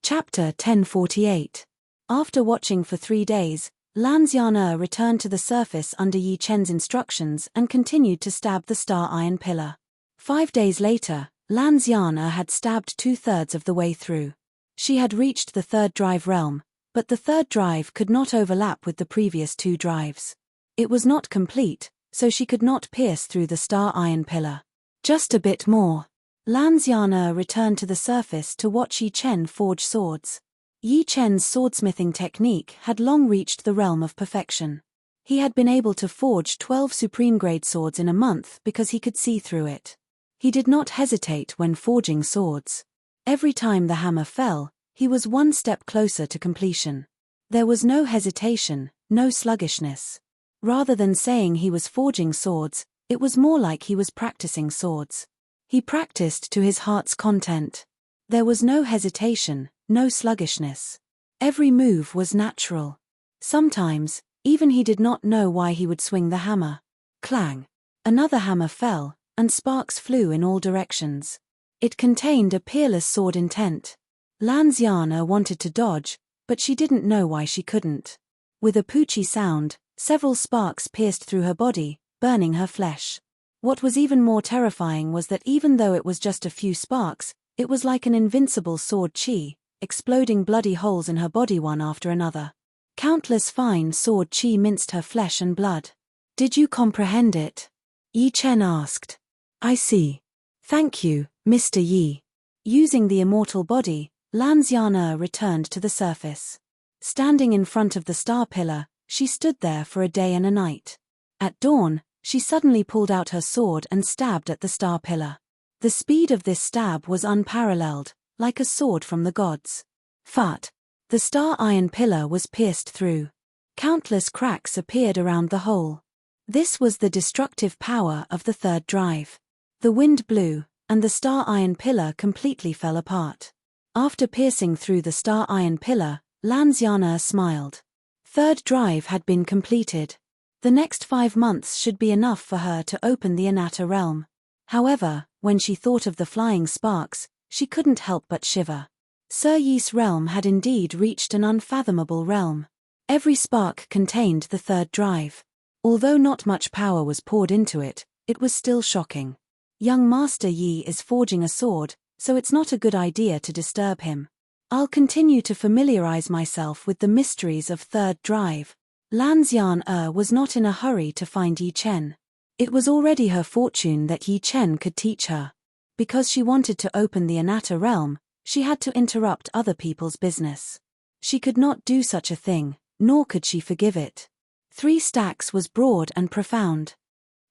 Chapter 1048. After watching for 3 days, Lan Xian'er returned to the surface under Yi Chen's instructions and continued to stab the star iron pillar. 5 days later, Lan Xian'er had stabbed 2/3 of the way through. She had reached the third drive realm, but the third drive could not overlap with the previous 2 drives. It was not complete, so she could not pierce through the star iron pillar. Just a bit more. Lan Xian'er returned to the surface to watch Yi Chen forge swords. Yi Chen's swordsmithing technique had long reached the realm of perfection. He had been able to forge 12 supreme-grade swords in a month because he could see through it. He did not hesitate when forging swords. Every time the hammer fell, he was 1 step closer to completion. There was no hesitation, no sluggishness. Rather than saying he was forging swords, it was more like he was practicing swords. He practiced to his heart's content. There was no hesitation, no sluggishness. Every move was natural. Sometimes, even he did not know why he would swing the hammer. Clang! Another hammer fell, and sparks flew in all directions. It contained a peerless sword intent. Lan Xian'er wanted to dodge, but she didn't know why she couldn't. With a poochie sound, several sparks pierced through her body, burning her flesh. What was even more terrifying was that even though it was just a few sparks, it was like an invincible sword chi, exploding bloody holes in her body one after another. Countless fine sword chi minced her flesh and blood. "Did you comprehend it?" Yi Chen asked. "I see. Thank you, Mr. Yi." Using the immortal body, Lan Xian'er returned to the surface. Standing in front of the star pillar, she stood there for a day and a night. At dawn, she suddenly pulled out her sword and stabbed at the star pillar. The speed of this stab was unparalleled, like a sword from the gods. Fut! The star iron pillar was pierced through. Countless cracks appeared around the hole. This was the destructive power of the third drive. The wind blew, and the star iron pillar completely fell apart. After piercing through the star iron pillar, Lan Xian'er smiled. Third drive had been completed. The next 5 months should be enough for her to open the Anatta realm. However, when she thought of the flying sparks, she couldn't help but shiver. Sir Yi's realm had indeed reached an unfathomable realm. Every spark contained the third drive. Although not much power was poured into it, it was still shocking. Young Master Yi is forging a sword, so it's not a good idea to disturb him. I'll continue to familiarize myself with the mysteries of third drive. Lan Xian'er was not in a hurry to find Yi Chen. It was already her fortune that Yi Chen could teach her. Because she wanted to open the Anatta realm, she had to interrupt other people's business. She could not do such a thing, nor could she forgive it. 3 stacks was broad and profound.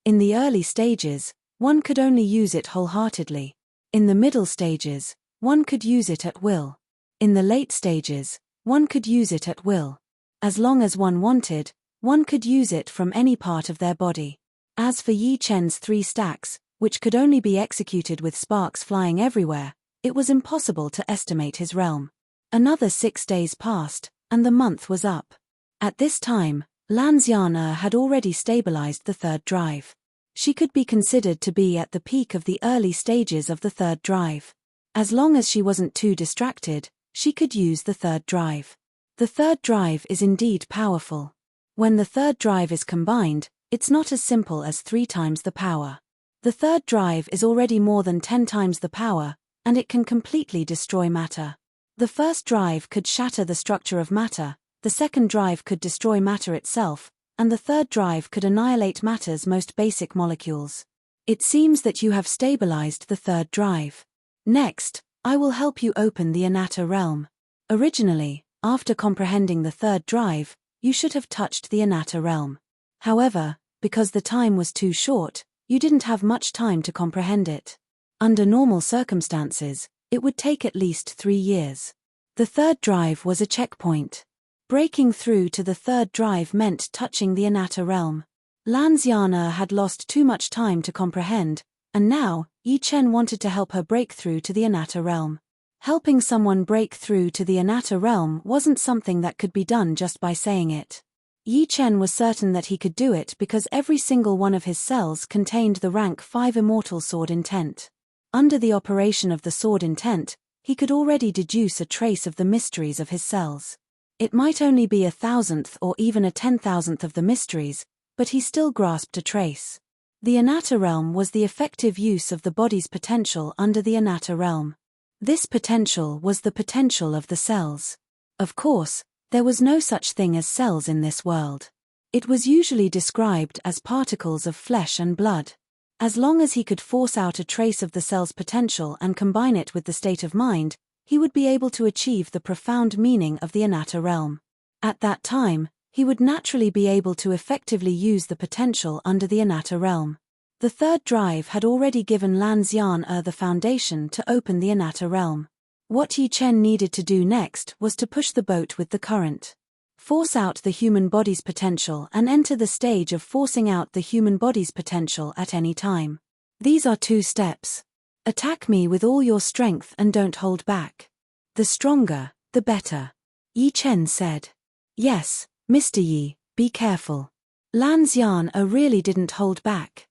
In the early stages, one could only use it wholeheartedly. In the middle stages, one could use it at will. In the late stages, one could use it at will. As long as one wanted, one could use it from any part of their body. As for Yi Chen's 3 stacks, which could only be executed with sparks flying everywhere, it was impossible to estimate his realm. Another 6 days passed, and the month was up. At this time, Lan Xian'er had already stabilized the third drive. She could be considered to be at the peak of the early stages of the third drive. As long as she wasn't too distracted, she could use the third drive. The third drive is indeed powerful. When the third drive is combined, it's not as simple as 3 times the power. The third drive is already more than 10 times the power, and it can completely destroy matter. The first drive could shatter the structure of matter, the second drive could destroy matter itself, and the third drive could annihilate matter's most basic molecules. It seems that you have stabilized the third drive. Next, I will help you open the Anatta realm. Originally, after comprehending the third drive, you should have touched the Anatta realm. However, because the time was too short, you didn't have much time to comprehend it. Under normal circumstances, it would take at least 3 years. The third drive was a checkpoint. Breaking through to the third drive meant touching the Anatta realm. Lan Xian'er had lost too much time to comprehend, and now, Yi Chen wanted to help her break through to the Anatta realm. Helping someone break through to the Anatta realm wasn't something that could be done just by saying it. Yi Chen was certain that he could do it because every single one of his cells contained the rank 5 immortal sword intent. Under the operation of the sword intent, he could already deduce a trace of the mysteries of his cells. It might only be 1,000th or even a 10,000th of the mysteries, but he still grasped a trace. The Anatta realm was the effective use of the body's potential under the Anatta realm. This potential was the potential of the cells. Of course, there was no such thing as cells in this world. It was usually described as particles of flesh and blood. As long as he could force out a trace of the cell's potential and combine it with the state of mind, he would be able to achieve the profound meaning of the Anatta realm. At that time, he would naturally be able to effectively use the potential under the Anatta realm. The third drive had already given Lan Xian the foundation to open the Anatta realm. What Yi Chen needed to do next was to push the boat with the current. Force out the human body's potential and enter the stage of forcing out the human body's potential at any time. These are 2 steps. Attack me with all your strength and don't hold back. The stronger, the better. Yi Chen said. Yes, Mr. Yi, be careful. Lan Xian really didn't hold back.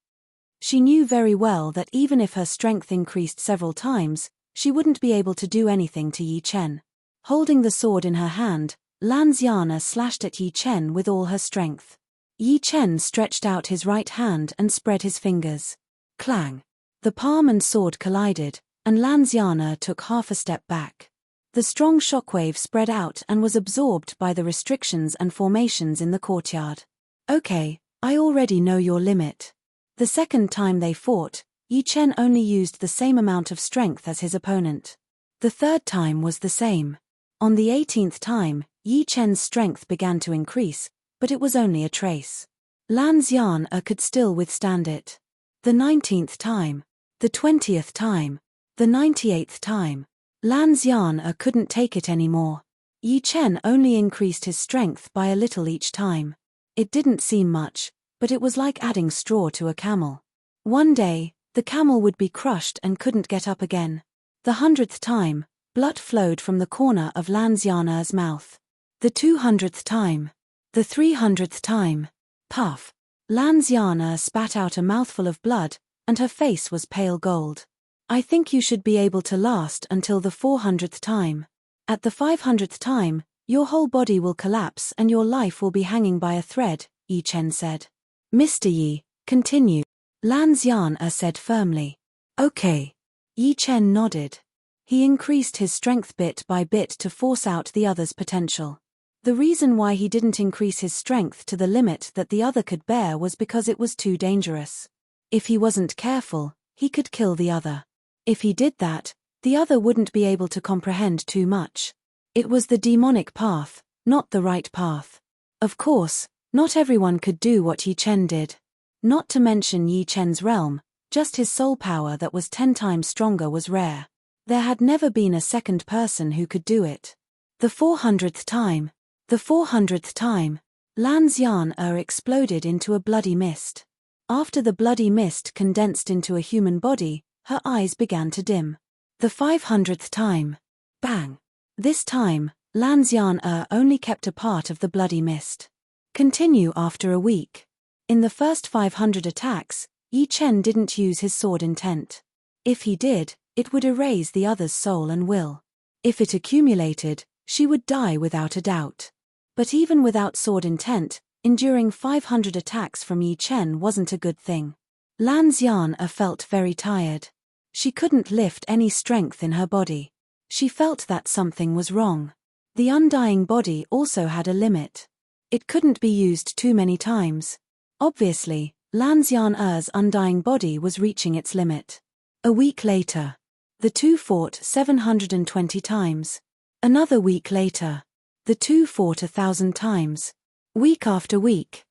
She knew very well that even if her strength increased several times, she wouldn't be able to do anything to Yi Chen. Holding the sword in her hand, Lan Xian slashed at Yi Chen with all her strength. Yi Chen stretched out his right hand and spread his fingers. Clang! The palm and sword collided, and Lan Xian took half a step back. The strong shockwave spread out and was absorbed by the restrictions and formations in the courtyard. Okay, I already know your limit. The second time they fought, Yi Chen only used the same amount of strength as his opponent. The third time was the same. On the 18th time, Yi Chen's strength began to increase, but it was only a trace. Lan Xian could still withstand it. The 19th time, the 20th time, the 98th time, Lan Xian couldn't take it anymore. Yi Chen only increased his strength by a little each time. It didn't seem much, but it was like adding straw to a camel. One day, the camel would be crushed and couldn't get up again. The 100th time, blood flowed from the corner of Lan Xian's mouth. The 200th time. The 300th time. Puff. Lan Xian spat out a mouthful of blood, and her face was pale gold. I think you should be able to last until the 400th time. At the 500th time, your whole body will collapse and your life will be hanging by a thread, Yi Chen said. Mr. Yi, continue. Lan Xian said firmly. Okay. Yi Chen nodded. He increased his strength bit by bit to force out the other's potential. The reason why he didn't increase his strength to the limit that the other could bear was because it was too dangerous. If he wasn't careful, he could kill the other. If he did that, the other wouldn't be able to comprehend too much. It was the demonic path, not the right path. Of course, not everyone could do what Yi Chen did. Not to mention Yi Chen's realm, just his soul power that was 10 times stronger was rare. There had never been a second person who could do it. The 400th time. The 400th time. Lan Xian exploded into a bloody mist. After the bloody mist condensed into a human body, her eyes began to dim. The 500th time. Bang! This time, Lan Xian only kept a part of the bloody mist. Continue after a week. In the first 500 attacks, Yi Chen didn't use his sword intent. If he did, it would erase the other's soul and will. If it accumulated, she would die without a doubt. But even without sword intent, enduring 500 attacks from Yi Chen wasn't a good thing. Lan Xian felt very tired. She couldn't lift any strength in her body. She felt that something was wrong. The undying body also had a limit. It couldn't be used too many times. Obviously, Lan Xian's undying body was reaching its limit. A week later. The two fought 720 times. Another week later. The two fought 1,000 times. Week after week.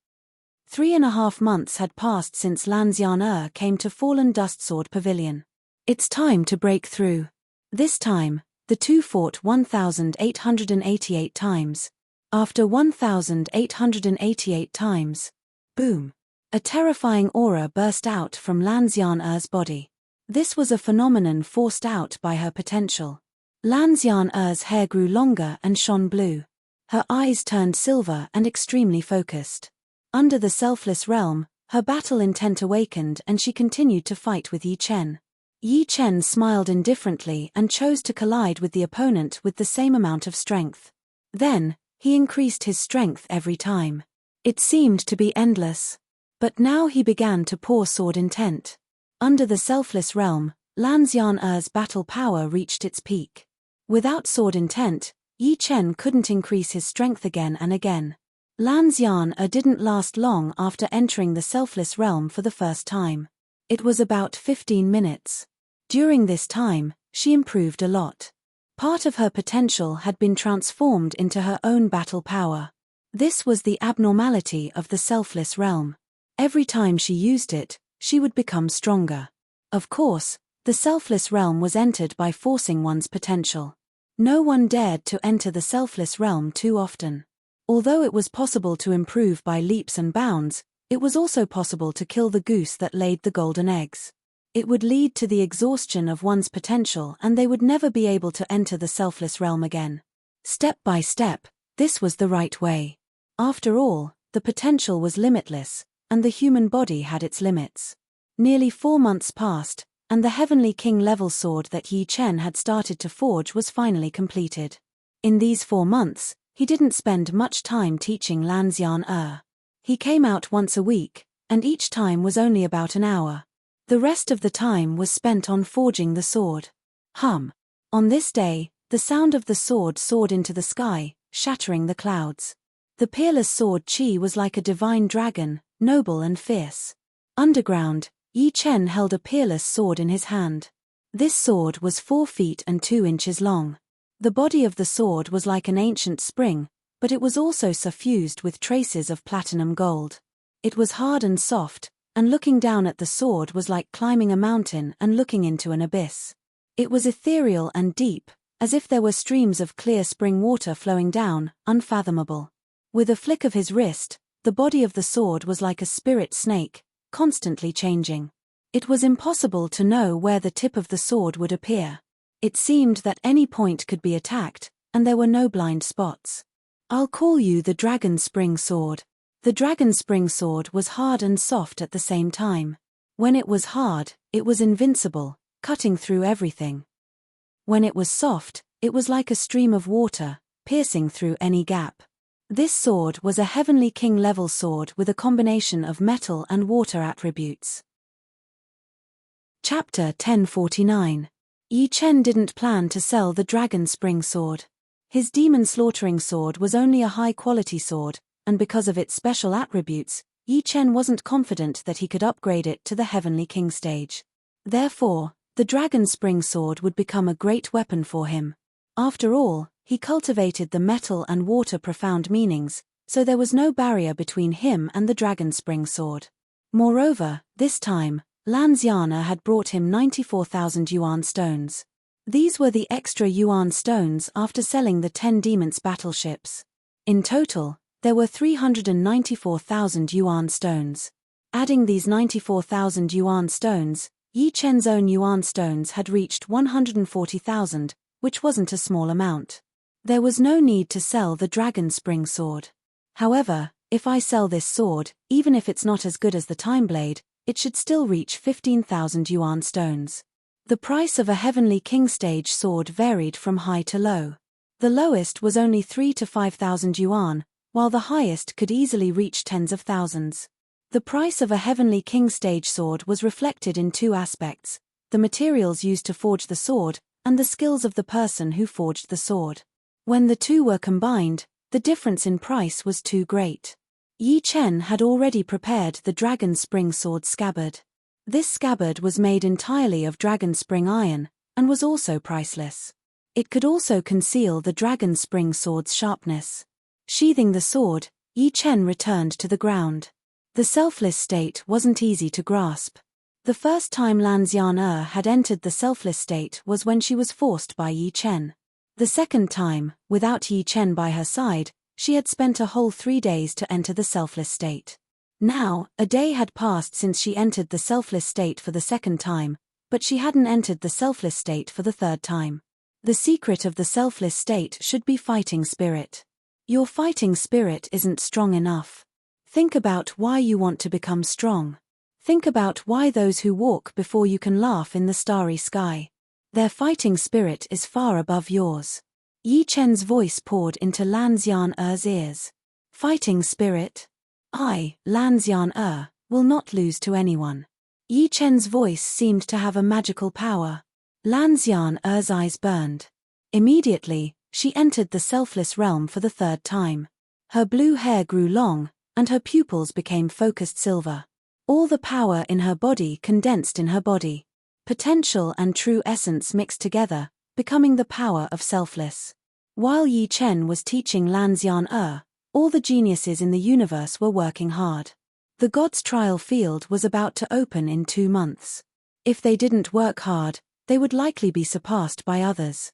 3.5 months had passed since Lan Xian came to Fallen Dustsword Pavilion. It's time to break through. This time, the two fought 1,888 times. After 1,888 times. Boom. A terrifying aura burst out from Lan Xian's body. This was a phenomenon forced out by her potential. Lan Xian's hair grew longer and shone blue. Her eyes turned silver and extremely focused. Under the selfless realm, her battle intent awakened and she continued to fight with Yi Chen. Yi Chen smiled indifferently and chose to collide with the opponent with the same amount of strength. Then, he increased his strength every time. It seemed to be endless. But now he began to pour sword intent. Under the selfless realm, Lan Xian'er's battle power reached its peak. Without sword intent, Yi Chen couldn't increase his strength again and again. Lan Xian'er didn't last long after entering the selfless realm for the first time. It was about 15 minutes. During this time, she improved a lot. Part of her potential had been transformed into her own battle power. This was the abnormality of the selfless realm. Every time she used it, she would become stronger. Of course, the selfless realm was entered by forcing one's potential. No one dared to enter the selfless realm too often. Although it was possible to improve by leaps and bounds, it was also possible to kill the goose that laid the golden eggs. It would lead to the exhaustion of one's potential and they would never be able to enter the selfless realm again. Step by step, this was the right way. After all, the potential was limitless, and the human body had its limits. Nearly 4 months passed, and the Heavenly King level sword that Yi Chen had started to forge was finally completed. In these 4 months, he didn't spend much time teaching Lan Xian'er. He came out once a week, and each time was only about an hour. The rest of the time was spent on forging the sword. On this day, the sound of the sword soared into the sky, shattering the clouds. The peerless sword Qi was like a divine dragon, noble and fierce. Underground, Yi Chen held a peerless sword in his hand. This sword was 4 feet and 2 inches long. The body of the sword was like an ancient spring, but it was also suffused with traces of platinum gold. It was hard and soft, and looking down at the sword was like climbing a mountain and looking into an abyss. It was ethereal and deep, as if there were streams of clear spring water flowing down, unfathomable. With a flick of his wrist, the body of the sword was like a spirit snake, constantly changing. It was impossible to know where the tip of the sword would appear. It seemed that any point could be attacked, and there were no blind spots. I'll call you the Dragon Spring Sword. The Dragon Spring Sword was hard and soft at the same time. When it was hard, it was invincible, cutting through everything. When it was soft, it was like a stream of water, piercing through any gap. This sword was a Heavenly King level sword with a combination of metal and water attributes. Chapter 1049. Yi Chen didn't plan to sell the Dragon Spring Sword. His demon slaughtering sword was only a high-quality sword, and because of its special attributes, Yi Chen wasn't confident that he could upgrade it to the Heavenly King stage. Therefore, the Dragon Spring Sword would become a great weapon for him. After all, he cultivated the metal and water profound meanings, so there was no barrier between him and the Dragon Spring Sword. Moreover, this time, Lan Xian'er had brought him 94,000 yuan stones. These were the extra yuan stones after selling the 10 demons battleships. In total, there were 394,000 yuan stones. Adding these 94,000 yuan stones, Yi Chen's own yuan stones had reached 140,000, which wasn't a small amount. There was no need to sell the Dragon Spring Sword. However, if I sell this sword, even if it's not as good as the Time Blade, it should still reach 15,000 yuan stones. The price of a Heavenly King stage sword varied from high to low. The lowest was only 3 to 5,000 yuan, while the highest could easily reach tens of thousands. The price of a Heavenly King stage sword was reflected in 2 aspects: the materials used to forge the sword, and the skills of the person who forged the sword. When the 2 were combined, the difference in price was too great. Yi Chen had already prepared the Dragon Spring Sword scabbard. This scabbard was made entirely of Dragon Spring iron, and was also priceless. It could also conceal the Dragon Spring Sword's sharpness. Sheathing the sword, Yi Chen returned to the ground. The selfless state wasn't easy to grasp. The first time Lan Xian'er had entered the selfless state was when she was forced by Yi Chen. The second time, without Yi Chen by her side, she had spent a whole 3 days to enter the selfless state. Now, a day had passed since she entered the selfless state for the second time, but she hadn't entered the selfless state for the third time. The secret of the selfless state should be fighting spirit. Your fighting spirit isn't strong enough. Think about why you want to become strong. Think about why those who walk before you can laugh in the starry sky. Their fighting spirit is far above yours. Yi Chen's voice poured into Lan Xian'er's ears. Fighting spirit? I, Lan Xian'er, will not lose to anyone. Yi Chen's voice seemed to have a magical power. Lan Xian'er's eyes burned. Immediately, she entered the selfless realm for the third time. Her blue hair grew long, and her pupils became focused silver. All the power in her body condensed in her body. Potential and true essence mixed together, becoming the power of selfless. While Yi Chen was teaching Lan Xian'er, all the geniuses in the universe were working hard. The gods' trial field was about to open in 2 months. If they didn't work hard, they would likely be surpassed by others.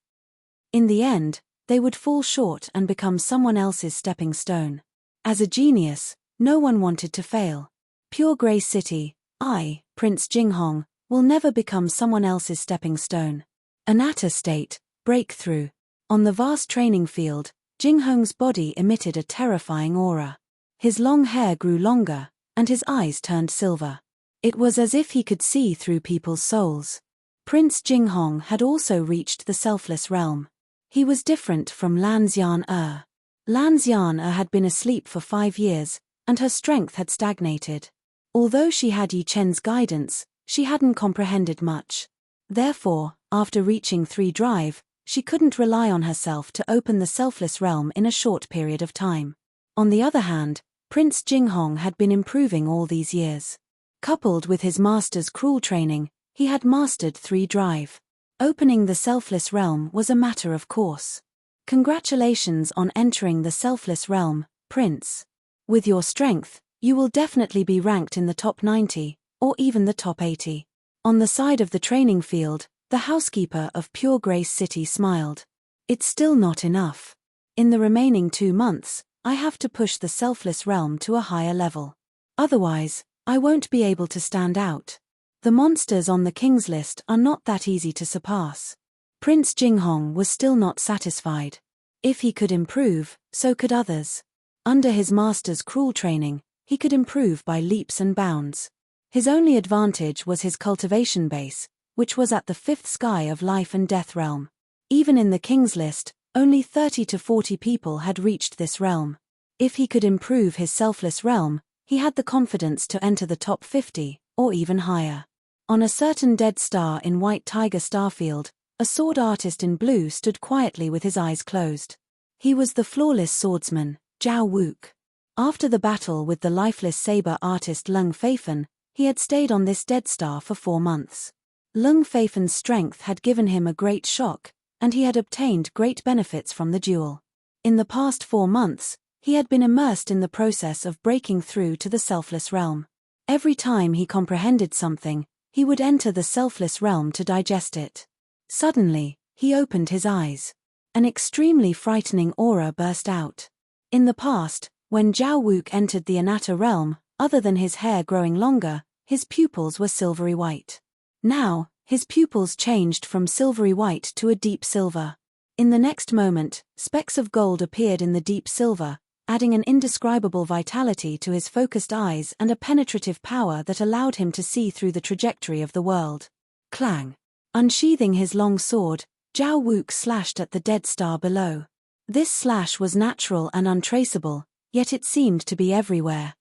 In the end, they would fall short and become someone else's stepping stone. As a genius, no one wanted to fail. Pure Grace City, I, Prince Jinghong, will never become someone else's stepping stone. Anatta State, breakthrough. On the vast training field, Jinghong's body emitted a terrifying aura. His long hair grew longer, and his eyes turned silver. It was as if he could see through people's souls. Prince Jinghong had also reached the selfless realm. He was different from Lan Xian'er. Lan Xian'er had been asleep for 5 years, and her strength had stagnated. Although she had Yi Chen's guidance, she hadn't comprehended much. Therefore, after reaching 3 Drive, she couldn't rely on herself to open the selfless realm in a short period of time. On the other hand, Prince Jinghong had been improving all these years. Coupled with his master's cruel training, he had mastered 3 Drive. Opening the selfless realm was a matter of course. Congratulations on entering the selfless realm, Prince. With your strength, you will definitely be ranked in the top 90, or even the top 80. On the side of the training field, the housekeeper of Pure Grace City smiled. It's still not enough. In the remaining 2 months, I have to push the selfless realm to a higher level. Otherwise, I won't be able to stand out. The monsters on the king's list are not that easy to surpass. Prince Jinghong was still not satisfied. If he could improve, so could others. Under his master's cruel training, he could improve by leaps and bounds. His only advantage was his cultivation base, which was at the 5th sky of life and death realm. Even in the king's list, only 30 to 40 people had reached this realm. If he could improve his selfless realm, he had the confidence to enter the top 50, or even higher. On a certain dead star in White Tiger Starfield, a sword artist in blue stood quietly with his eyes closed. He was the flawless swordsman, Zhao Wook. After the battle with the lifeless saber artist Lung Feifen, he had stayed on this dead star for 4 months. Lung Feifen's strength had given him a great shock, and he had obtained great benefits from the duel. In the past 4 months, he had been immersed in the process of breaking through to the selfless realm. Every time he comprehended something, he would enter the selfless realm to digest it. Suddenly, he opened his eyes. An extremely frightening aura burst out. In the past, when Zhao Wook entered the Anatta realm, other than his hair growing longer, his pupils were silvery white. Now, his pupils changed from silvery white to a deep silver. In the next moment, specks of gold appeared in the deep silver, adding an indescribable vitality to his focused eyes and a penetrative power that allowed him to see through the trajectory of the world. Clang! Unsheathing his long sword, Zhao Wook slashed at the dead star below. This slash was natural and untraceable, yet it seemed to be everywhere.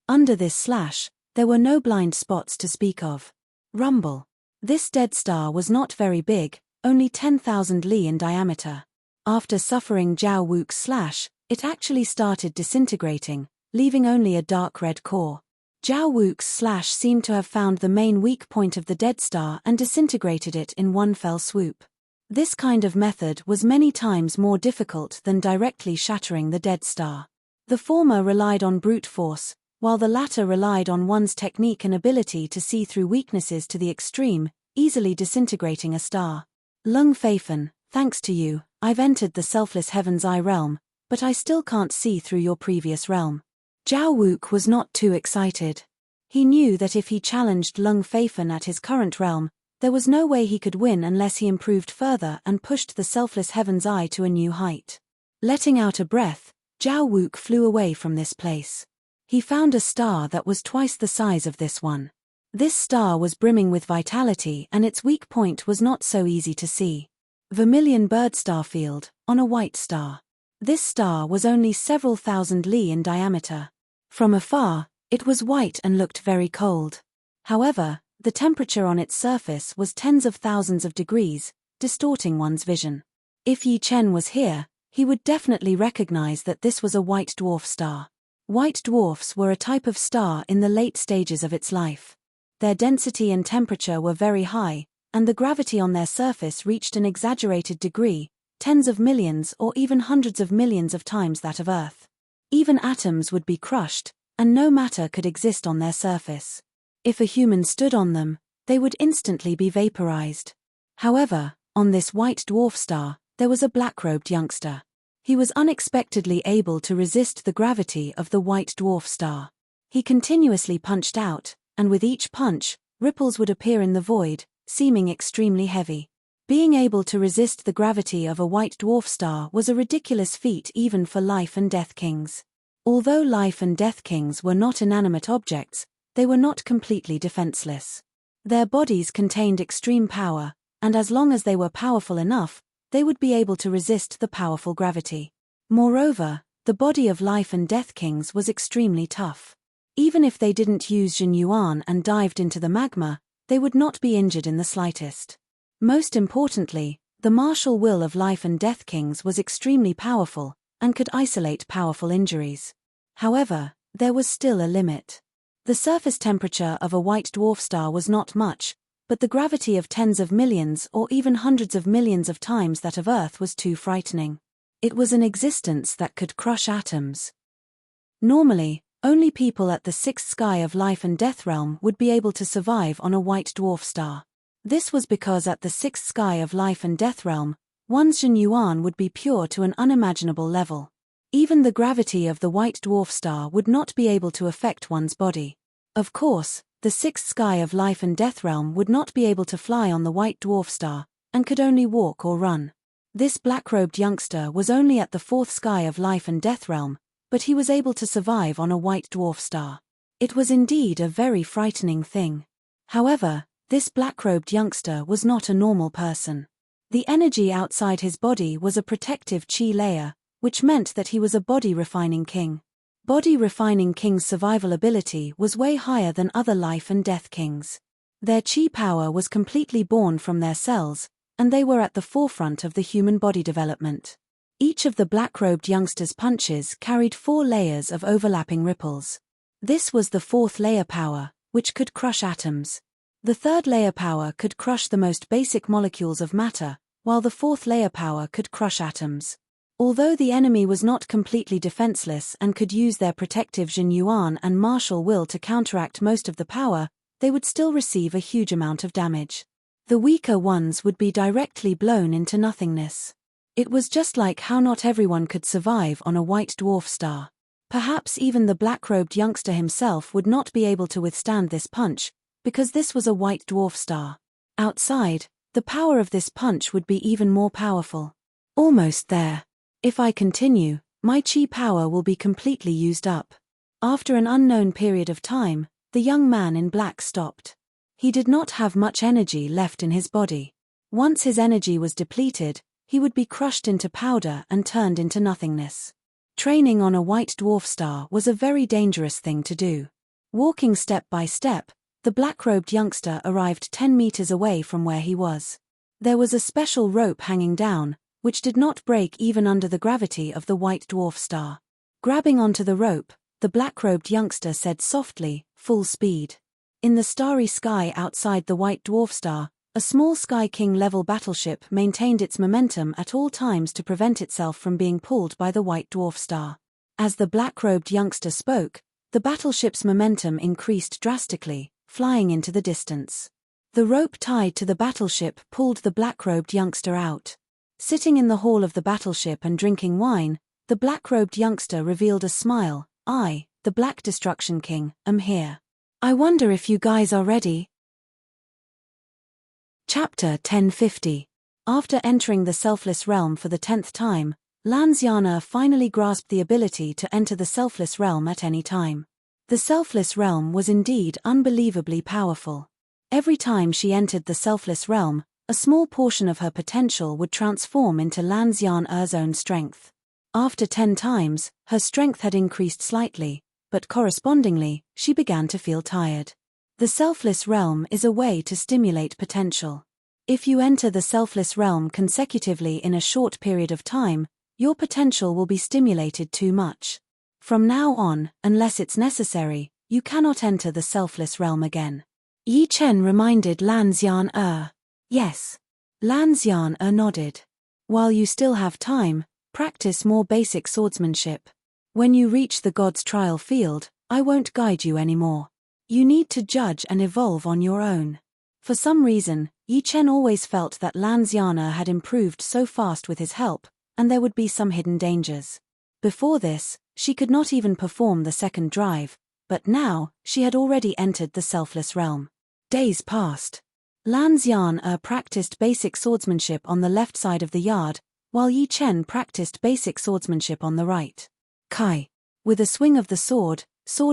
Under this slash, there were no blind spots to speak of. Rumble. This dead star was not very big, only 10,000 li in diameter. After suffering Zhao Wook's slash, it actually started disintegrating, leaving only a dark red core. Zhao Wook's slash seemed to have found the main weak point of the dead star and disintegrated it in one fell swoop. This kind of method was many times more difficult than directly shattering the dead star. The former relied on brute force, while the latter relied on one's technique and ability to see through weaknesses to the extreme, easily disintegrating a star. Lung Feifen, thanks to you, I've entered the selfless Heaven's Eye realm, but I still can't see through your previous realm. Zhao Wook was not too excited. He knew that if he challenged Lung Feifen at his current realm, there was no way he could win unless he improved further and pushed the selfless Heaven's Eye to a new height. Letting out a breath, Zhao Wook flew away from this place. He found a star that was twice the size of this one. This star was brimming with vitality and its weak point was not so easy to see. Vermilion bird star field, on a white star. This star was only several thousand li in diameter. From afar, it was white and looked very cold. However, the temperature on its surface was tens of thousands of degrees, distorting one's vision. If Yi Chen was here, he would definitely recognize that this was a white dwarf star. White dwarfs were a type of star in the late stages of its life. Their density and temperature were very high, and the gravity on their surface reached an exaggerated degree, tens of millions or even hundreds of millions of times that of Earth. Even atoms would be crushed, and no matter could exist on their surface. If a human stood on them, they would instantly be vaporized. However, on this white dwarf star, there was a black-robed youngster. He was unexpectedly able to resist the gravity of the white dwarf star. He continuously punched out, and with each punch, ripples would appear in the void, seeming extremely heavy. Being able to resist the gravity of a white dwarf star was a ridiculous feat even for life and death kings. Although life and death kings were not inanimate objects, they were not completely defenseless. Their bodies contained extreme power, and as long as they were powerful enough, they would be able to resist the powerful gravity. Moreover, the body of life and death kings was extremely tough. Even if they didn't use Jin Yuan and dived into the magma, they would not be injured in the slightest. Most importantly, the martial will of life and death kings was extremely powerful, and could isolate powerful injuries. However, there was still a limit. The surface temperature of a white dwarf star was not much, but the gravity of tens of millions or even hundreds of millions of times that of Earth was too frightening. It was an existence that could crush atoms. Normally, only people at the sixth sky of life and death realm would be able to survive on a white dwarf star. This was because at the sixth sky of life and death realm, one's Jin Yuan would be pure to an unimaginable level. Even the gravity of the white dwarf star would not be able to affect one's body. Of course, the sixth sky of life and death realm would not be able to fly on the white dwarf star, and could only walk or run. This black-robed youngster was only at the fourth sky of life and death realm, but he was able to survive on a white dwarf star. It was indeed a very frightening thing. However, this black-robed youngster was not a normal person. The energy outside his body was a protective chi layer, which meant that he was a body-refining king. Body-refining kings' survival ability was way higher than other life and death kings. Their chi power was completely born from their cells, and they were at the forefront of the human body development. Each of the black-robed youngster's punches carried 4 layers of overlapping ripples. This was the 4th layer power, which could crush atoms. The 3rd layer power could crush the most basic molecules of matter, while the 4th layer power could crush atoms. Although the enemy was not completely defenseless and could use their protective Jin Yuan and martial will to counteract most of the power, they would still receive a huge amount of damage. The weaker ones would be directly blown into nothingness. It was just like how not everyone could survive on a white dwarf star. Perhaps even the black-robed youngster himself would not be able to withstand this punch, because this was a white dwarf star. Outside, the power of this punch would be even more powerful. Almost there. If I continue, my chi power will be completely used up. After an unknown period of time, the young man in black stopped. He did not have much energy left in his body. Once his energy was depleted, he would be crushed into powder and turned into nothingness. Training on a white dwarf star was a very dangerous thing to do. Walking step by step, the black-robed youngster arrived 10 meters away from where he was. There was a special rope hanging down, which did not break even under the gravity of the white dwarf star. Grabbing onto the rope, the black-robed youngster said softly, "Full speed." In the starry sky outside the white dwarf star, a small Sky King-level battleship maintained its momentum at all times to prevent itself from being pulled by the white dwarf star. As the black-robed youngster spoke, the battleship's momentum increased drastically, flying into the distance. The rope tied to the battleship pulled the black-robed youngster out. Sitting in the hall of the battleship and drinking wine, the black-robed youngster revealed a smile. "I, the Black Destruction King, am here. I wonder if you guys are ready." Chapter 1050. After entering the Selfless Realm for the 10th time, Lan Xian'er finally grasped the ability to enter the Selfless Realm at any time. The selfless realm was indeed unbelievably powerful. Every time she entered the selfless realm, a small portion of her potential would transform into Lanxian Er's own strength. After 10 times, her strength had increased slightly, but correspondingly, she began to feel tired. The selfless realm is a way to stimulate potential. If you enter the selfless realm consecutively in a short period of time, your potential will be stimulated too much. From now on, unless it's necessary, you cannot enter the selfless realm again. Yi Chen reminded Lanxian Er. Yes. Lanxian Er nodded. While you still have time, practice more basic swordsmanship. When you reach the God's trial field, I won't guide you anymore. You need to judge and evolve on your own. For some reason, Yi Chen always felt that Lanxian Er had improved so fast with his help, and there would be some hidden dangers. Before this, she could not even perform the second drive, but now, she had already entered the selfless realm. Days passed. Lanxian Er practiced basic swordsmanship on the left side of the yard, while Yi Chen practiced basic swordsmanship on the right. Kai. With a swing of the sword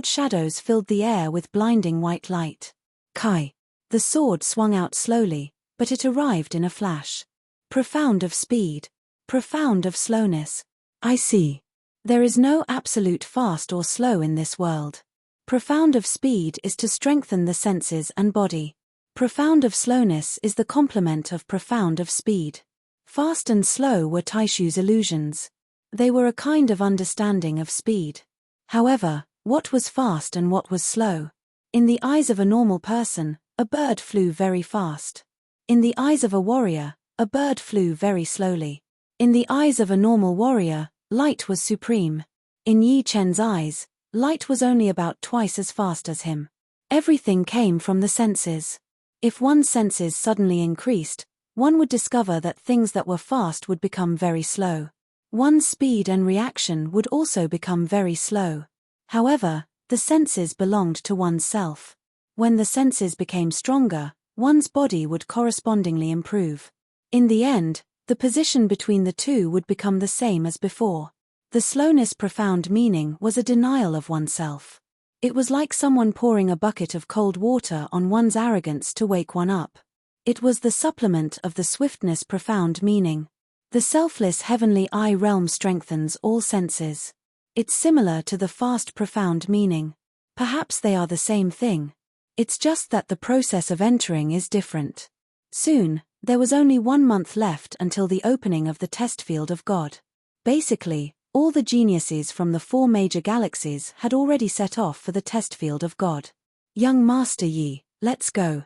shadows filled the air with blinding white light. Kai. The sword swung out slowly, but it arrived in a flash. Profound of speed. Profound of slowness. I see. There is no absolute fast or slow in this world. Profound of speed is to strengthen the senses and body. Profound of slowness is the complement of profound of speed. Fast and slow were Taishu's illusions. They were a kind of understanding of speed. However, what was fast and what was slow? In the eyes of a normal person, a bird flew very fast. In the eyes of a warrior, a bird flew very slowly. In the eyes of a normal warrior, light was supreme. In Yi Chen's eyes, light was only about twice as fast as him. Everything came from the senses. If one's senses suddenly increased, one would discover that things that were fast would become very slow. One's speed and reaction would also become very slow. However, the senses belonged to one's self. When the senses became stronger, one's body would correspondingly improve. In the end, the position between the two would become the same as before. The slowness profound meaning was a denial of oneself. It was like someone pouring a bucket of cold water on one's arrogance to wake one up. It was the supplement of the swiftness profound meaning. The selfless heavenly eye realm strengthens all senses. It's similar to the fast profound meaning. Perhaps they are the same thing. It's just that the process of entering is different. Soon, there was only 1 month left until the opening of the test field of God. Basically, all the geniuses from the 4 major galaxies had already set off for the test field of God. Young Master Yi, let's go.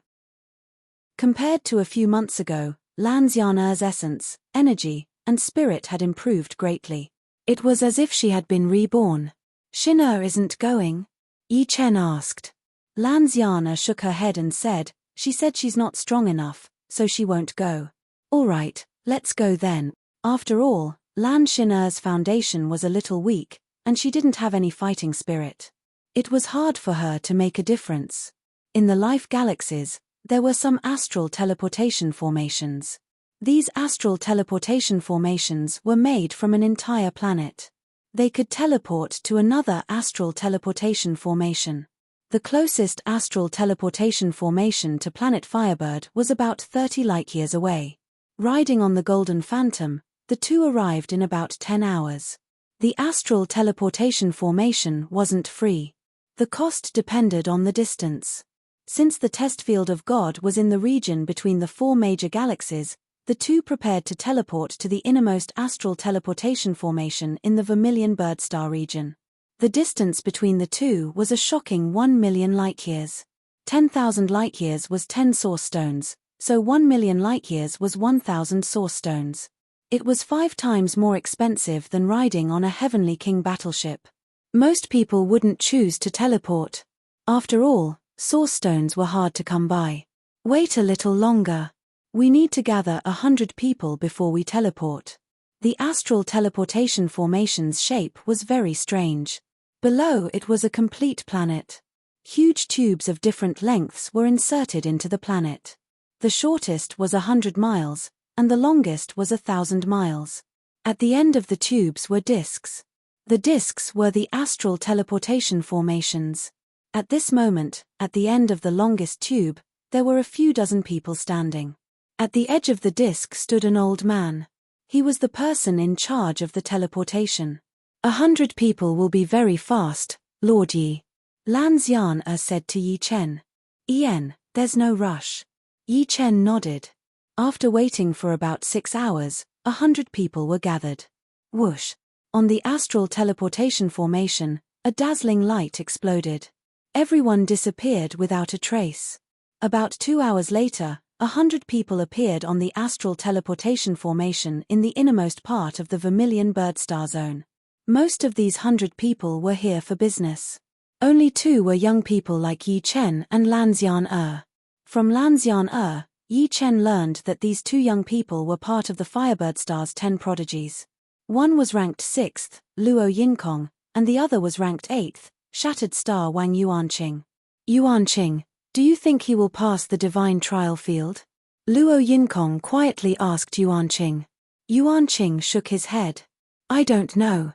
Compared to a few months ago, Lanxian Er's essence, energy, and spirit had improved greatly. It was as if she had been reborn. Xin Er isn't going? Yi Chen asked. Lanxian Er shook her head and said, she said she's not strong enough, so she won't go. All right, let's go then. After all, Lanxian Er's foundation was a little weak, and she didn't have any fighting spirit. It was hard for her to make a difference. In the life galaxies, there were some astral teleportation formations. These astral teleportation formations were made from an entire planet. They could teleport to another astral teleportation formation. The closest astral teleportation formation to planet Firebird was about 30 light-years away. Riding on the Golden Phantom, the two arrived in about 10 hours. The astral teleportation formation wasn't free. The cost depended on the distance. Since the test field of God was in the region between the 4 major galaxies, the two prepared to teleport to the innermost astral teleportation formation in the Vermilion Birdstar region. The distance between the two was a shocking 1 million light-years. 10,000 light-years was 10 source stones, so 1 million light-years was 1,000 source stones. It was 5 times more expensive than riding on a Heavenly King battleship. Most people wouldn't choose to teleport. After all, source stones were hard to come by. Wait a little longer. We need to gather 100 people before we teleport. The astral teleportation formation's shape was very strange. Below it was a complete planet. Huge tubes of different lengths were inserted into the planet. The shortest was 100 miles, and the longest was 1,000 miles. At the end of the tubes were discs. The disks were the astral teleportation formations. At this moment, at the end of the longest tube, there were a few dozen people standing. At the edge of the disk stood an old man. He was the person in charge of the teleportation. 100 people will be very fast, Lord Yi. Lan Xian said to Yi Chen. Ian, there's no rush. Yi Chen nodded. After waiting for about 6 hours, 100 people were gathered. Whoosh! On the astral teleportation formation, a dazzling light exploded. Everyone disappeared without a trace. About 2 hours later, 100 people appeared on the astral teleportation formation in the innermost part of the Vermilion Birdstar Zone. Most of these 100 people were here for business. Only 2 were young people like Yi Chen and Lan Xian. From Lan Xian, Yi Chen learned that these 2 young people were part of the Firebird Star's 10 prodigies. One was ranked 6th, Luo Yinkong, and the other was ranked 8th, Shattered Star Wang Yuanqing. Yuanqing, do you think he will pass the divine trial field? Luo Yinkong quietly asked Yuanqing. Yuanqing shook his head. I don't know.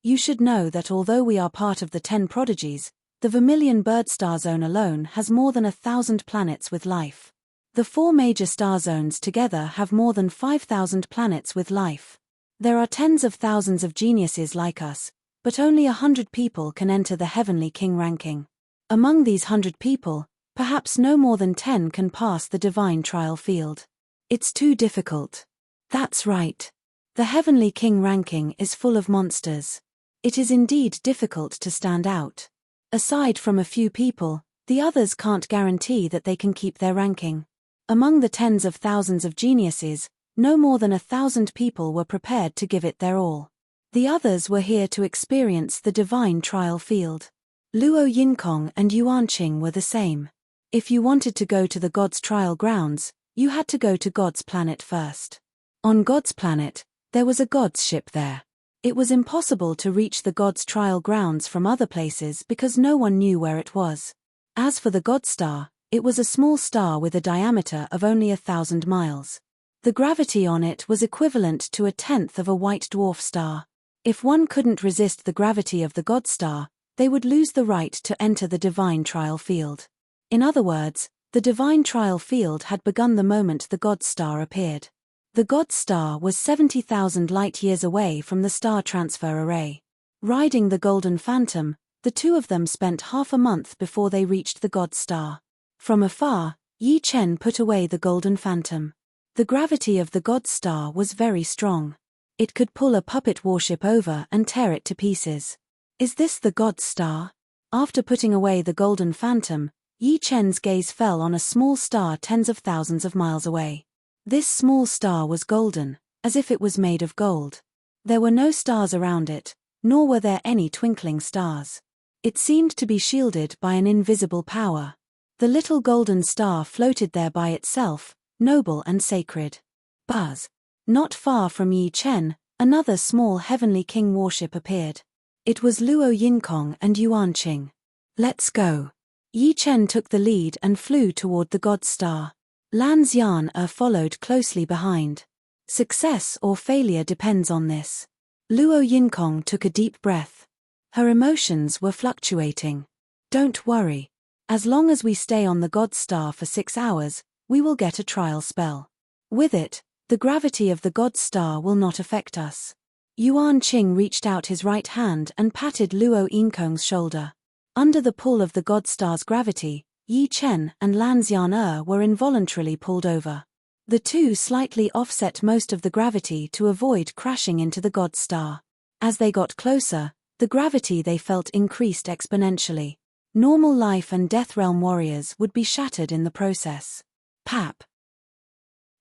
You should know that although we are part of the 10 prodigies, the Vermilion Birdstar Zone alone has more than 1,000 planets with life. The 4 major star zones together have more than 5,000 planets with life. There are tens of thousands of geniuses like us, but only 100 people can enter the Heavenly King ranking. Among these 100 people, perhaps no more than 10 can pass the divine trial field. It's too difficult. That's right. The Heavenly King ranking is full of monsters. It is indeed difficult to stand out. Aside from a few people, the others can't guarantee that they can keep their ranking. Among the tens of thousands of geniuses, no more than 1,000 people were prepared to give it their all. The others were here to experience the divine trial field. Luo Yinkong and Yuanqing were the same. If you wanted to go to the God's trial grounds, you had to go to God's planet first. On God's planet, there was a God's ship there. It was impossible to reach the God's trial grounds from other places because no one knew where it was. As for the God Star, it was a small star with a diameter of only 1,000 miles. The gravity on it was equivalent to 1/10 of a white dwarf star. If one couldn't resist the gravity of the God Star, they would lose the right to enter the divine trial field. In other words, the divine trial field had begun the moment the God Star appeared. The God Star was 70,000 light-years away from the star transfer array. Riding the Golden Phantom, the 2 of them spent half a month before they reached the God Star. From afar, Yi Chen put away the Golden Phantom. The gravity of the God Star was very strong. It could pull a puppet warship over and tear it to pieces. Is this the God Star? After putting away the Golden Phantom, Yi Chen's gaze fell on a small star tens of thousands of miles away. This small star was golden, as if it was made of gold. There were no stars around it, nor were there any twinkling stars. It seemed to be shielded by an invisible power. The little golden star floated there by itself, noble and sacred. Buzz! Not far from Yi Chen, another small Heavenly King warship appeared. It was Luo Yinkong and Yuanqing. Let's go. Yi Chen took the lead and flew toward the God Star. Lan Xian followed closely behind. Success or failure depends on this. Luo Yinkong took a deep breath. Her emotions were fluctuating. Don't worry. As long as we stay on the God Star for 6 hours, we will get a trial spell. With it, the gravity of the God Star will not affect us. Yuanqing reached out his right hand and patted Luo Yinkong's shoulder. Under the pull of the God Star's gravity, Yi Chen and Lan Xian were involuntarily pulled over. The 2 slightly offset most of the gravity to avoid crashing into the God Star. As they got closer, the gravity they felt increased exponentially. Normal life and death realm warriors would be shattered in the process. Pap!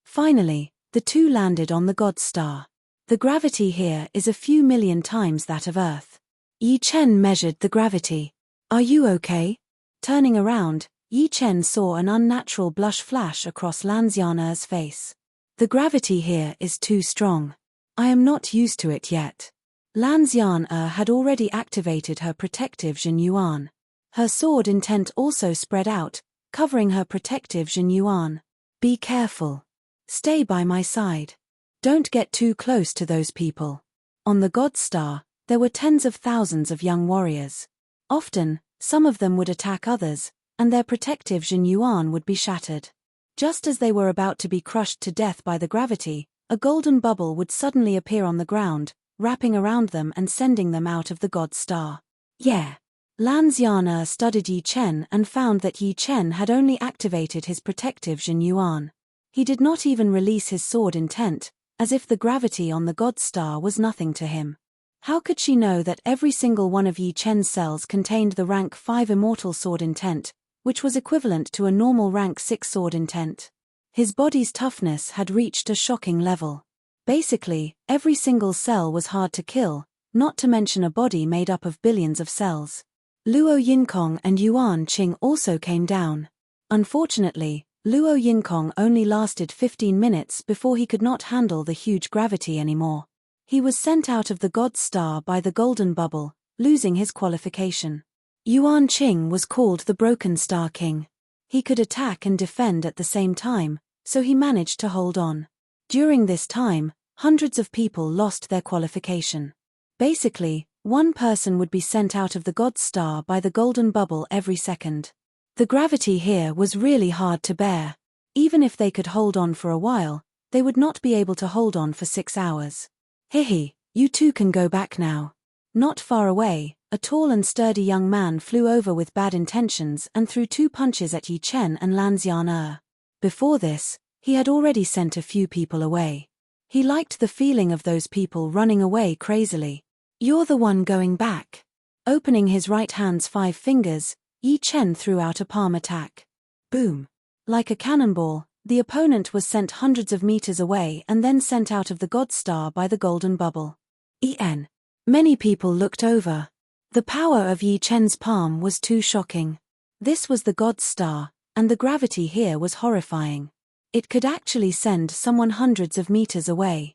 Finally, the 2 landed on the God Star. The gravity here is a few million times that of Earth. Yi Chen measured the gravity. Are you okay? Turning around, Yi Chen saw an unnatural blush flash across Lan Xian's face. The gravity here is too strong. I am not used to it yet. Lan Xian had already activated her protective Jin Yuan. Her sword intent also spread out, covering her protective Jin Yuan. Be careful. Stay by my side. Don't get too close to those people. On the God Star, there were tens of thousands of young warriors. Often, some of them would attack others, and their protective Jinyuan would be shattered. Just as they were about to be crushed to death by the gravity, a golden bubble would suddenly appear on the ground, wrapping around them and sending them out of the God Star. Yeah. Lan Xian'er studied Yi Chen and found that Yi Chen had only activated his protective Jinyuan. He did not even release his sword intent, as if the gravity on the God Star was nothing to him. How could she know that every single one of Yi Chen's cells contained the rank 5 Immortal sword intent, which was equivalent to a normal rank 6 sword intent? His body's toughness had reached a shocking level. Basically, every single cell was hard to kill, not to mention a body made up of billions of cells. Luo Yinkong and Yuan Qing also came down. Unfortunately, Luo Yinkong only lasted 15 minutes before he could not handle the huge gravity anymore. He was sent out of the God Star by the Golden Bubble, losing his qualification. Yuan Qing was called the Broken Star King. He could attack and defend at the same time, so he managed to hold on. During this time, hundreds of people lost their qualification. Basically, one person would be sent out of the God Star by the Golden Bubble every second. The gravity here was really hard to bear. Even if they could hold on for a while, they would not be able to hold on for 6 hours. Hihi, you two can go back now. Not far away, a tall and sturdy young man flew over with bad intentions and threw 2 punches at Yi Chen and Lan Xian'er. Before this, he had already sent a few people away. He liked the feeling of those people running away crazily. You're the one going back. Opening his right hand's 5 fingers, Yi Chen threw out a palm attack. Boom. Like a cannonball, the opponent was sent hundreds of meters away and then sent out of the God Star by the Golden Bubble. En. Many people looked over. The power of Yi Chen's palm was too shocking. This was the God Star, and the gravity here was horrifying. It could actually send someone hundreds of meters away.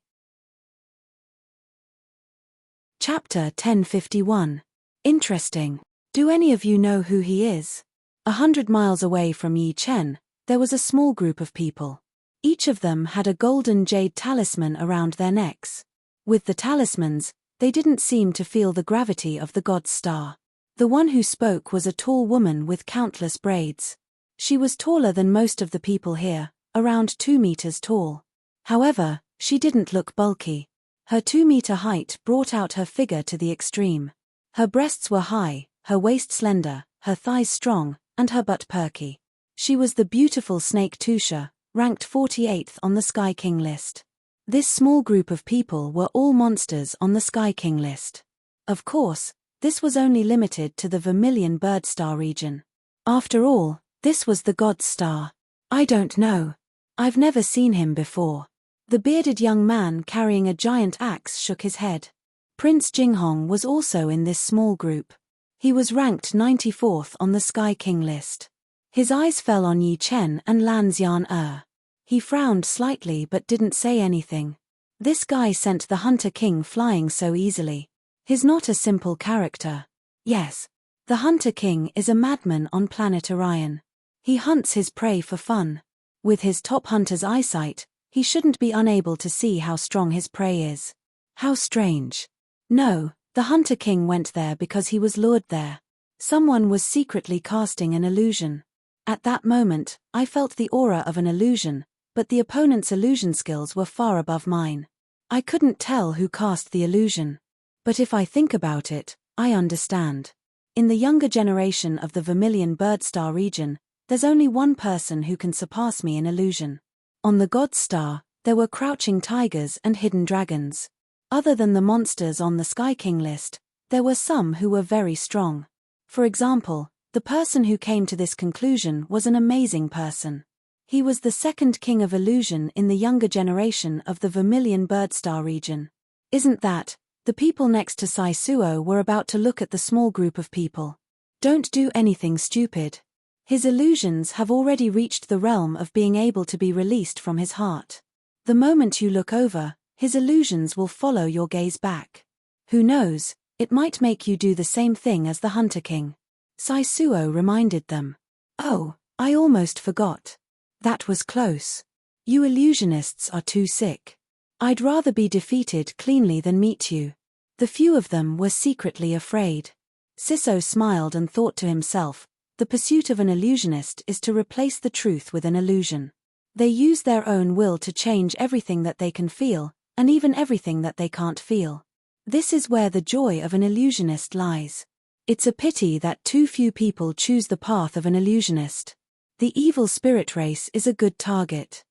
Chapter 1051. Interesting. Do any of you know who he is? 100 miles away from Yi Chen, there was a small group of people. Each of them had a golden jade talisman around their necks. With the talismans, they didn't seem to feel the gravity of the God Star. The one who spoke was a tall woman with countless braids. She was taller than most of the people here, around 2 meters tall. However, she didn't look bulky. Her 2-meter height brought out her figure to the extreme. Her breasts were high, her waist slender, her thighs strong, and her butt perky. She was the beautiful Snake Tusha, ranked 48th on the Sky King list. This small group of people were all monsters on the Sky King list. Of course, this was only limited to the Vermilion Bird Star region. After all, this was the God Star. I don't know. I've never seen him before. The bearded young man carrying a giant axe shook his head. Prince Jinghong was also in this small group. He was ranked 94th on the Sky King list. His eyes fell on Yi Chen and Lan Xian'er. He frowned slightly but didn't say anything. This guy sent the Hunter King flying so easily. He's not a simple character. Yes. The Hunter King is a madman on planet Orion. He hunts his prey for fun. With his top hunter's eyesight, he shouldn't be unable to see how strong his prey is. How strange. No, the Hunter King went there because he was lured there. Someone was secretly casting an illusion. At that moment, I felt the aura of an illusion, but the opponent's illusion skills were far above mine. I couldn't tell who cast the illusion. But if I think about it, I understand. In the younger generation of the Vermilion Bird Star region, there's only one person who can surpass me in illusion. On the God Star, there were crouching tigers and hidden dragons. Other than the monsters on the Sky King list, there were some who were very strong. For example, the person who came to this conclusion was an amazing person. He was the second king of illusion in the younger generation of the Vermilion Bird Star region. Isn't that? The people next to Sai Suo were about to look at the small group of people. Don't do anything stupid. His illusions have already reached the realm of being able to be released from his heart. The moment you look over, his illusions will follow your gaze back. Who knows, it might make you do the same thing as the Hunter King. Sai Suo reminded them. Oh, I almost forgot. That was close. You illusionists are too sick. I'd rather be defeated cleanly than meet you. The few of them were secretly afraid. Siso smiled and thought to himself, the pursuit of an illusionist is to replace the truth with an illusion. They use their own will to change everything that they can feel, and even everything that they can't feel. This is where the joy of an illusionist lies. It's a pity that too few people choose the path of an illusionist. The evil spirit race is a good target.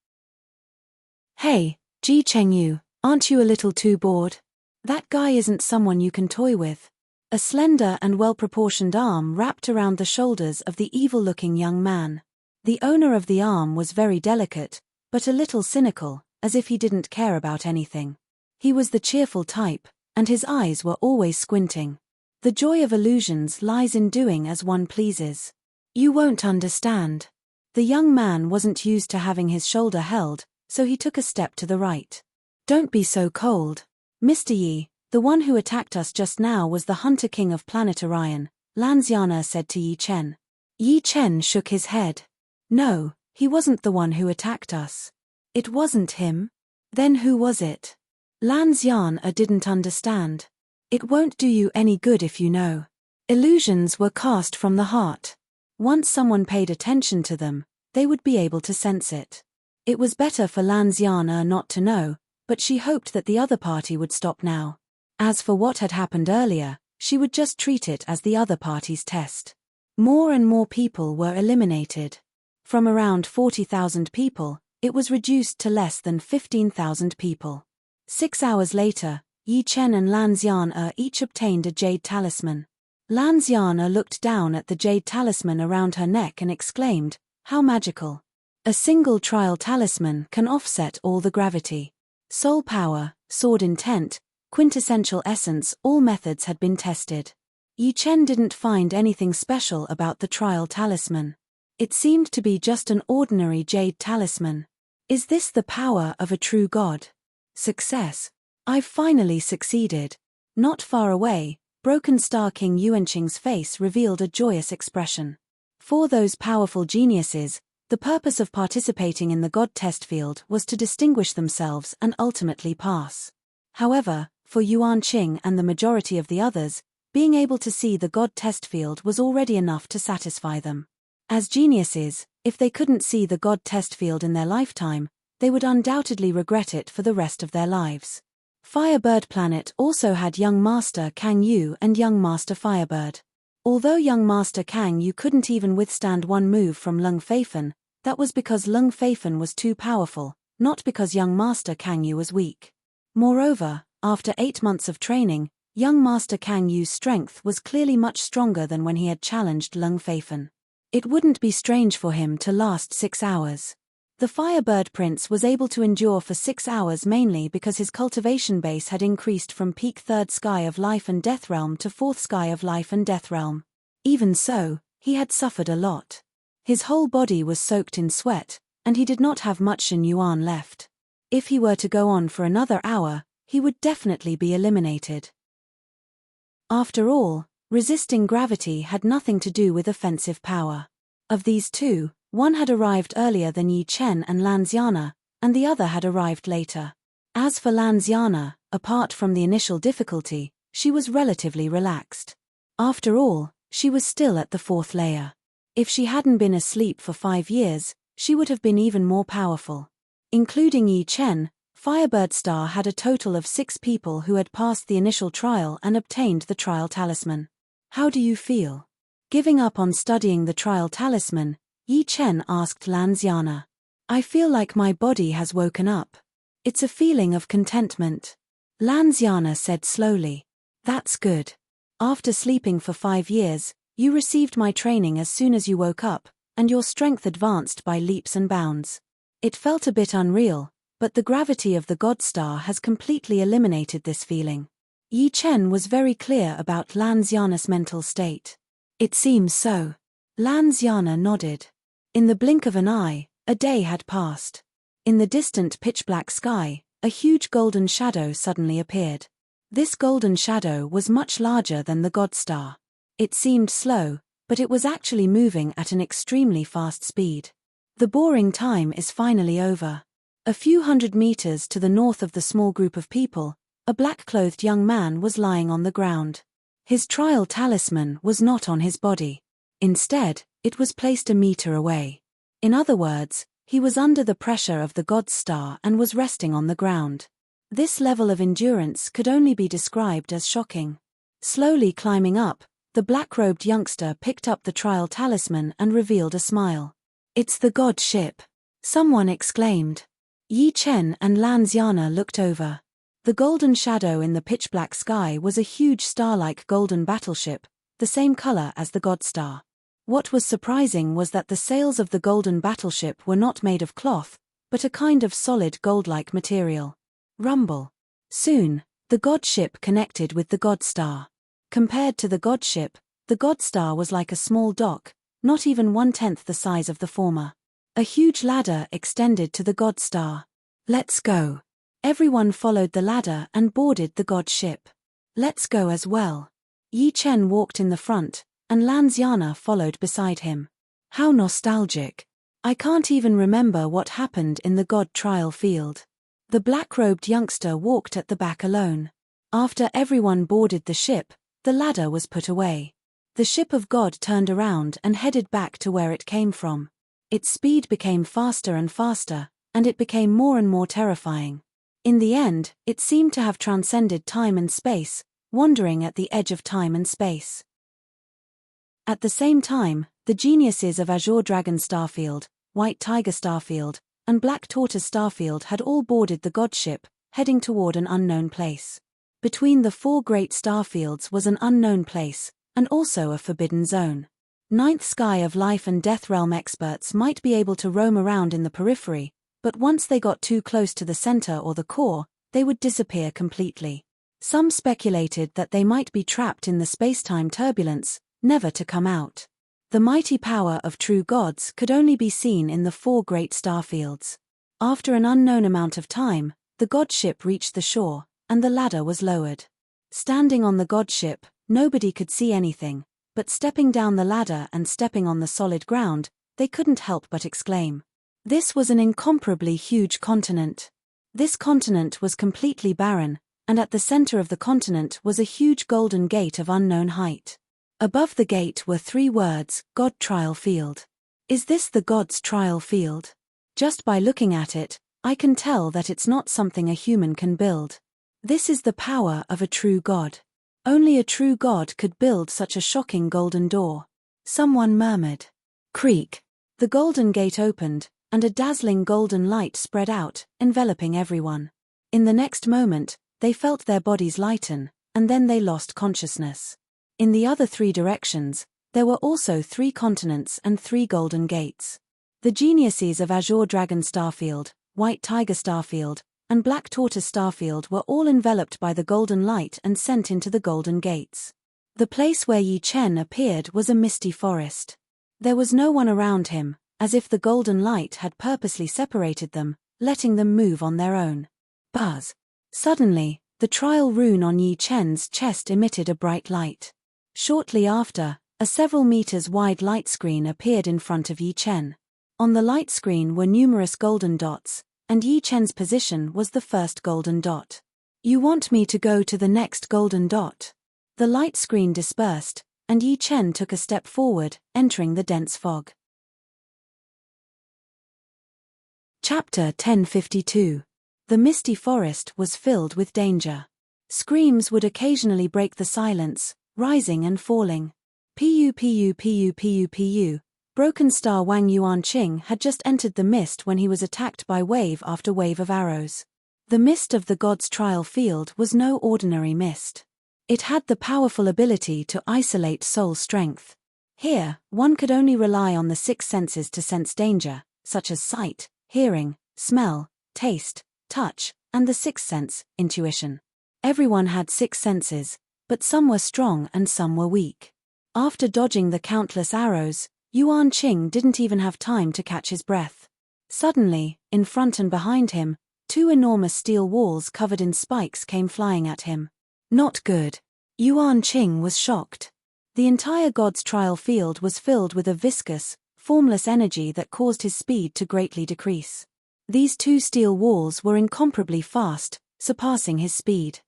Hey, Ji Chengyu, aren't you a little too bored? That guy isn't someone you can toy with. A slender and well-proportioned arm wrapped around the shoulders of the evil-looking young man. The owner of the arm was very delicate, but a little cynical, as if he didn't care about anything. He was the cheerful type, and his eyes were always squinting. The joy of illusions lies in doing as one pleases. You won't understand. The young man wasn't used to having his shoulder held, so he took a step to the right. Don't be so cold. Mr. Yi, the one who attacked us just now was the Hunter King of planet Orion, Lanziana said to Yi Chen. Yi Chen shook his head. No, he wasn't the one who attacked us. It wasn't him? Then who was it? Lanziana didn't understand. It won't do you any good if you know. Illusions were cast from the heart. Once someone paid attention to them, they would be able to sense it. It was better for Lanziana not to know, but she hoped that the other party would stop now. As for what had happened earlier, she would just treat it as the other party's test. More and more people were eliminated. From around 40,000 people, it was reduced to less than 15,000 people. 6 hours later, Yi Chen and Lanziana each obtained a jade talisman. Lanziana looked down at the jade talisman around her neck and exclaimed, "How magical. A single trial talisman can offset all the gravity. Soul power, sword intent, quintessential essence, all methods had been tested." Yi Chen didn't find anything special about the trial talisman. It seemed to be just an ordinary jade talisman. Is this the power of a true god? Success. I've finally succeeded. Not far away, Broken Star King Yuanqing's face revealed a joyous expression. For those powerful geniuses, the purpose of participating in the God test field was to distinguish themselves and ultimately pass. However, for Yuanqing and the majority of the others, being able to see the God test field was already enough to satisfy them. As geniuses, if they couldn't see the God test field in their lifetime, they would undoubtedly regret it for the rest of their lives. Firebird Planet also had Young Master Kang Yu and Young Master Firebird. Although Young Master Kang Yu couldn't even withstand one move from Lung Feifen, that was because Lung Feifen was too powerful, not because Young Master Kang Yu was weak. Moreover, after 8 months of training, Young Master Kang Yu's strength was clearly much stronger than when he had challenged Lung Feifen. It wouldn't be strange for him to last 6 hours. The Firebird Prince was able to endure for 6 hours mainly because his cultivation base had increased from peak 3rd Sky of Life and Death Realm to 4th Sky of Life and Death Realm. Even so, he had suffered a lot. His whole body was soaked in sweat, and he did not have much Shen Yuan left. If he were to go on for another hour, he would definitely be eliminated. After all, resisting gravity had nothing to do with offensive power. Of these two, one had arrived earlier than Yi Chen and Lanziana, and the other had arrived later. As for Lanziana, apart from the initial difficulty, she was relatively relaxed. After all, she was still at the 4th layer. If she hadn't been asleep for 5 years, she would have been even more powerful. Including Yi Chen, Firebird Star had a total of 6 people who had passed the initial trial and obtained the trial talisman. How do you feel? Giving up on studying the trial talisman, Yi Chen asked Lanziana. I feel like my body has woken up. It's a feeling of contentment. Lanziana said slowly. That's good. After sleeping for 5 years, you received my training as soon as you woke up, and your strength advanced by leaps and bounds. It felt a bit unreal, but the gravity of the God Star has completely eliminated this feeling. Yi Chen was very clear about Lanziana's mental state. It seems so. Lanziana nodded. In the blink of an eye, a day had passed. In the distant pitch-black sky, a huge golden shadow suddenly appeared. This golden shadow was much larger than the God Star. It seemed slow, but it was actually moving at an extremely fast speed. The boring time is finally over. A few hundred meters to the north of the small group of people, A black-clothed young man was lying on the ground. His trial talisman was not on his body. Instead, it was placed a meter away. In other words, he was under the pressure of the god's star and was resting on the ground. This level of endurance could only be described as shocking. Slowly climbing up, the black-robed youngster picked up the trial talisman and revealed a smile. "It's the god ship," someone exclaimed. Yi Chen and Lan Xiana looked over. The golden shadow in the pitch-black sky was a huge star-like golden battleship, the same color as the god star. What was surprising was that the sails of the golden battleship were not made of cloth, but a kind of solid gold-like material. Rumble. Soon, the god ship connected with the god star. Compared to the god ship, the god star was like a small dock, not even 1/10 the size of the former. A huge ladder extended to the god star. "Let's go." Everyone followed the ladder and boarded the god ship. "Let's go as well." Yi Chen walked in the front, and Lan Xiana followed beside him. How nostalgic. I can't even remember what happened in the god trial field. The black-robed youngster walked at the back alone. After everyone boarded the ship, the ladder was put away. The ship of God turned around and headed back to where it came from. Its speed became faster and faster, and it became more and more terrifying. In the end, it seemed to have transcended time and space, wandering at the edge of time and space. At the same time, the geniuses of Azure Dragon Starfield, White Tiger Starfield, and Black Tortoise Starfield had all boarded the god ship, heading toward an unknown place. Between the 4 great starfields was an unknown place, and also a forbidden zone. Ninth Sky of Life and Death Realm experts might be able to roam around in the periphery, but once they got too close to the center or the core, they would disappear completely. Some speculated that they might be trapped in the space-time turbulence, never to come out. The mighty power of true gods could only be seen in the 4 great starfields. After an unknown amount of time, the god ship reached the shore, and the ladder was lowered. Standing on the god ship, nobody could see anything, but stepping down the ladder and stepping on the solid ground, they couldn't help but exclaim. This was an incomparably huge continent. This continent was completely barren, and at the center of the continent was a huge golden gate of unknown height. Above the gate were 3 words, God Trial Field. Is this the God's Trial Field? Just by looking at it, I can tell that it's not something a human can build. This is the power of a true God. Only a true God could build such a shocking golden door. Someone murmured. Creak. The golden gate opened, and a dazzling golden light spread out, enveloping everyone. In the next moment, they felt their bodies lighten, and then they lost consciousness. In the other 3 directions, there were also 3 continents and 3 golden gates. The geniuses of Azure Dragon Starfield, White Tiger Starfield, and Black Tortoise Starfield were all enveloped by the golden light and sent into the golden gates. The place where Yi Chen appeared was a misty forest. There was no one around him, as if the golden light had purposely separated them, letting them move on their own. Buzz. Suddenly, the trial rune on Yi Chen's chest emitted a bright light. Shortly after, a several meters wide light screen appeared in front of Yi Chen. On the light screen were numerous golden dots, and Yi Chen's position was the first golden dot. You want me to go to the next golden dot? The light screen dispersed, and Yi Chen took a step forward, entering the dense fog. Chapter 1052. The misty forest was filled with danger. Screams would occasionally break the silence, rising and falling. Pu pu pu pu pu. Broken Star Wang Yuanqing had just entered the mist when he was attacked by wave after wave of arrows. The mist of the god's trial field was no ordinary mist. It had the powerful ability to isolate soul strength. Here, one could only rely on the 6 senses to sense danger, such as sight, hearing, smell, taste, touch, and the 6th sense, intuition. Everyone had 6 senses, but some were strong and some were weak. After dodging the countless arrows, Yuanqing didn't even have time to catch his breath. Suddenly, in front and behind him, 2 enormous steel walls covered in spikes came flying at him. Not good. Yuanqing was shocked. The entire god's trial field was filled with a viscous, formless energy that caused his speed to greatly decrease. These 2 steel walls were incomparably fast, surpassing his speed.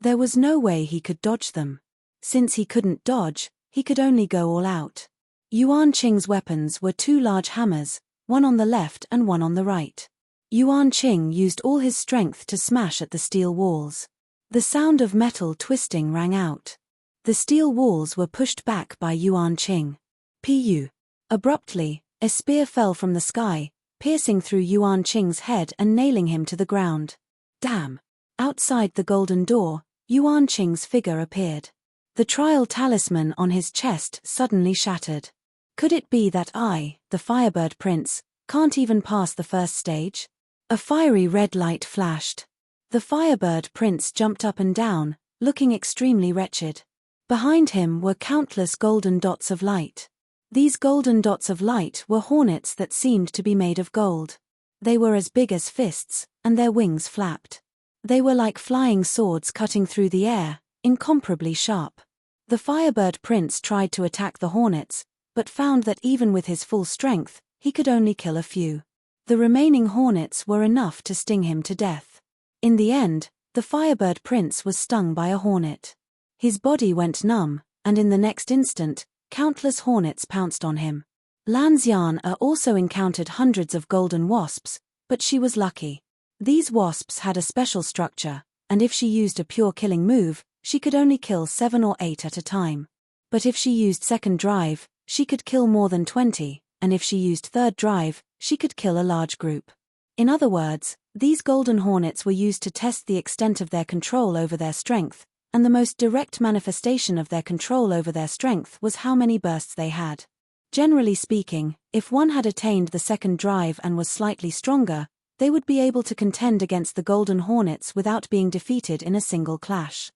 There was no way he could dodge them. Since he couldn't dodge, he could only go all out. Yuan Qing's weapons were two large hammers, one on the left and one on the right. Yuan Qing used all his strength to smash at the steel walls. The sound of metal twisting rang out. The steel walls were pushed back by Yuan Qing. Pu. Abruptly, a spear fell from the sky, piercing through Yuan Qing's head and nailing him to the ground. Damn! Outside the golden door, Yuan Qing's figure appeared. The trial talisman on his chest suddenly shattered. Could it be that I, the Firebird Prince, can't even pass the first stage? A fiery red light flashed. The Firebird Prince jumped up and down, looking extremely wretched. Behind him were countless golden dots of light. These golden dots of light were hornets that seemed to be made of gold. They were as big as fists, and their wings flapped. They were like flying swords cutting through the air, incomparably sharp. The Firebird Prince tried to attack the hornets, but found that even with his full strength, he could only kill a few. The remaining hornets were enough to sting him to death. In the end, the Firebird Prince was stung by a hornet. His body went numb, and in the next instant, countless hornets pounced on him. Lan Xian also encountered hundreds of golden wasps, but she was lucky. These wasps had a special structure, and if she used a pure killing move, she could only kill 7 or 8 at a time. But if she used second drive, she could kill more than 20, and if she used third drive, she could kill a large group. In other words, these golden hornets were used to test the extent of their control over their strength, and the most direct manifestation of their control over their strength was how many bursts they had. Generally speaking, if one had attained the second drive and was slightly stronger, they would be able to contend against the golden hornets without being defeated in a single clash.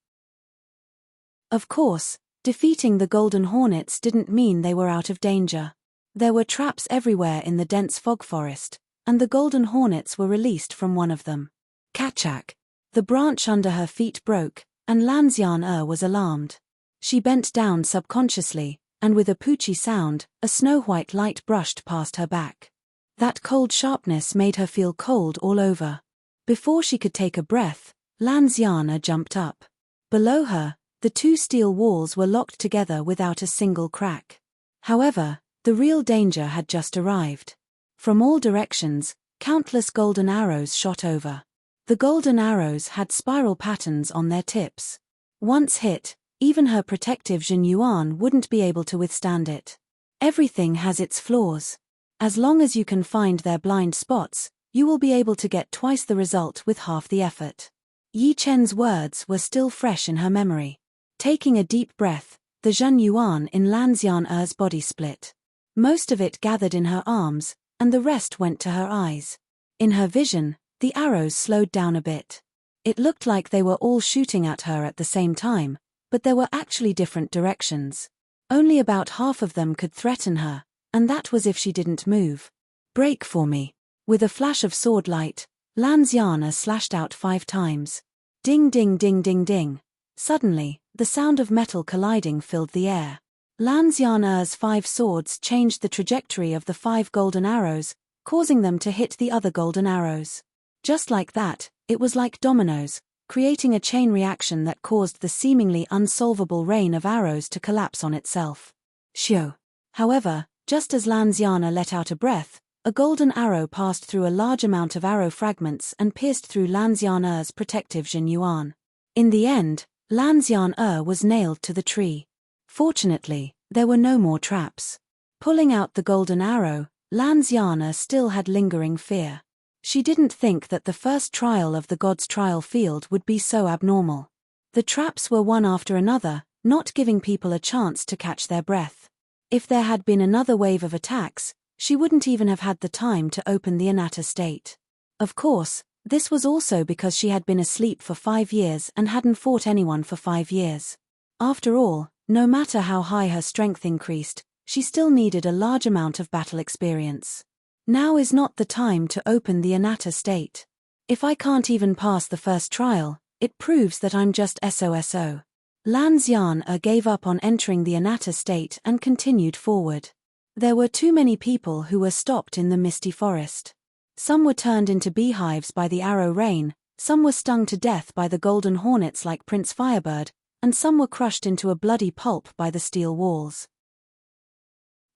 Of course, defeating the golden hornets didn't mean they were out of danger. There were traps everywhere in the dense fog forest, and the golden hornets were released from one of them. Kachak! The branch under her feet broke, and Lan Xian was alarmed. She bent down subconsciously, and with a poochy sound, a snow-white light brushed past her back. That cold sharpness made her feel cold all over. Before she could take a breath, Lan Xian jumped up. Below her, the two steel walls were locked together without a single crack. However, the real danger had just arrived. From all directions, countless golden arrows shot over. The golden arrows had spiral patterns on their tips. Once hit, even her protective Jin Yuan wouldn't be able to withstand it. Everything has its flaws. As long as you can find their blind spots, you will be able to get twice the result with half the effort. Yi Chen's words were still fresh in her memory. Taking a deep breath, the Jin Yuan in Lan Xian's body split. Most of it gathered in her arms, and the rest went to her eyes. In her vision, the arrows slowed down a bit. It looked like they were all shooting at her at the same time, but there were actually different directions. Only about half of them could threaten her, and that was if she didn't move. Break for me. With a flash of sword light, Lan Xian slashed out 5 times. Ding ding ding ding ding. Suddenly, the sound of metal colliding filled the air. Lan Xian's 5 swords changed the trajectory of the 5 golden arrows, causing them to hit the other golden arrows. Just like that, it was like dominoes, creating a chain reaction that caused the seemingly unsolvable rain of arrows to collapse on itself. Shio. However, just as Lan Xian let out a breath, a golden arrow passed through a large amount of arrow fragments and pierced through Lan Xian's protective Jin Yuan. In the end, Lan Xian was nailed to the tree. Fortunately, there were no more traps. Pulling out the golden arrow, Lan Xian still had lingering fear. She didn't think that the first trial of the god's trial field would be so abnormal. The traps were one after another, not giving people a chance to catch their breath. If there had been another wave of attacks, she wouldn't even have had the time to open the Anatta state. Of course, this was also because she had been asleep for 5 years and hadn't fought anyone for 5 years. After all, no matter how high her strength increased, she still needed a large amount of battle experience. Now is not the time to open the Anatta state. If I can't even pass the first trial, it proves that I'm just SOSO. Lan Xian gave up on entering the Anatta state and continued forward. There were too many people who were stopped in the misty forest. Some were turned into beehives by the arrow rain, Some were stung to death by the golden hornets like Prince Firebird, and some were crushed into a bloody pulp by the steel walls.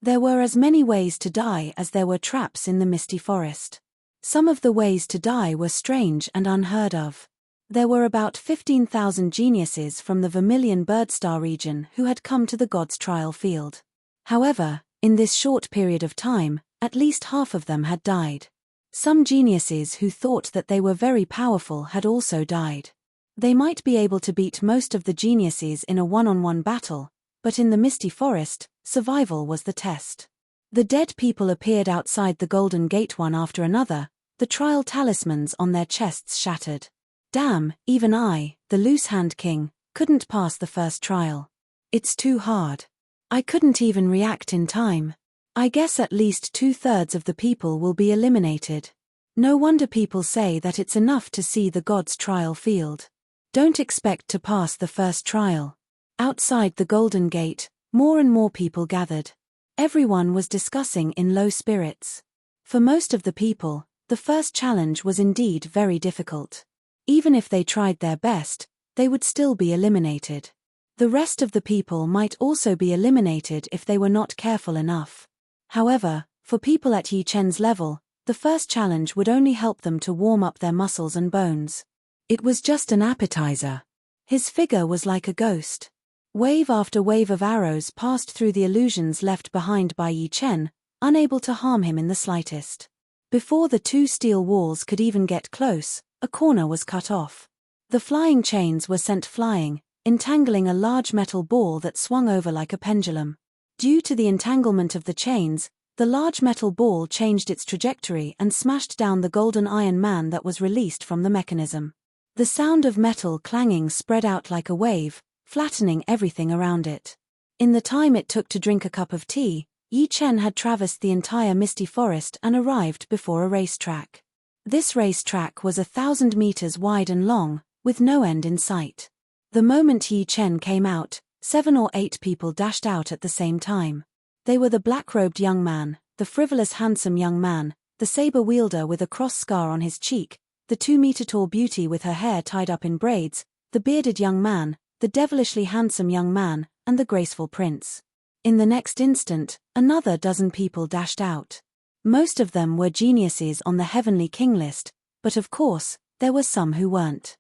There were as many ways to die as there were traps in the misty forest. Some of the ways to die were strange and unheard of. There were about 15,000 geniuses from the Vermilion Birdstar region who had come to the gods' trial field. However, in this short period of time, at least half of them had died. Some geniuses who thought that they were very powerful had also died. They might be able to beat most of the geniuses in a one-on-one battle, but in the misty forest, survival was the test. The dead people appeared outside the Golden Gate one after another, the trial talismans on their chests shattered. Damn, even I, the loose-hand king, couldn't pass the first trial. It's too hard. I couldn't even react in time. I guess at least 2/3 of the people will be eliminated. No wonder people say that it's enough to see the gods' trial field. Don't expect to pass the first trial. Outside the Golden Gate, more and more people gathered. Everyone was discussing in low spirits. For most of the people, the first challenge was indeed very difficult. Even if they tried their best, they would still be eliminated. The rest of the people might also be eliminated if they were not careful enough. However, for people at Yi Chen's level, the first challenge would only help them to warm up their muscles and bones. It was just an appetizer. His figure was like a ghost. Wave after wave of arrows passed through the illusions left behind by Yi Chen, unable to harm him in the slightest. Before the two steel walls could even get close, a corner was cut off. The flying chains were sent flying, entangling a large metal ball that swung over like a pendulum. Due to the entanglement of the chains, the large metal ball changed its trajectory and smashed down the golden iron man that was released from the mechanism. The sound of metal clanging spread out like a wave, flattening everything around it. In the time it took to drink a cup of tea, Yi Chen had traversed the entire misty forest and arrived before a racetrack. This racetrack was 1,000 meters wide and long, with no end in sight. The moment Yi Chen came out, 7 or 8 people dashed out at the same time. They were the black-robed young man, the frivolous handsome young man, the saber wielder with a cross scar on his cheek, the 2-meter-tall beauty with her hair tied up in braids, the bearded young man, the devilishly handsome young man, and the graceful prince. In the next instant, another dozen people dashed out. Most of them were geniuses on the Heavenly King list, but of course, there were some who weren't.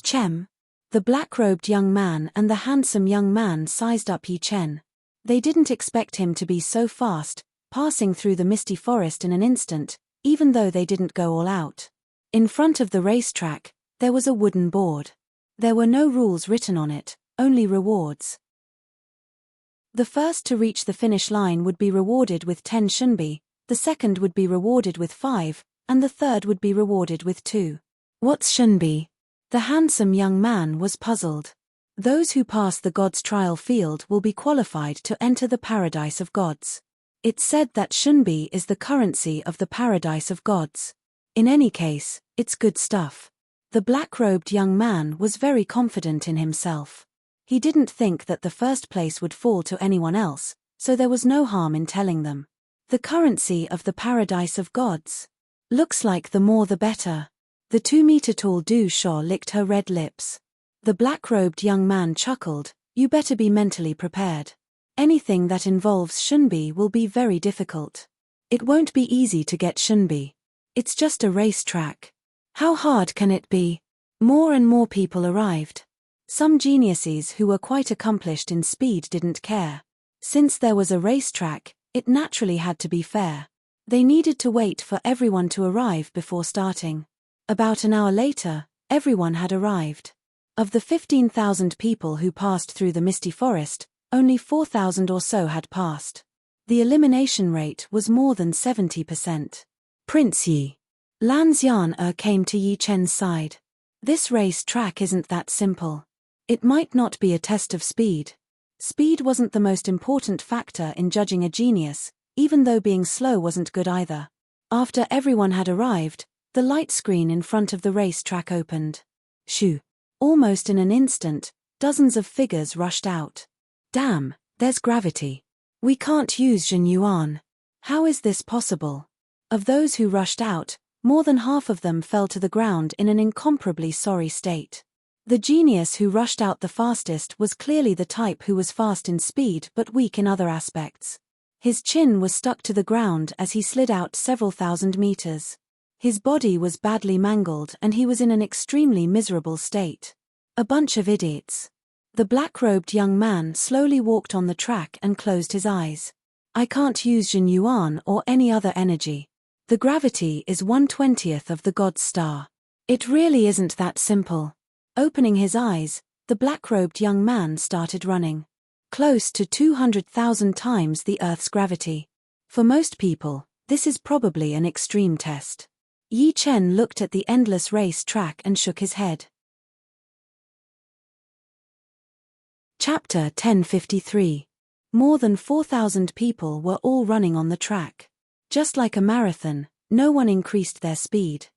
Chem. The black-robed young man and the handsome young man sized up Yi Chen. They didn't expect him to be so fast, passing through the misty forest in an instant, even though they didn't go all out. In front of the racetrack, there was a wooden board. There were no rules written on it, only rewards. The first to reach the finish line would be rewarded with 10 shunbi, the second would be rewarded with 5, and the third would be rewarded with 2. What's shunbi? The handsome young man was puzzled. Those who pass the gods' trial field will be qualified to enter the paradise of gods. It's said that shunbi is the currency of the paradise of gods. In any case, it's good stuff. The black-robed young man was very confident in himself. He didn't think that the first place would fall to anyone else, so there was no harm in telling them. The currency of the paradise of gods. Looks like the more the better. The 2-meter-tall Du Sha licked her red lips. The black-robed young man chuckled, you better be mentally prepared. Anything that involves shunbi will be very difficult. It won't be easy to get shunbi. It's just a racetrack. How hard can it be? More and more people arrived. Some geniuses who were quite accomplished in speed didn't care. Since there was a racetrack, it naturally had to be fair. They needed to wait for everyone to arrive before starting. About an hour later, everyone had arrived. Of the 15,000 people who passed through the misty forest, only 4,000 or so had passed. The elimination rate was more than 70%. Prince Yi. Lan Xian came to Yi Chen's side. This race track isn't that simple. It might not be a test of speed. Speed wasn't the most important factor in judging a genius, even though being slow wasn't good either. After everyone had arrived, the light screen in front of the race track opened. Shoo! Almost in an instant, dozens of figures rushed out. Damn, there's gravity. We can't use Zhen Yuan. How is this possible? Of those who rushed out, More than half of them fell to the ground in an incomparably sorry state. The genius who rushed out the fastest was clearly the type who was fast in speed but weak in other aspects. His chin was stuck to the ground as he slid out several thousand meters. His body was badly mangled and he was in an extremely miserable state. A bunch of idiots. The black-robed young man slowly walked on the track and closed his eyes. I can't use Jin Yuan or any other energy. The gravity is 1/20th of the god's star. It really isn't that simple. Opening his eyes, the black-robed young man started running. Close to 200,000 times the Earth's gravity. For most people, this is probably an extreme test. Yi Chen looked at the endless race track and shook his head. Chapter 1053. More than 4,000 people were all running on the track. Just like a marathon, no one increased their speed.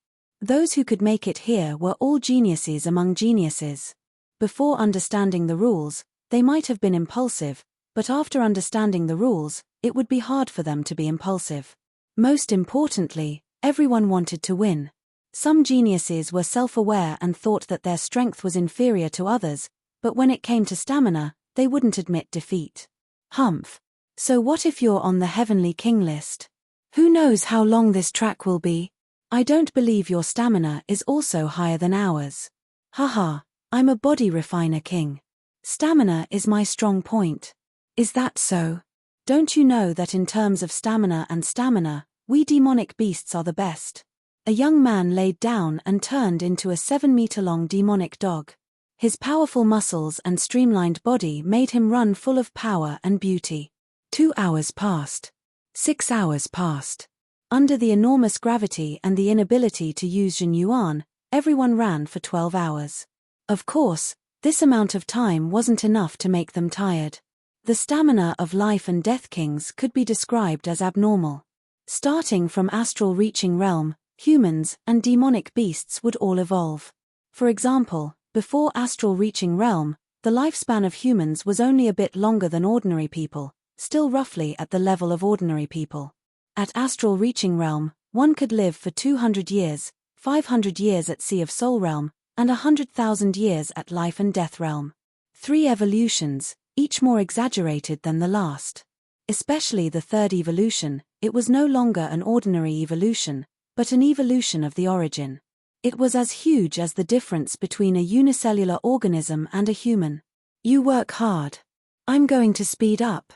Those who could make it here were all geniuses among geniuses. Before understanding the rules, they might have been impulsive, but after understanding the rules, it would be hard for them to be impulsive. Most importantly, everyone wanted to win. Some geniuses were self-aware and thought that their strength was inferior to others, but when it came to stamina, they wouldn't admit defeat. Humph. So what if you're on the Heavenly King list? Who knows how long this track will be? I don't believe your stamina is also higher than ours. Haha, I'm a body refiner king. Stamina is my strong point. Is that so? Don't you know that in terms of stamina, we demonic beasts are the best? A young man laid down and turned into a 7-meter-long demonic dog. His powerful muscles and streamlined body made him run full of power and beauty. 2 hours passed. 6 hours passed. Under the enormous gravity and the inability to use Jin Yuan, everyone ran for 12 hours. Of course, this amount of time wasn't enough to make them tired. The stamina of life and death kings could be described as abnormal. Starting from astral reaching realm, humans and demonic beasts would all evolve. For example, before astral reaching realm, the lifespan of humans was only a bit longer than ordinary people, still roughly at the level of ordinary people. At astral reaching realm, one could live for 200 years, 500 years at Sea of Soul realm, and 100,000 years at life and death realm. 3 evolutions, each more exaggerated than the last. Especially the third evolution, it was no longer an ordinary evolution, but an evolution of the origin. It was as huge as the difference between a unicellular organism and a human. You work hard. I'm going to speed up.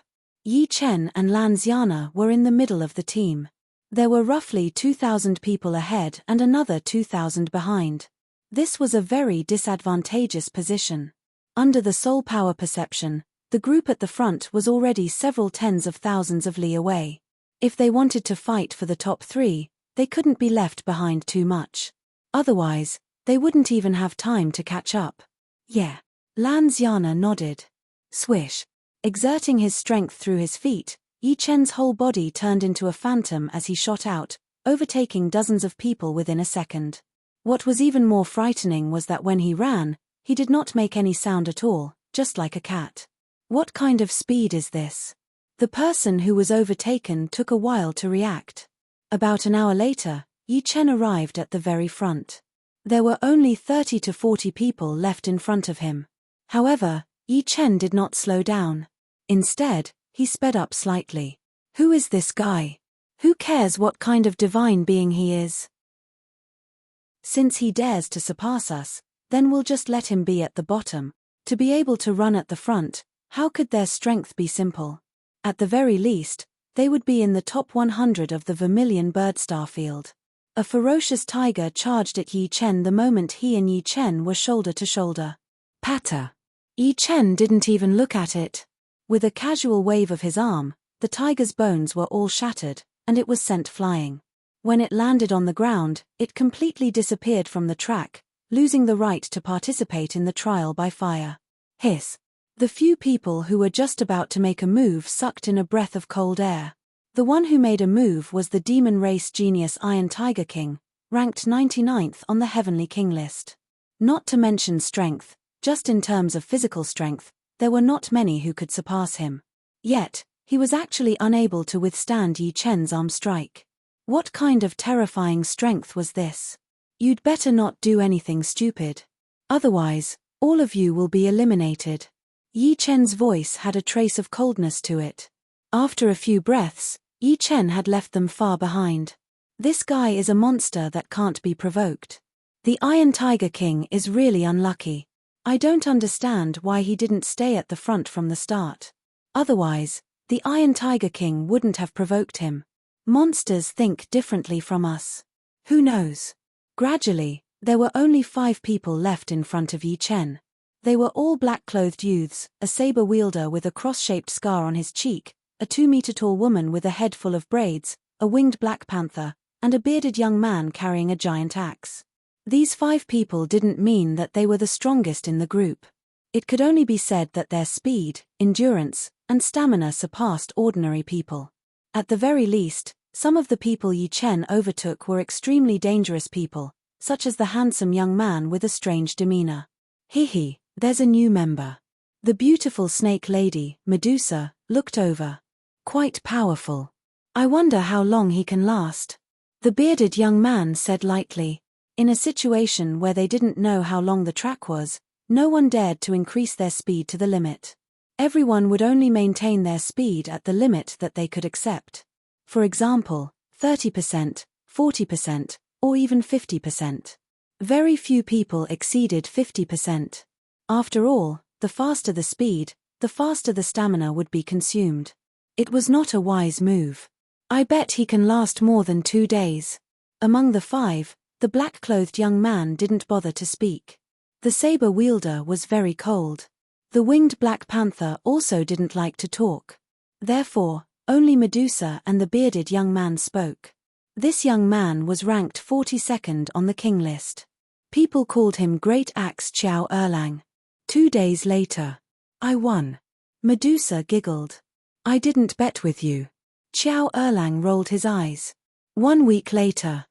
Yi Chen and Lan Xiana were in the middle of the team. There were roughly 2,000 people ahead and another 2,000 behind. This was a very disadvantageous position. Under the soul power perception, the group at the front was already several tens of thousands of li away. If they wanted to fight for the top 3, they couldn't be left behind too much. Otherwise, they wouldn't even have time to catch up. Yeah. Lan Xiana nodded. Swish. Exerting his strength through his feet, Yi Chen's whole body turned into a phantom as he shot out, overtaking dozens of people within a second. What was even more frightening was that when he ran, he did not make any sound at all, just like a cat. What kind of speed is this? The person who was overtaken took a while to react. About an hour later, Yi Chen arrived at the very front. There were only 30 to 40 people left in front of him. However, Yi Chen did not slow down. Instead, he sped up slightly. Who is this guy? Who cares what kind of divine being he is? Since he dares to surpass us, then we'll just let him be at the bottom. To be able to run at the front, how could their strength be simple? At the very least, they would be in the top 100 of the Vermilion bird star field. A ferocious tiger charged at Yi Chen the moment he and Yi Chen were shoulder to shoulder. Patter. Yi Chen didn't even look at it. With a casual wave of his arm, the tiger's bones were all shattered, and it was sent flying. When it landed on the ground, it completely disappeared from the track, losing the right to participate in the trial by fire. Hiss. The few people who were just about to make a move sucked in a breath of cold air. The one who made a move was the demon race genius Iron Tiger King, ranked 99th on the Heavenly King list. Not to mention strength, just in terms of physical strength, there were not many who could surpass him. Yet, he was actually unable to withstand Yi Chen's arm strike. What kind of terrifying strength was this? You'd better not do anything stupid. Otherwise, all of you will be eliminated. Yi Chen's voice had a trace of coldness to it. After a few breaths, Yi Chen had left them far behind. This guy is a monster that can't be provoked. The Iron Tiger King is really unlucky. I don't understand why he didn't stay at the front from the start. Otherwise, the Iron Tiger King wouldn't have provoked him. Monsters think differently from us. Who knows? Gradually, there were only 5 people left in front of Yi Chen. They were all black-clothed youths, a saber wielder with a cross-shaped scar on his cheek, a 2-meter-tall woman with a head full of braids, a winged black panther, and a bearded young man carrying a giant axe. These 5 people didn't mean that they were the strongest in the group. It could only be said that their speed, endurance, and stamina surpassed ordinary people. At the very least, some of the people Yi Chen overtook were extremely dangerous people, such as the handsome young man with a strange demeanor. Hehe, there's a new member. The beautiful snake lady, Medusa, looked over. Quite powerful. I wonder how long he can last. The bearded young man said lightly. In a situation where they didn't know how long the track was, no one dared to increase their speed to the limit. Everyone would only maintain their speed at the limit that they could accept. For example, 30%, 40%, or even 50%. Very few people exceeded 50%. After all, the faster the speed, the faster the stamina would be consumed. It was not a wise move. I bet he can last more than 2 days. Among the 5, the black-clothed young man didn't bother to speak. The saber wielder was very cold. The winged black panther also didn't like to talk. Therefore, only Medusa and the bearded young man spoke. This young man was ranked 42nd on the king list. People called him Great Axe Xiao Erlang. 2 days later. I won. Medusa giggled. I didn't bet with you. Xiao Erlang rolled his eyes. 1 week later.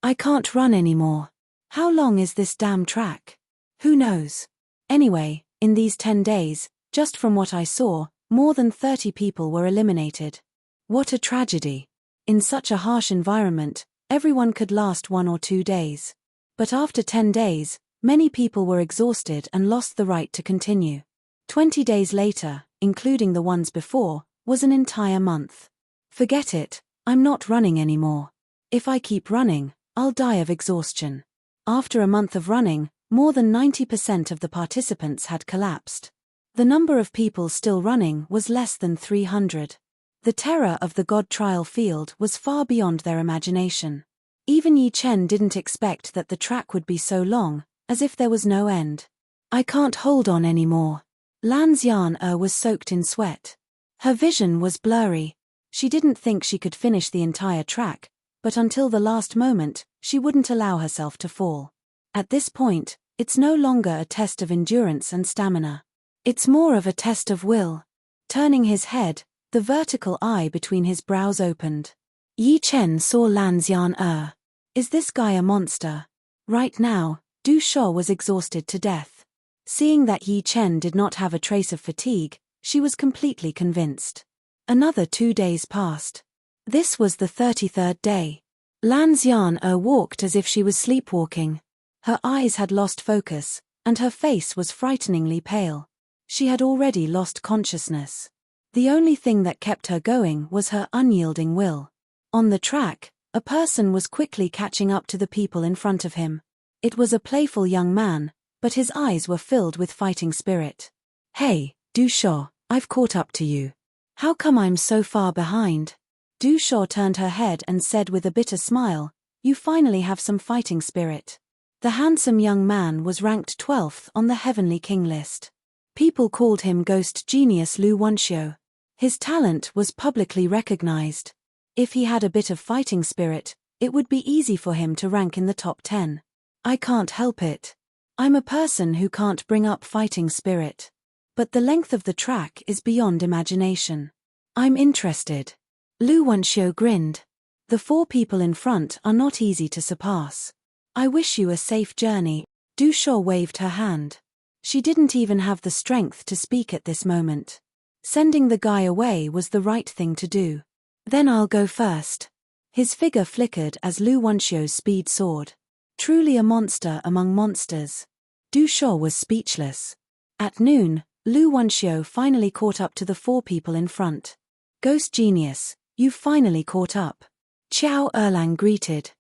I can't run anymore. How long is this damn track? Who knows? Anyway, in these 10 days, just from what I saw, more than 30 people were eliminated. What a tragedy. In such a harsh environment, everyone could last 1 or 2 days. But after 10 days, many people were exhausted and lost the right to continue. 20 days later, including the ones before, was an entire month. Forget it, I'm not running anymore. If I keep running, I'll die of exhaustion. After a month of running, more than 90% of the participants had collapsed. The number of people still running was less than 300. The terror of the God trial field was far beyond their imagination. Even Yi Chen didn't expect that the track would be so long, as if there was no end. I can't hold on anymore. Lan Xian was soaked in sweat. Her vision was blurry. She didn't think she could finish the entire track, but until the last moment, she wouldn't allow herself to fall. At this point, it's no longer a test of endurance and stamina. It's more of a test of will. Turning his head, the vertical eye between his brows opened. Yi Chen saw Lan Xian. Is this guy a monster? Right now, Du Shuo was exhausted to death. Seeing that Yi Chen did not have a trace of fatigue, she was completely convinced. Another 2 days passed. This was the 33rd day. Lan Xian walked as if she was sleepwalking. Her eyes had lost focus, and her face was frighteningly pale. She had already lost consciousness. The only thing that kept her going was her unyielding will. On the track, a person was quickly catching up to the people in front of him. It was a playful young man, but his eyes were filled with fighting spirit. Hey, Du Shuo, I've caught up to you. How come I'm so far behind? Du Shuo turned her head and said with a bitter smile, You finally have some fighting spirit. The handsome young man was ranked 12th on the Heavenly King list. People called him Ghost Genius Lu Wanxiu. His talent was publicly recognized. If he had a bit of fighting spirit, it would be easy for him to rank in the top 10. I can't help it. I'm a person who can't bring up fighting spirit. But the length of the track is beyond imagination. I'm interested. Lu Wanxiu grinned. The 4 people in front are not easy to surpass. I wish you a safe journey. Du Shuo waved her hand. She didn't even have the strength to speak at this moment. Sending the guy away was the right thing to do. Then I'll go first. His figure flickered as Lu Wenxiu's speed soared. Truly a monster among monsters. Du Shuo was speechless. At noon, Lu Wenxiu finally caught up to the 4 people in front. Ghost genius, you've finally caught up. Qiao Erlang greeted.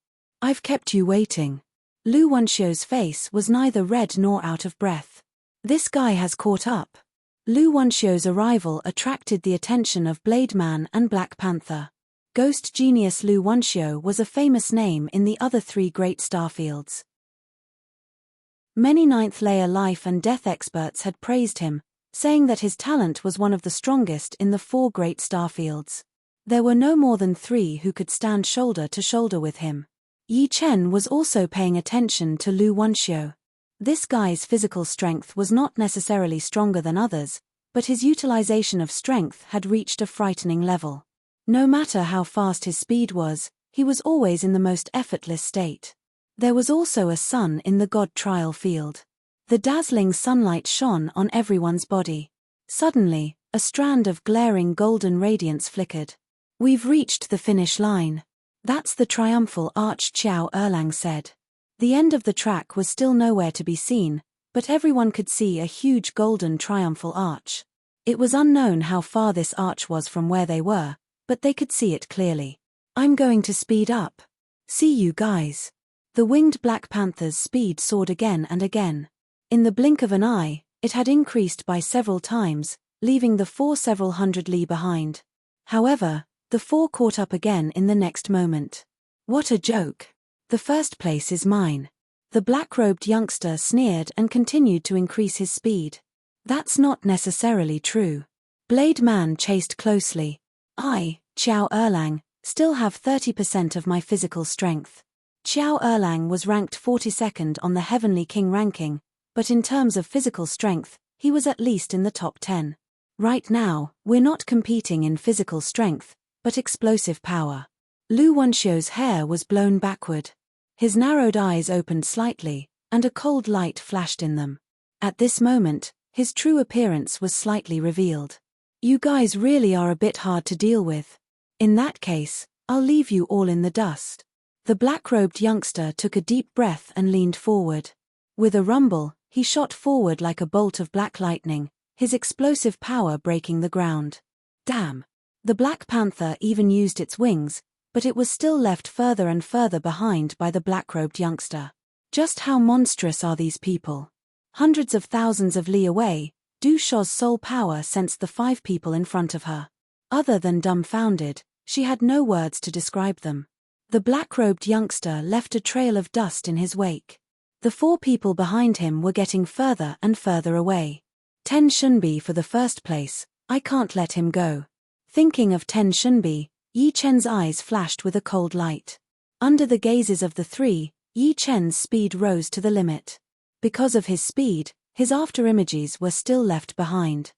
I've kept you waiting. Lu Wenxiu's face was neither red nor out of breath. This guy has caught up. Lu Wenxiu's arrival attracted the attention of Blade Man and Black Panther. Ghost genius Lu Wenxiu was a famous name in the other 3 great starfields. Many ninth-layer life and death experts had praised him, saying that his talent was one of the strongest in the 4 great starfields. There were no more than 3 who could stand shoulder to shoulder with him. Yi Chen was also paying attention to Lu Wenxiu. This guy's physical strength was not necessarily stronger than others, but his utilization of strength had reached a frightening level. No matter how fast his speed was, he was always in the most effortless state. There was also a sun in the God trial field. The dazzling sunlight shone on everyone's body. Suddenly, a strand of glaring golden radiance flickered. We've reached the finish line. That's the triumphal arch, Qiao Erlang said. The end of the track was still nowhere to be seen, but everyone could see a huge golden triumphal arch. It was unknown how far this arch was from where they were, but they could see it clearly. I'm going to speed up. See you guys. The winged Black Panther's speed soared again and again. In the blink of an eye, it had increased by several times, leaving the 4 several hundred li behind. However, the 4 caught up again in the next moment. What a joke. The first place is mine. The black-robed youngster sneered and continued to increase his speed. That's not necessarily true. Blade Man chased closely. I, Qiao Erlang, still have 30% of my physical strength. Qiao Erlang was ranked 42nd on the Heavenly King ranking, but in terms of physical strength, he was at least in the top 10. Right now, we're not competing in physical strength, but explosive power. Lu Wenxiu's hair was blown backward. His narrowed eyes opened slightly, and a cold light flashed in them. At this moment, his true appearance was slightly revealed. You guys really are a bit hard to deal with. In that case, I'll leave you all in the dust. The black-robed youngster took a deep breath and leaned forward. With a rumble, he shot forward like a bolt of black lightning, his explosive power breaking the ground. Damn! The Black Panther even used its wings, but it was still left further and further behind by the black-robed youngster. Just how monstrous are these people? Hundreds of thousands of li away, Du Shuo's soul power sensed the 5 people in front of her. Other than dumbfounded, she had no words to describe them. The black-robed youngster left a trail of dust in his wake. The 4 people behind him were getting further and further away. 10 Shunbi for the first place, I can't let him go. Thinking of 10 Shunbi, Yi Chen's eyes flashed with a cold light. Under the gazes of the 3, Yi Chen's speed rose to the limit. Because of his speed, his afterimages were still left behind.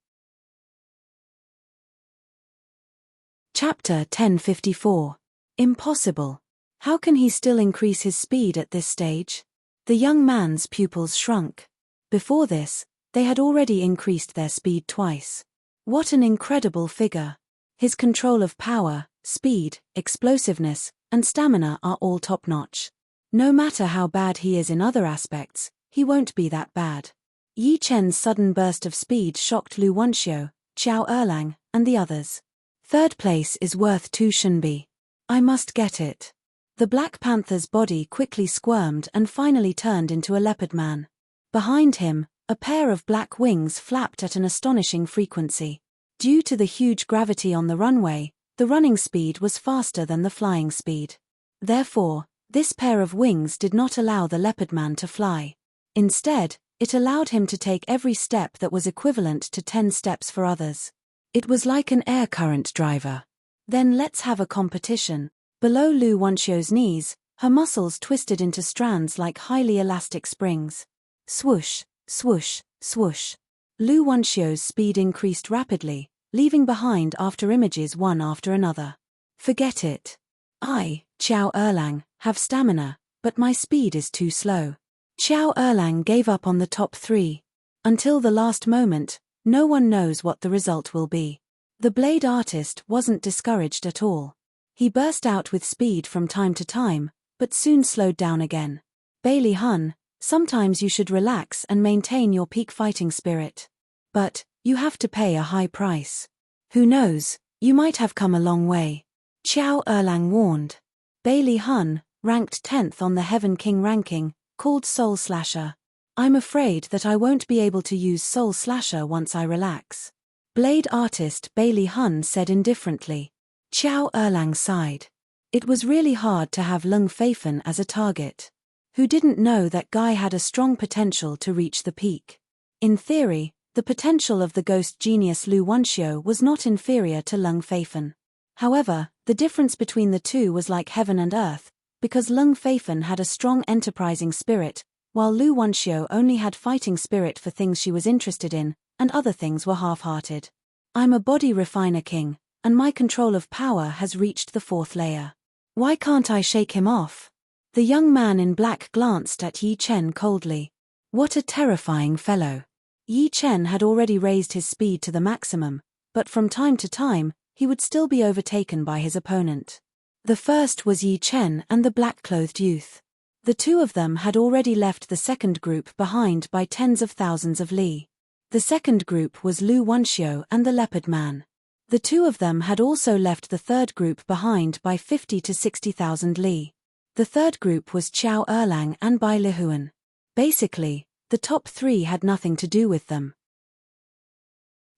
Chapter 1054. Impossible. How can he still increase his speed at this stage? The young man's pupils shrunk. Before this, they had already increased their speed twice. What an incredible figure. His control of power, speed, explosiveness, and stamina are all top-notch. No matter how bad he is in other aspects, he won't be that bad. Yi Chen's sudden burst of speed shocked Lu Wenxiu, Qiao Erlang, and the others. Third place is worth 2 Shunbi. I must get it. The Black Panther's body quickly squirmed and finally turned into a leopard man. Behind him, a pair of black wings flapped at an astonishing frequency. Due to the huge gravity on the runway, the running speed was faster than the flying speed. Therefore, this pair of wings did not allow the leopard man to fly. Instead, it allowed him to take every step that was equivalent to 10 steps for others. It was like an air current driver. Then let's have a competition. Below Lu Wenxiu's knees, her muscles twisted into strands like highly elastic springs. Swoosh, swoosh, swoosh. Lu Wenxiu's speed increased rapidly, leaving behind afterimages one after another. Forget it. I, Qiao Erlang, have stamina, but my speed is too slow. Qiao Erlang gave up on the top 3. Until the last moment, no one knows what the result will be. The blade artist wasn't discouraged at all. He burst out with speed from time to time, but soon slowed down again. Bailey Hun, sometimes you should relax and maintain your peak fighting spirit. But, you have to pay a high price. Who knows, you might have come a long way. Xiao Erlang warned. Bailey Hun, ranked 10th on the Heaven King ranking, called Soul Slasher. I'm afraid that I won't be able to use Soul Slasher once I relax. Blade artist Bailey Hun said indifferently. Xiao Erlang sighed. It was really hard to have Lung Feifen as a target. Who didn't know that guy had a strong potential to reach the peak? In theory, the potential of the ghost genius Lu Wenxiu was not inferior to Lung Feifen. However, the difference between the two was like heaven and earth, because Lung Feifen had a strong enterprising spirit, while Lu Wenxiu only had fighting spirit for things she was interested in, and other things were half-hearted. I'm a body refiner king, and my control of power has reached the 4th layer. Why can't I shake him off? The young man in black glanced at Yi Chen coldly. What a terrifying fellow. Yi Chen had already raised his speed to the maximum, but from time to time, he would still be overtaken by his opponent. The first was Yi Chen and the black-clothed youth. The two of them had already left the second group behind by tens of thousands of li. The second group was Lu Wenxiu and the leopard man. The two of them had also left the third group behind by 50 to 60,000 li. The third group was Xiao Erlang and Bai Lihuan. Basically, the top three had nothing to do with them.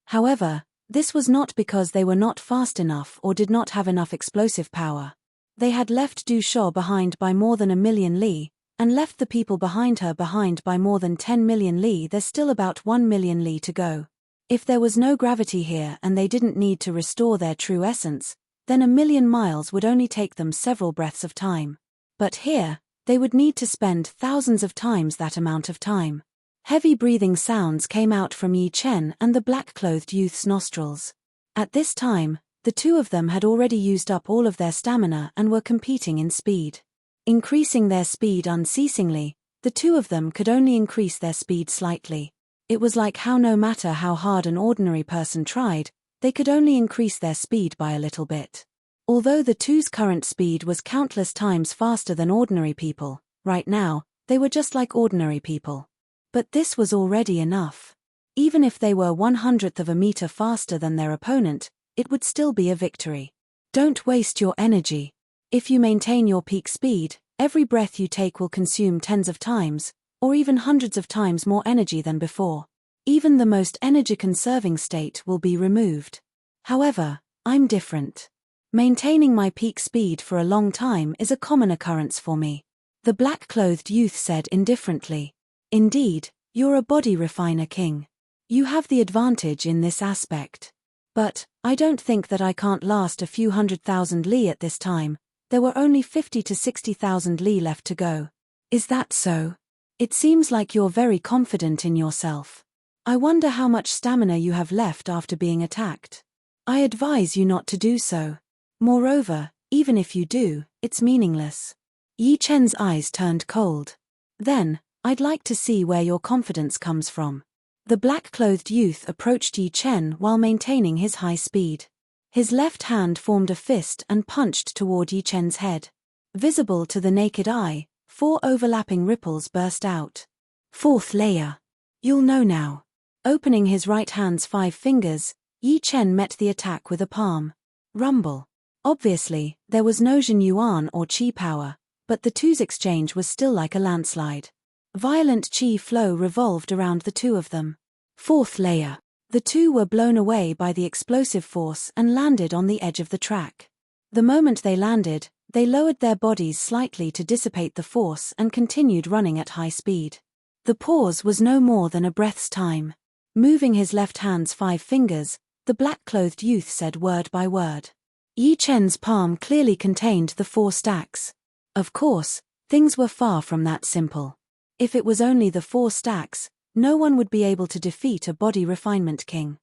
However, this was not because they were not fast enough or did not have enough explosive power. They had left Du Shuo behind by more than 1 million li, and left the people behind her behind by more than 10 million li. There's still about 1 million li to go. If there was no gravity here and they didn't need to restore their true essence, then 1 million miles would only take them several breaths of time. But here, they would need to spend thousands of times that amount of time. Heavy breathing sounds came out from Yi Chen and the black-clothed youth's nostrils. At this time, the two of them had already used up all of their stamina and were competing in speed. Increasing their speed unceasingly, the two of them could only increase their speed slightly. It was like how no matter how hard an ordinary person tried, they could only increase their speed by a little bit. Although the two's current speed was countless times faster than ordinary people, right now, they were just like ordinary people. But this was already enough. Even if they were 1/100th of a meter faster than their opponent, it would still be a victory. Don't waste your energy. If you maintain your peak speed, every breath you take will consume tens of times, or even hundreds of times more energy than before. Even the most energy-conserving state will be removed. However, I'm different. Maintaining my peak speed for a long time is a common occurrence for me. The black-clothed youth said indifferently. Indeed, you're a body refiner king. You have the advantage in this aspect. But, I don't think that I can't last a few 100,000 li at this time. There were only 50 to 60,000 li left to go. Is that so? It seems like you're very confident in yourself. I wonder how much stamina you have left after being attacked. I advise you not to do so. Moreover, even if you do, it's meaningless. Yi Chen's eyes turned cold. Then, I'd like to see where your confidence comes from. The black-clothed youth approached Yi Chen while maintaining his high speed. His left hand formed a fist and punched toward Yi Chen's head. Visible to the naked eye, 4 overlapping ripples burst out. 4th layer. You'll know now. Opening his right hand's 5 fingers, Yi Chen met the attack with a palm. Rumble. Obviously, there was no Jin Yuan or Qi power, but the two's exchange was still like a landslide. Violent Qi flow revolved around the two of them. 4th layer. The two were blown away by the explosive force and landed on the edge of the track. The moment they landed, they lowered their bodies slightly to dissipate the force and continued running at high speed. The pause was no more than a breath's time. Moving his left hand's 5 fingers, the black-clothed youth said word by word. Yi Chen's palm clearly contained the 4 stacks. Of course, things were far from that simple. If it was only the 4 stacks, no one would be able to defeat a body refinement king.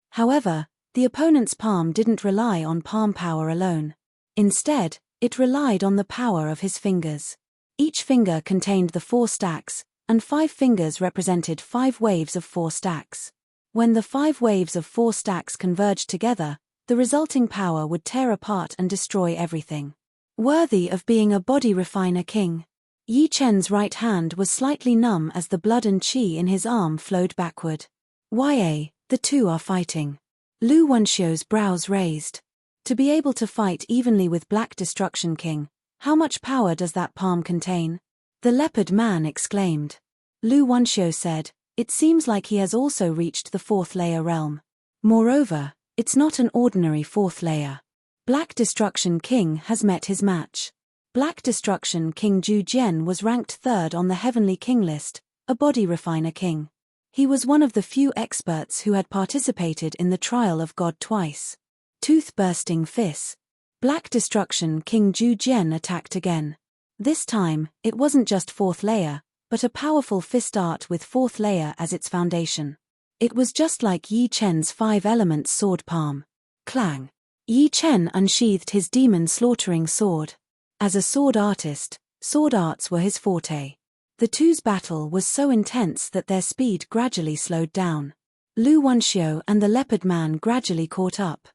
However, the opponent's palm didn't rely on palm power alone. Instead, it relied on the power of his fingers. Each finger contained the 4 stacks, and 5 fingers represented 5 waves of 4 stacks. When the 5 waves of 4 stacks converged together, the resulting power would tear apart and destroy everything. Worthy of being a body refiner king. Yi Chen's right hand was slightly numb as the blood and qi in his arm flowed backward. The two are fighting. Lu Wenxiu's brows raised. To be able to fight evenly with Black Destruction King, how much power does that palm contain? The leopard man exclaimed. Lu Wenxiu said, it seems like he has also reached the 4th layer realm. Moreover, it's not an ordinary 4th layer. Black Destruction King has met his match. Black Destruction King Zhu Jian was ranked 3rd on the Heavenly King list, a body refiner king. He was one of the few experts who had participated in the trial of God twice. Tooth-bursting fists. Black Destruction King Zhu Jian attacked again. This time, it wasn't just 4th layer, but a powerful fist art with 4th layer as its foundation. It was just like Yi Chen's 5-element sword palm. Clang. Yi Chen unsheathed his demon-slaughtering sword. As a sword artist, sword arts were his forte. The two's battle was so intense that their speed gradually slowed down. Lu Wenxiu and the leopard man gradually caught up.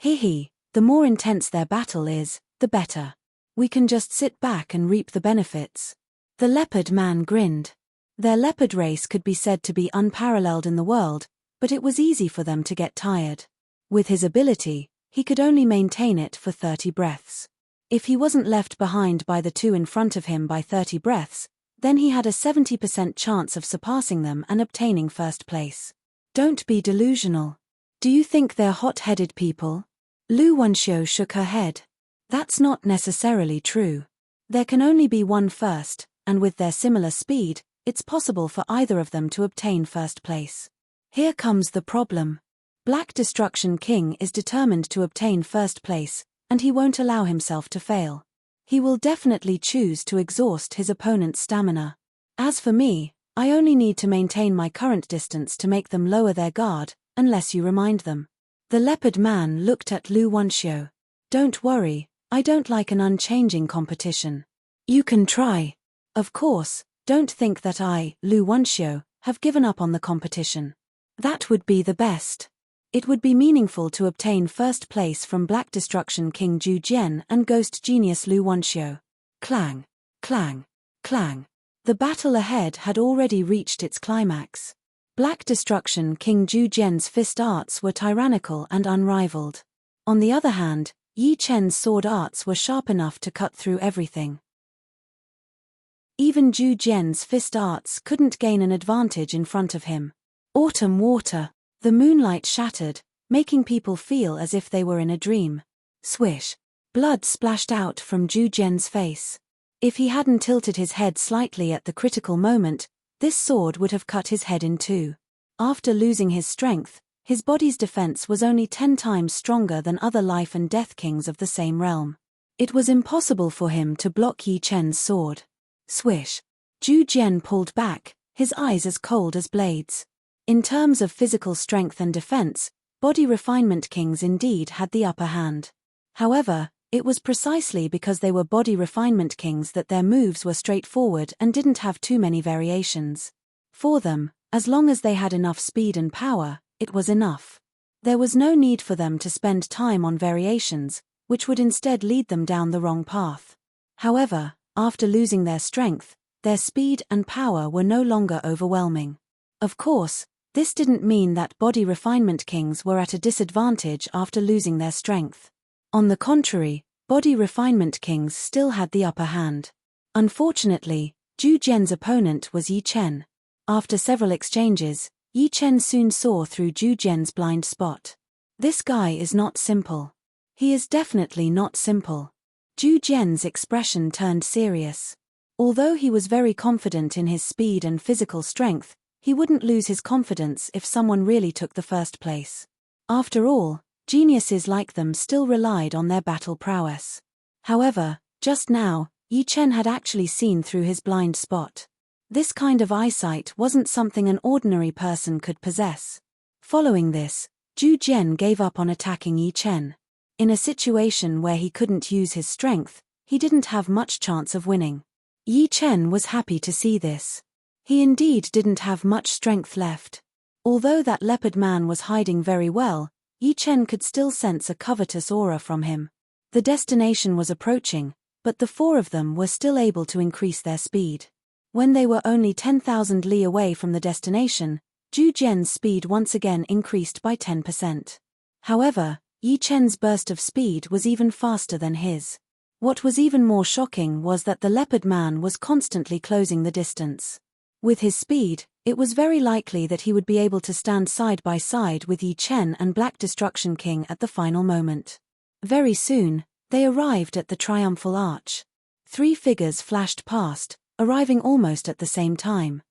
The more intense their battle is, the better. We can just sit back and reap the benefits. The leopard man grinned. Their leopard race could be said to be unparalleled in the world, but it was easy for them to get tired. With his ability, he could only maintain it for 30 breaths. If he wasn't left behind by the two in front of him by 30 breaths, then he had a 70% chance of surpassing them and obtaining 1st place. Don't be delusional. Do you think they're hot-headed people? Lu Wenxiu shook her head. That's not necessarily true. There can only be one first, and with their similar speed, it's possible for either of them to obtain 1st place. Here comes the problem. Black Destruction King is determined to obtain 1st place, and he won't allow himself to fail. He will definitely choose to exhaust his opponent's stamina. As for me, I only need to maintain my current distance to make them lower their guard, unless you remind them. The leopard man looked at Lu Wenxiu. Don't worry, I don't like an unchanging competition. You can try. Of course, don't think that I, Lu Wenxiu, have given up on the competition. That would be the best. It would be meaningful to obtain 1st place from Black Destruction King Zhu Jian and Ghost Genius Lu Wenxiu. Clang, clang, clang. The battle ahead had already reached its climax. Black Destruction King Zhu Jian's fist arts were tyrannical and unrivaled. On the other hand, Yi Chen's sword arts were sharp enough to cut through everything. Even Zhu Jian's fist arts couldn't gain an advantage in front of him. Autumn water. The moonlight shattered, making people feel as if they were in a dream. Swish. Blood splashed out from Zhu Jian's face. If he hadn't tilted his head slightly at the critical moment, this sword would have cut his head in two. After losing his strength, his body's defense was only 10 times stronger than other life and death kings of the same realm. It was impossible for him to block Yi Chen's sword. Swish. Zhu Jian pulled back, his eyes as cold as blades. In terms of physical strength and defense, body refinement kings indeed had the upper hand. However, it was precisely because they were body refinement kings that their moves were straightforward and didn't have too many variations. For them, as long as they had enough speed and power, it was enough. There was no need for them to spend time on variations, which would instead lead them down the wrong path. However, after losing their strength, their speed and power were no longer overwhelming. Of course, this didn't mean that body refinement kings were at a disadvantage after losing their strength. On the contrary, body refinement kings still had the upper hand. Unfortunately, Zhu Jian's opponent was Yi Chen. After several exchanges, Yi Chen soon saw through Zhu Jian's blind spot. This guy is not simple. He is definitely not simple. Zhu Jian's expression turned serious. Although he was very confident in his speed and physical strength, he wouldn't lose his confidence if someone really took the 1st place. After all, geniuses like them still relied on their battle prowess. However, just now, Yi Chen had actually seen through his blind spot. This kind of eyesight wasn't something an ordinary person could possess. Following this, Zhu Jian gave up on attacking Yi Chen. In a situation where he couldn't use his strength, he didn't have much chance of winning. Yi Chen was happy to see this. He indeed didn't have much strength left. Although that leopard man was hiding very well, Yi Chen could still sense a covetous aura from him. The destination was approaching, but the four of them were still able to increase their speed. When they were only 10,000 li away from the destination, Zhu Jian's speed once again increased by 10%. However, Yi Chen's burst of speed was even faster than his. What was even more shocking was that the leopard man was constantly closing the distance. With his speed, it was very likely that he would be able to stand side by side with Yi Chen and Black Destruction King at the final moment. Very soon, they arrived at the Triumphal Arch. 3 figures flashed past, arriving almost at the same time.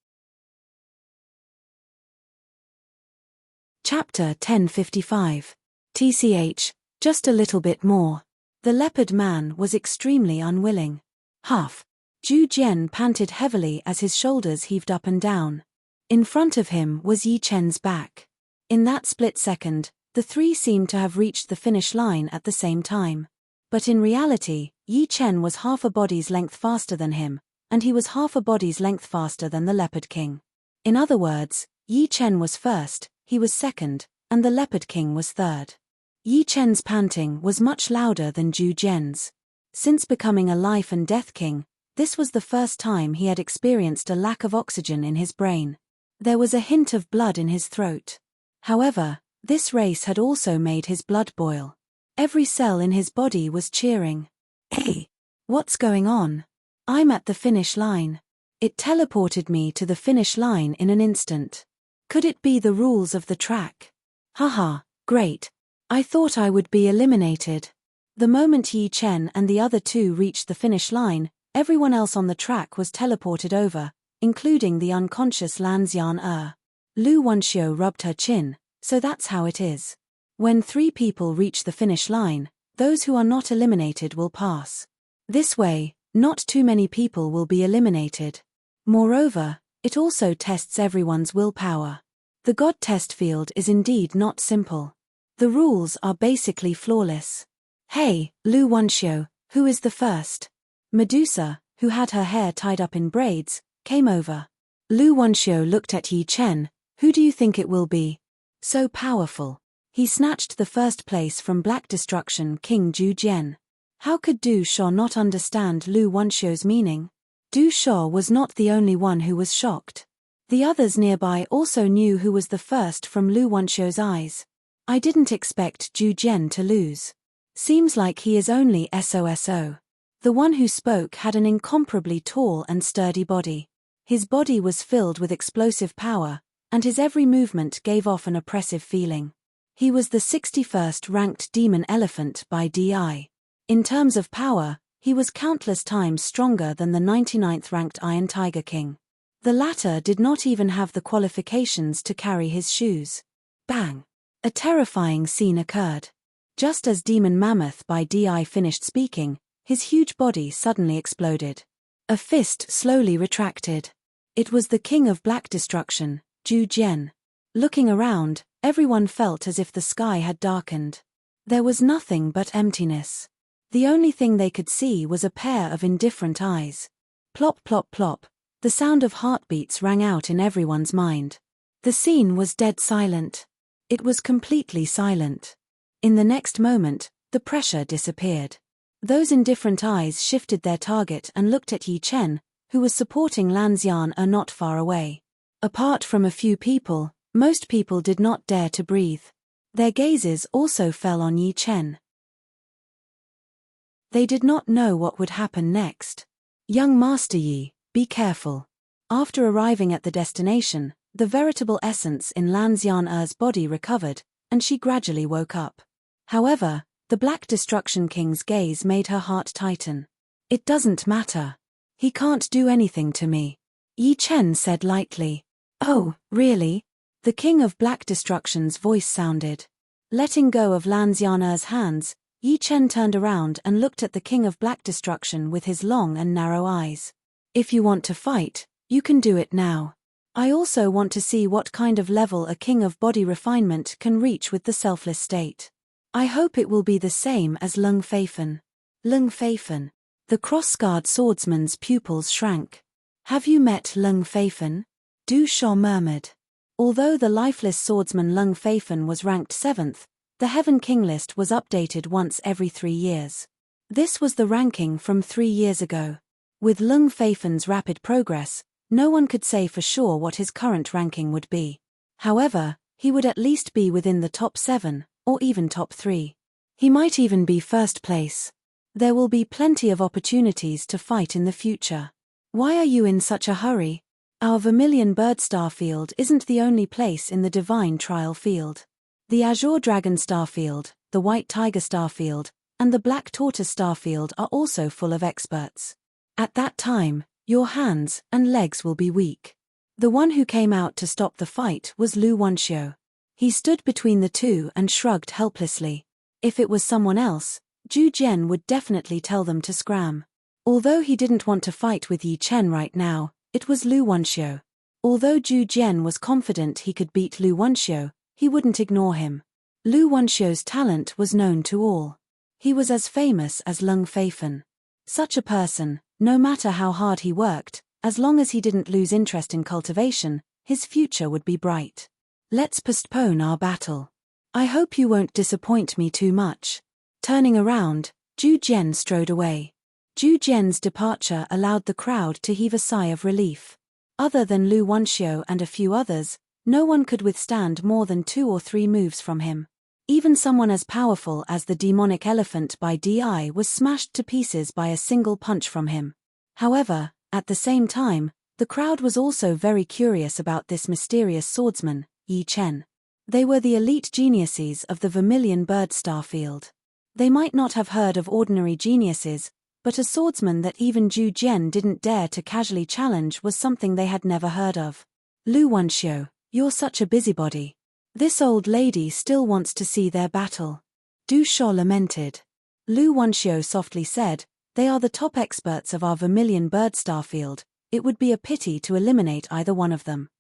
Chapter 1055. TCH, just a little bit more. The leopard man was extremely unwilling. Huff. Zhu Jian panted heavily as his shoulders heaved up and down. In front of him was Yi Chen's back. In that split second, the three seemed to have reached the finish line at the same time. But in reality, Yi Chen was half a body's length faster than him, and he was half a body's length faster than the Leopard King. In other words, Yi Chen was first, he was second, and the Leopard King was third. Yi Chen's panting was much louder than Zhu Jian's. Since becoming a life and death king, this was the first time he had experienced a lack of oxygen in his brain. There was a hint of blood in his throat. However, this race had also made his blood boil. Every cell in his body was cheering. Hey! What's going on? I'm at the finish line. It teleported me to the finish line in an instant. Could it be the rules of the track? Haha, great. I thought I would be eliminated. The moment Yi Chen and the other two reached the finish line, everyone else on the track was teleported over, including the unconscious Lan Xian. Lu Wenxiu rubbed her chin, so that's how it is. When 3 people reach the finish line, those who are not eliminated will pass. This way, not too many people will be eliminated. Moreover, it also tests everyone's willpower. The God test field is indeed not simple. The rules are basically flawless. Hey, Lu Wenxiu, who is the first? Medusa, who had her hair tied up in braids, came over. Lu Wenxiu looked at Yi Chen. Who do you think it will be? So powerful. He snatched the first place from Black Destruction King Zhu Jian. How could Du Sha not understand Lu Wenxiu's meaning? Du Sha was not the only one who was shocked. The others nearby also knew who was the first from Lu Wenxiu's eyes. I didn't expect Zhu Jian to lose. Seems like he is only SOSO. The one who spoke had an incomparably tall and sturdy body. His body was filled with explosive power, and his every movement gave off an oppressive feeling. He was the 61st ranked demon elephant by DI. In terms of power, he was countless times stronger than the 99th ranked Iron Tiger King. The latter did not even have the qualifications to carry his shoes. Bang! A terrifying scene occurred. Just as Demon Mammoth by DI finished speaking, his huge body suddenly exploded. A fist slowly retracted. It was the King of Black Destruction, Zhu Jian. Looking around, everyone felt as if the sky had darkened. There was nothing but emptiness. The only thing they could see was a pair of indifferent eyes. Plop plop plop, the sound of heartbeats rang out in everyone's mind. The scene was dead silent. It was completely silent. In the next moment, the pressure disappeared. Those indifferent eyes shifted their target and looked at Yi Chen, who was supporting Lan Xian not far away. Apart from a few people, most people did not dare to breathe. Their gazes also fell on Yi Chen. They did not know what would happen next. Young Master Yi, be careful. After arriving at the destination, the veritable essence in Lan Xian's body recovered, and she gradually woke up. However, the Black Destruction King's gaze made her heart tighten. It doesn't matter. He can't do anything to me. Yi Chen said lightly. Oh, really? The King of Black Destruction's voice sounded. Letting go of Lan Xian's hands, Yi Chen turned around and looked at the King of Black Destruction with his long and narrow eyes. If you want to fight, you can do it now. I also want to see what kind of level a King of Body Refinement can reach with the selfless state. I hope it will be the same as Lung Feifen. Lung Feifen. The cross-scarred swordsman's pupils shrank. Have you met Lung Feifen? Du Sha murmured. Although the lifeless swordsman Lung Feifen was ranked 7th, The Heaven King list was updated once every 3 years. This was the ranking from 3 years ago. With Lung Feifen's rapid progress, no one could say for sure what his current ranking would be. However, he would at least be within the top 7, or even top 3. He might even be first place. There will be plenty of opportunities to fight in the future. Why are you in such a hurry? Our Vermilion Bird Starfield isn't the only place in the Divine Trial field. The Azure Dragon Starfield, the White Tiger Starfield, and the Black Tortoise Starfield are also full of experts. At that time, your hands and legs will be weak. The one who came out to stop the fight was Lu Wanxiu. He stood between the two and shrugged helplessly. If it was someone else, Zhu Jian would definitely tell them to scram. Although he didn't want to fight with Yi Chen right now, it was Lu Wanxiu. Although Zhu Jian was confident he could beat Lu Wanxiu, he wouldn't ignore him. Lu Wanxiu's talent was known to all. He was as famous as Lung Feifen. Such a person, no matter how hard he worked, as long as he didn't lose interest in cultivation, his future would be bright. Let's postpone our battle. I hope you won't disappoint me too much. Turning around, Zhu Jian strode away. Zhu Jian's departure allowed the crowd to heave a sigh of relief. Other than Lu Wanxiu and a few others, no one could withstand more than 2 or 3 moves from him. Even someone as powerful as the demonic elephant by DI was smashed to pieces by a single punch from him. However, at the same time, the crowd was also very curious about this mysterious swordsman, Yi Chen. They were the elite geniuses of the Vermilion Bird Starfield. They might not have heard of ordinary geniuses, but a swordsman that even Zhu Jian didn't dare to casually challenge was something they had never heard of. Lu Wanxiu, you're such a busybody. This old lady still wants to see their battle. Du Shuo lamented. Lu Wanxiu softly said, they are the top experts of our Vermilion Bird Starfield. It would be a pity to eliminate either one of them.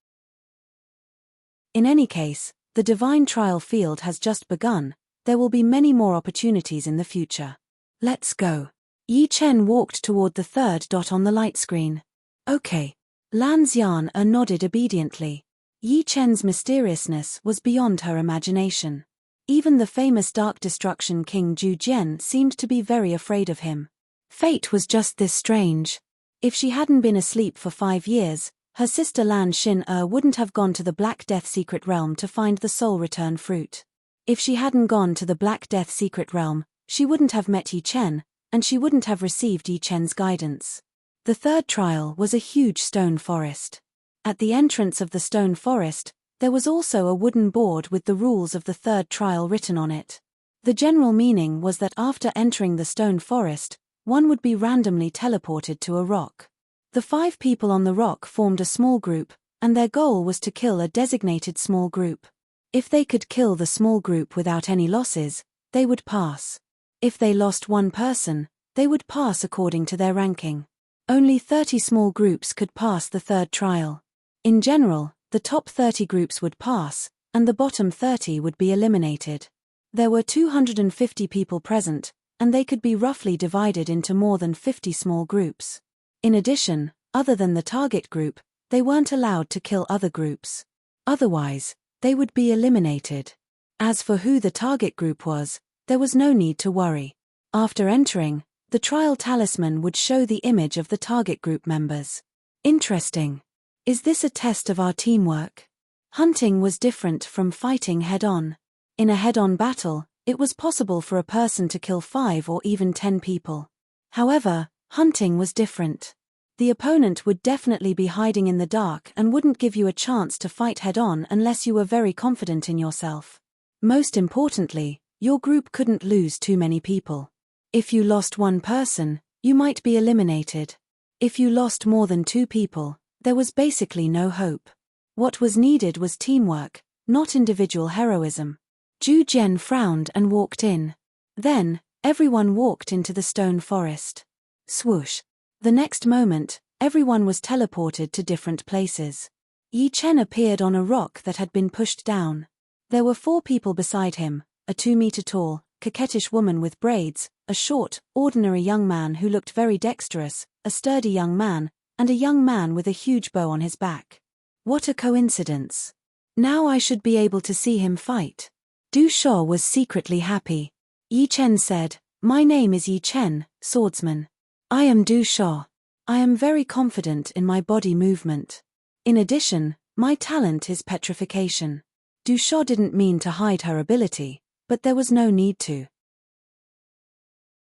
In any case, the Divine Trial field has just begun. There will be many more opportunities in the future. Let's go. Yi Chen walked toward the third dot on the light screen. Okay. Lan Xian nodded obediently. Yi Chen's mysteriousness was beyond her imagination. Even the famous Dark Destruction King Zhu Jian seemed to be very afraid of him. Fate was just this strange. If she hadn't been asleep for 5 years, her sister Lan Xin wouldn't have gone to the Black Death Secret Realm to find the Soul Return Fruit. If she hadn't gone to the Black Death Secret Realm, she wouldn't have met Yi Chen, and she wouldn't have received Yi Chen's guidance. The third trial was a huge stone forest. At the entrance of the stone forest, there was also a wooden board with the rules of the third trial written on it. The general meaning was that after entering the stone forest, one would be randomly teleported to a rock. The 5 people on the rock formed a small group, and their goal was to kill a designated small group. If they could kill the small group without any losses, they would pass. If they lost one person, they would pass according to their ranking. Only 30 small groups could pass the third trial. In general, the top 30 groups would pass, and the bottom 30 would be eliminated. There were 250 people present, and they could be roughly divided into more than 50 small groups. In addition, other than the target group, they weren't allowed to kill other groups. Otherwise, they would be eliminated. As for who the target group was, there was no need to worry. After entering, the trial talisman would show the image of the target group members. Interesting. Is this a test of our teamwork? Hunting was different from fighting head-on. In a head-on battle, it was possible for a person to kill 5 or even 10 people. However, hunting was different. The opponent would definitely be hiding in the dark and wouldn't give you a chance to fight head-on unless you were very confident in yourself. Most importantly, your group couldn't lose too many people. If you lost one person, you might be eliminated. If you lost more than 2 people, there was basically no hope. What was needed was teamwork, not individual heroism. Zhu Jian frowned and walked in. Then, everyone walked into the stone forest. Swoosh. The next moment, everyone was teleported to different places. Yi Chen appeared on a rock that had been pushed down. There were 4 people beside him, a 2-meter-tall, coquettish woman with braids, a short, ordinary young man who looked very dexterous, a sturdy young man, and a young man with a huge bow on his back. What a coincidence. Now I should be able to see him fight. Du Sha was secretly happy. Yi Chen said, "My name is Yi Chen, swordsman. I am Du Sha. I am very confident in my body movement. In addition, my talent is petrification." Du Sha didn't mean to hide her ability, but there was no need to.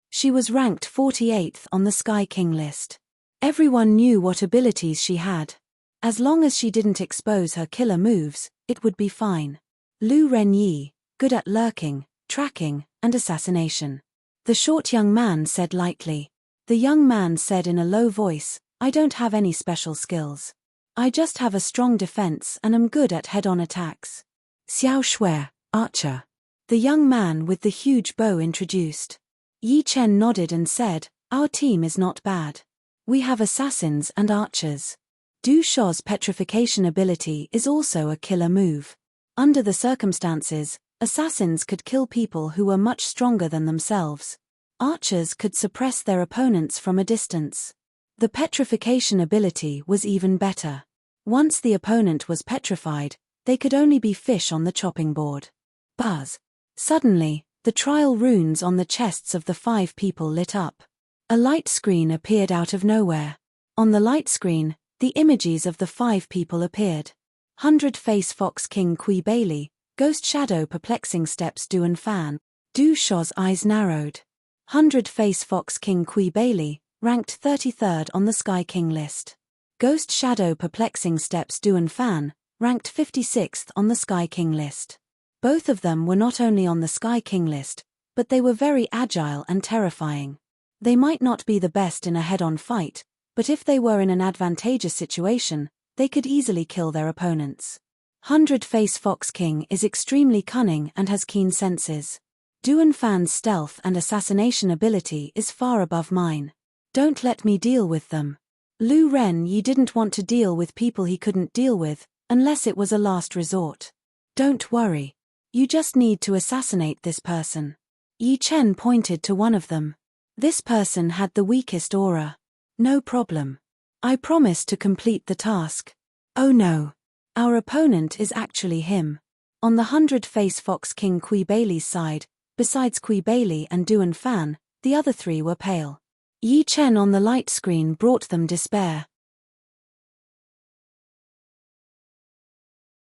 She was ranked 48th on the Sky King list. Everyone knew what abilities she had. As long as she didn't expose her killer moves, it would be fine. Lu Renyi, good at lurking, tracking, and assassination. The short young man said lightly. The young man said in a low voice, "I don't have any special skills. I just have a strong defense and am good at head-on attacks." Xiao Shui, archer. The young man with the huge bow introduced. Yi Chen nodded and said, "Our team is not bad. We have assassins and archers." Du Sha's petrification ability is also a killer move. Under the circumstances, assassins could kill people who were much stronger than themselves. Archers could suppress their opponents from a distance. The petrification ability was even better. Once the opponent was petrified, they could only be fish on the chopping board. Buzz. Suddenly, the trial runes on the chests of the 5 people lit up. A light screen appeared out of nowhere. On the light screen, the images of the 5 people appeared. 100-Face Fox King Kui Bailey, Ghost Shadow Perplexing Steps Duan Fan. Du Sha's eyes narrowed. 100-Face Fox King Kui Bailey, ranked 33rd on the Sky King list. Ghost Shadow Perplexing Steps Duan Fan, ranked 56th on the Sky King list. Both of them were not only on the Sky King list, but they were very agile and terrifying. They might not be the best in a head-on fight, but if they were in an advantageous situation, they could easily kill their opponents. 100-Face Fox King is extremely cunning and has keen senses. Duan Fan's stealth and assassination ability is far above mine. Don't let me deal with them. Lu Renyi didn't want to deal with people he couldn't deal with, unless it was a last resort. Don't worry. You just need to assassinate this person. Yi Chen pointed to one of them. This person had the weakest aura. No problem. I promise to complete the task. Oh no. Our opponent is actually him. On the 100-Face Fox King Kui Bailey's side, besides Kui Bailey and Duan Fan, the other 3 were pale. Yi Chen on the light screen brought them despair.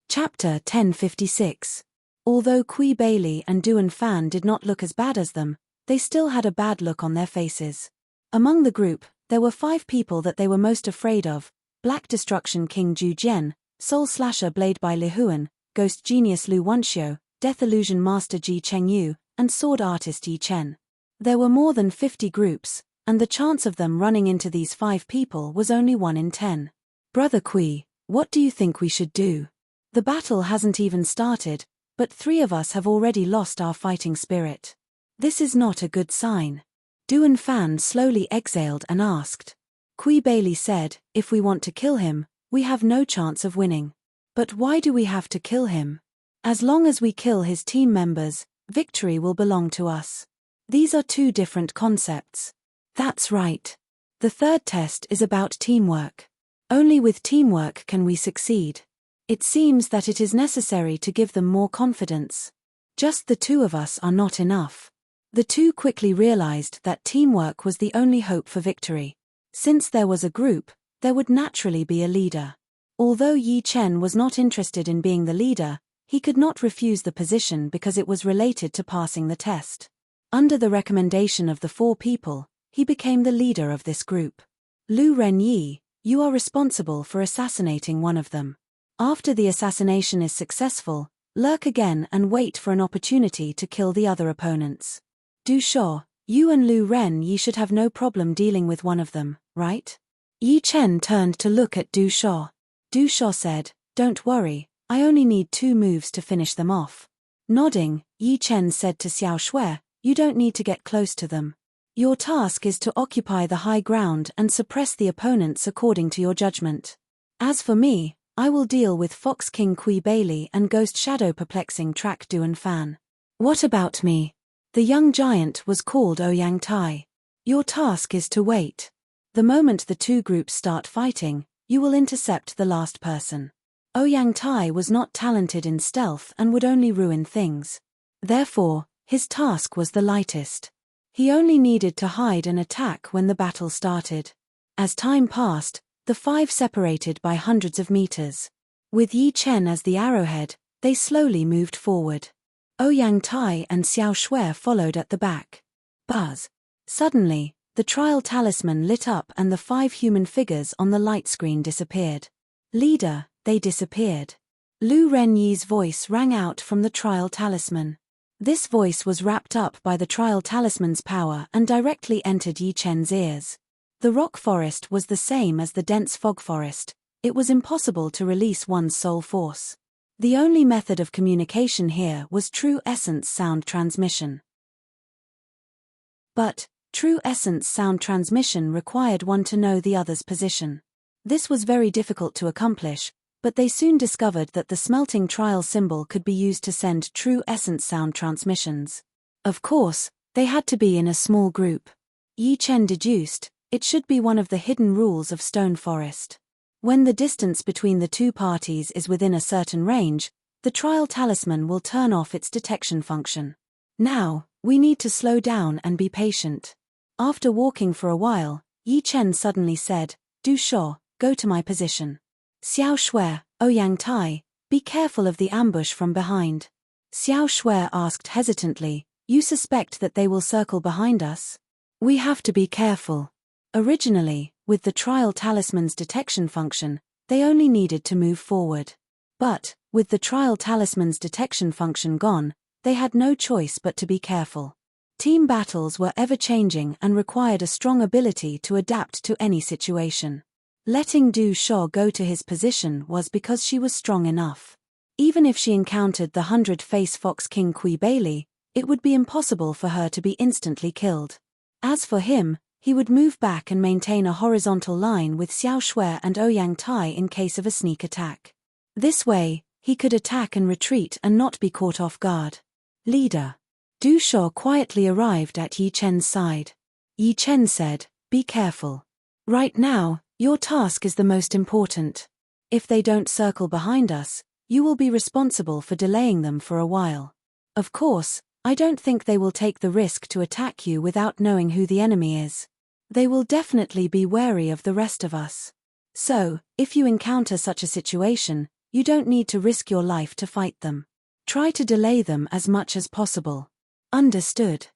Chapter 1056. Although Kui Bailey and Duan Fan did not look as bad as them, they still had a bad look on their faces. Among the group, there were 5 people that they were most afraid of: Black Destruction King Zhu Jian, Soul Slasher Blade by Li Huan, Ghost Genius Lu Wenxiu, Death Illusion Master Ji Chengyu, and Sword Artist Yi Chen. There were more than 50 groups, and the chance of them running into these 5 people was only 1 in 10. Brother Kui, what do you think we should do? The battle hasn't even started, but 3 of us have already lost our fighting spirit. This is not a good sign. Duan Fan slowly exhaled and asked. Kui Bailey said, "If we want to kill him, we have no chance of winning. But why do we have to kill him? As long as we kill his team members, victory will belong to us. These are 2 different concepts." That's right. The 3rd test is about teamwork. Only with teamwork can we succeed. It seems that it is necessary to give them more confidence. Just the 2 of us are not enough. The 2 quickly realized that teamwork was the only hope for victory. Since there was a group, there would naturally be a leader. Although Yi Chen was not interested in being the leader, he could not refuse the position because it was related to passing the test. Under the recommendation of the 4 people, he became the leader of this group. Lu Renyi, you are responsible for assassinating one of them. After the assassination is successful, lurk again and wait for an opportunity to kill the other opponents. Du Sha, you and Lu Renyi should have no problem dealing with one of them, right? Yi Chen turned to look at Du Sha. Du Sha said, "Don't worry, I only need 2 moves to finish them off." Nodding, Yi Chen said to Xiao Shui, "You don't need to get close to them. Your task is to occupy the high ground and suppress the opponents according to your judgment. As for me, I will deal with Fox King Kui Bailey and Ghost Shadow Perplexing Track Duan Fan." "What about me?" The young giant was called Ouyang Tai. "Your task is to wait. The moment the 2 groups start fighting, you will intercept the last person." Ouyang Tai was not talented in stealth and would only ruin things. Therefore, his task was the lightest. He only needed to hide and attack when the battle started. As time passed, the five separated by hundreds of meters. With Yi Chen as the arrowhead, they slowly moved forward. Ouyang Tai and Xiao Shui followed at the back. Buzz. Suddenly, the trial talisman lit up and the five human figures on the light screen disappeared. Leader, they disappeared. Lu Renyi's voice rang out from the trial talisman. This voice was wrapped up by the trial talisman's power and directly entered Yi Chen's ears. The rock forest was the same as the dense fog forest. It was impossible to release one's soul force. The only method of communication here was true essence sound transmission. But, true essence sound transmission required one to know the other's position. This was very difficult to accomplish, but they soon discovered that the smelting trial symbol could be used to send true essence sound transmissions. Of course, they had to be in a small group. Yi Chen deduced, it should be one of the hidden rules of Stone Forest. When the distance between the two parties is within a certain range, the trial talisman will turn off its detection function. Now, we need to slow down and be patient. After walking for a while, Yi Chen suddenly said, Du Shuo, go to my position. Xiao Shui, Ouyang Tai, be careful of the ambush from behind. Xiao Shui asked hesitantly, you suspect that they will circle behind us? We have to be careful. Originally, with the trial talisman's detection function, they only needed to move forward. But, with the trial talisman's detection function gone, they had no choice but to be careful. Team battles were ever-changing and required a strong ability to adapt to any situation. Letting Du Shuo go to his position was because she was strong enough. Even if she encountered the 100-face Fox King Kui Bailey, it would be impossible for her to be instantly killed. As for him, he would move back and maintain a horizontal line with Xiao Shui and Ouyang Tai in case of a sneak attack. This way, he could attack and retreat and not be caught off guard. Leader. Du Shuo quietly arrived at Yi Chen's side. Yi Chen said, be careful. Right now, your task is the most important. If they don't circle behind us, you will be responsible for delaying them for a while. Of course, I don't think they will take the risk to attack you without knowing who the enemy is. They will definitely be wary of the rest of us. So, if you encounter such a situation, you don't need to risk your life to fight them. Try to delay them as much as possible. Understood.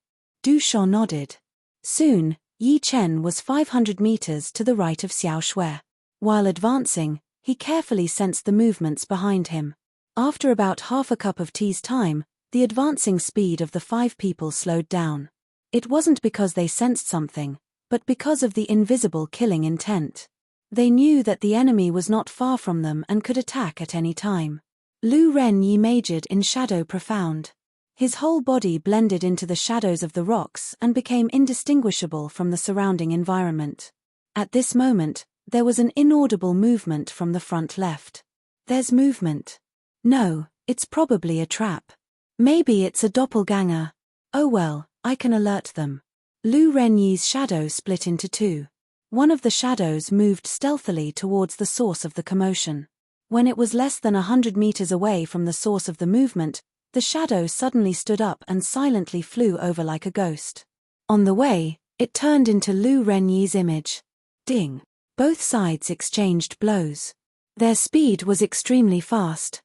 Du Shuo nodded. Soon, Yi Chen was 500 meters to the right of Xiao Shui. While advancing, he carefully sensed the movements behind him. After about half a cup of tea's time, the advancing speed of the five people slowed down. It wasn't because they sensed something, but because of the invisible killing intent. They knew that the enemy was not far from them and could attack at any time. Lu Renyi majored in Shadow Profound. His whole body blended into the shadows of the rocks and became indistinguishable from the surrounding environment. At this moment, there was an inaudible movement from the front left. There's movement. No, it's probably a trap. Maybe it's a doppelganger. Oh well, I can alert them. Lu Renyi's shadow split into two. One of the shadows moved stealthily towards the source of the commotion. When it was less than 100 meters away from the source of the movement, the shadow suddenly stood up and silently flew over like a ghost. On the way, it turned into Lu Renyi's image. Ding! Both sides exchanged blows. Their speed was extremely fast.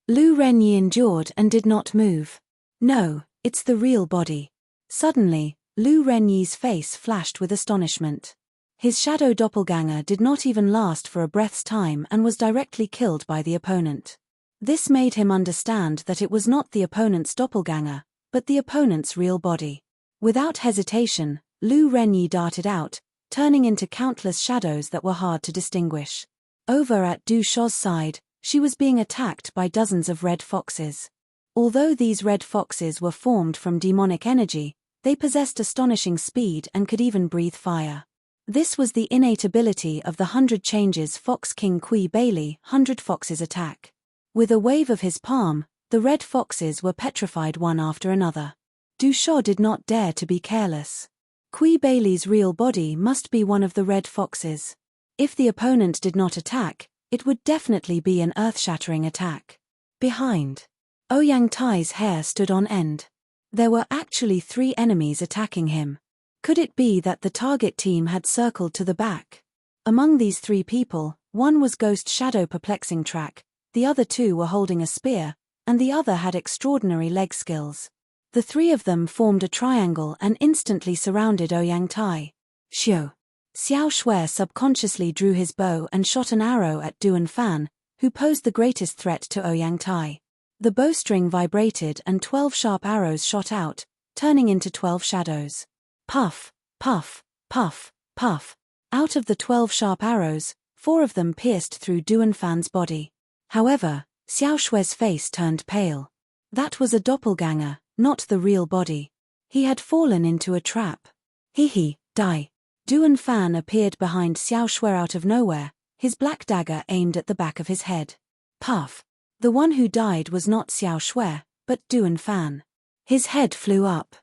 Lu Renyi endured and did not move. No, it's the real body. Suddenly, Lu Renyi's face flashed with astonishment. His shadow doppelganger did not even last for a breath's time and was directly killed by the opponent. This made him understand that it was not the opponent's doppelganger, but the opponent's real body. Without hesitation, Lu Renyi darted out, turning into countless shadows that were hard to distinguish. Over at Du Shuo's side, she was being attacked by dozens of red foxes. Although these red foxes were formed from demonic energy, they possessed astonishing speed and could even breathe fire. This was the innate ability of the 100 Changes Fox King Kui Bailey 100 Foxes attack. With a wave of his palm, the red foxes were petrified one after another. Du Shuo did not dare to be careless. Kui Bailey's real body must be one of the red foxes. If the opponent did not attack, it would definitely be an earth-shattering attack. Behind. Ouyang Tai's hair stood on end. There were actually 3 enemies attacking him. Could it be that the target team had circled to the back? Among these 3 people, one was Ghost Shadow Perplexing Track, the other 2 were holding a spear, and the other had extraordinary leg skills. The 3 of them formed a triangle and instantly surrounded Ouyang Tai. Xiao. Xiao Shui subconsciously drew his bow and shot an arrow at Duan Fan, who posed the greatest threat to Ouyang Tai. The bowstring vibrated and 12 sharp arrows shot out, turning into 12 shadows. Puff, puff, puff, puff. Out of the 12 sharp arrows, 4 of them pierced through Duan Fan's body. However, Xiao Shui's face turned pale. That was a doppelganger, not the real body. He had fallen into a trap. Die. Duan Fan appeared behind Xiao Shui out of nowhere, his black dagger aimed at the back of his head. Puff. The one who died was not Xiao Shui, but Duan Fan. His head flew up.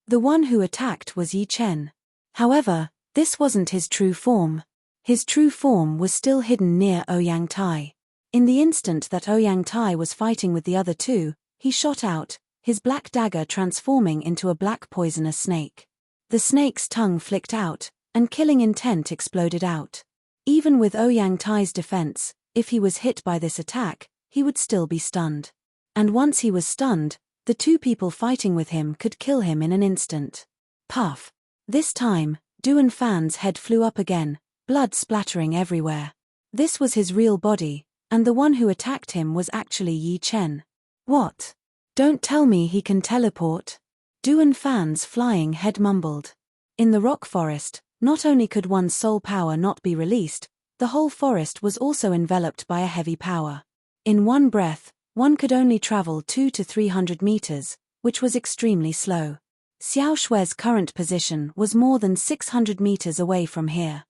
The one who attacked was Yi Chen. However, this wasn't his true form. His true form was still hidden near Ouyang Tai. In the instant that Ouyang Tai was fighting with the other 2, he shot out, his black dagger transforming into a black poisonous snake. The snake's tongue flicked out, and killing intent exploded out. Even with Ouyang Tai's defense, if he was hit by this attack, he would still be stunned. And once he was stunned, the 2 people fighting with him could kill him in an instant. Puff. This time, Duan Fan's head flew up again, blood splattering everywhere. This was his real body, and the one who attacked him was actually Yi Chen. What? Don't tell me he can teleport. Duan Fan's flying head mumbled. In the rock forest, not only could one's soul power not be released, the whole forest was also enveloped by a heavy power. In one breath, one could only travel 200 to 300 meters, which was extremely slow. Xiao Shui's current position was more than 600 meters away from here.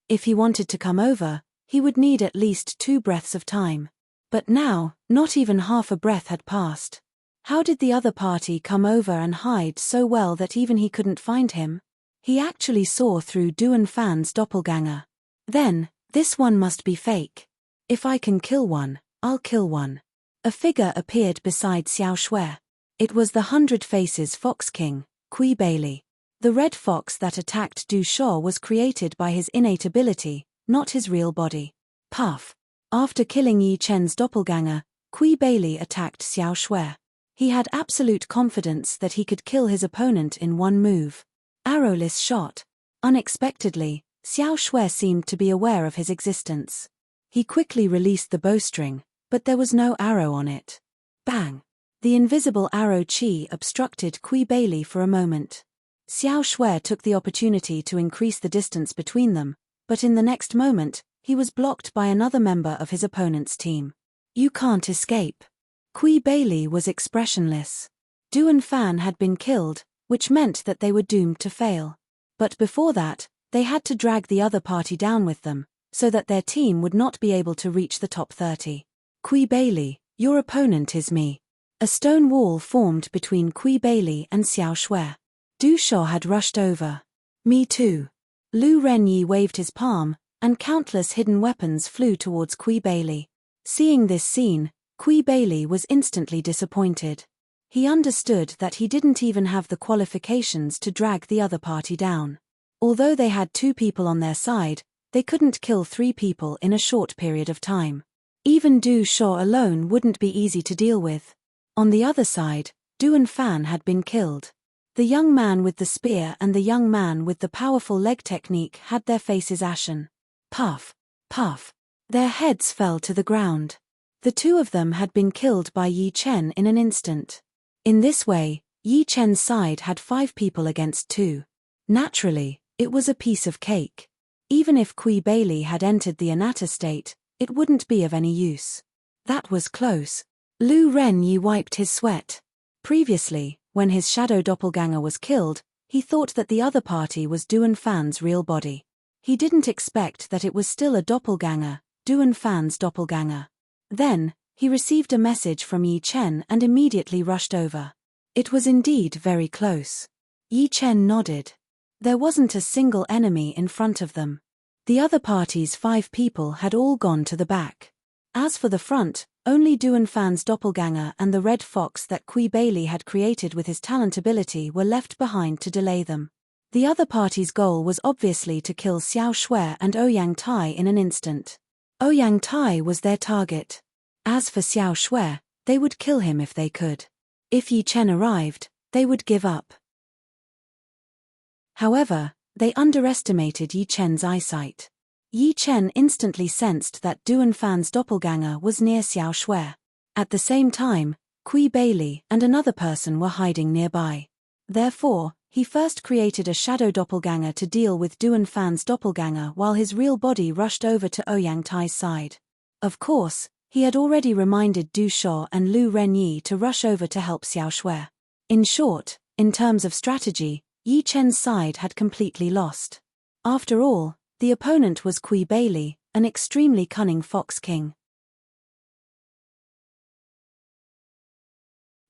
If he wanted to come over, he would need at least 2 breaths of time. But now, not even half a breath had passed. How did the other party come over and hide so well that even he couldn't find him? He actually saw through Duan Fan's doppelganger. Then, this one must be fake. If I can kill one, I'll kill one. A figure appeared beside Xiao Shui. It was the 100 Faces Fox King, Kui Bailey. The red fox that attacked Du Sha was created by his innate ability, not his real body. Puff. After killing Yi Chen's doppelganger, Kui Bailey attacked Xiao Shui. He had absolute confidence that he could kill his opponent in one move. Arrowless shot. Unexpectedly, Xiao Shui seemed to be aware of his existence. He quickly released the bowstring, but there was no arrow on it. Bang! The invisible arrow chi obstructed Kui Bailey for a moment. Xiao Shui took the opportunity to increase the distance between them, but in the next moment, he was blocked by another member of his opponent's team. You can't escape. Kui Bailey was expressionless. Duan Fan had been killed, which meant that they were doomed to fail. But before that, they had to drag the other party down with them, so that their team would not be able to reach the top 30. Kui Bailey, your opponent is me. A stone wall formed between Kui Bailey and Xiao Shui. Du Sha had rushed over. Me too. Lu Renyi waved his palm, and countless hidden weapons flew towards Kui Bailey. Seeing this scene, Kui Bailey was instantly disappointed. He understood that he didn't even have the qualifications to drag the other party down. Although they had 2 people on their side, they couldn't kill 3 people in a short period of time. Even Du Sha alone wouldn't be easy to deal with. On the other side, Duan Fan had been killed. The young man with the spear and the young man with the powerful leg technique had their faces ashen. Puff, puff. Their heads fell to the ground. The 2 of them had been killed by Yi Chen in an instant. In this way, Yi Chen's side had 5 people against 2. Naturally, it was a piece of cake. Even if Kui Bailey had entered the Anatta state, it wouldn't be of any use. That was close. Lu Renyi wiped his sweat. Previously, when his shadow doppelganger was killed, he thought that the other party was Duan Fan's real body. He didn't expect that it was still a doppelganger, Duan Fan's doppelganger. Then, he received a message from Yi Chen and immediately rushed over. It was indeed very close. Yi Chen nodded. There wasn't a single enemy in front of them. The other party's 5 people had all gone to the back. As for the front, Only Duanfan's doppelganger and the red fox that Kui Bailey had created with his talent ability were left behind to delay them. The other party's goal was obviously to kill Xiao Shui and Ouyang Tai in an instant. Ouyang Tai was their target. As for Xiao Shui, they would kill him if they could. If Yi Chen arrived, they would give up. However, they underestimated Yi Chen's eyesight. Yi Chen instantly sensed that Duanfan's doppelganger was near Xiao Shui. At the same time, Kui Bailey and another person were hiding nearby. Therefore, he first created a shadow doppelganger to deal with Duanfan's doppelganger while his real body rushed over to Ouyang Tai's side. Of course, he had already reminded Du Shuo and Lu Renyi to rush over to help Xiao Shui. In short, in terms of strategy, Yi Chen's side had completely lost. After all, the opponent was Kui Bailey, an extremely cunning fox king.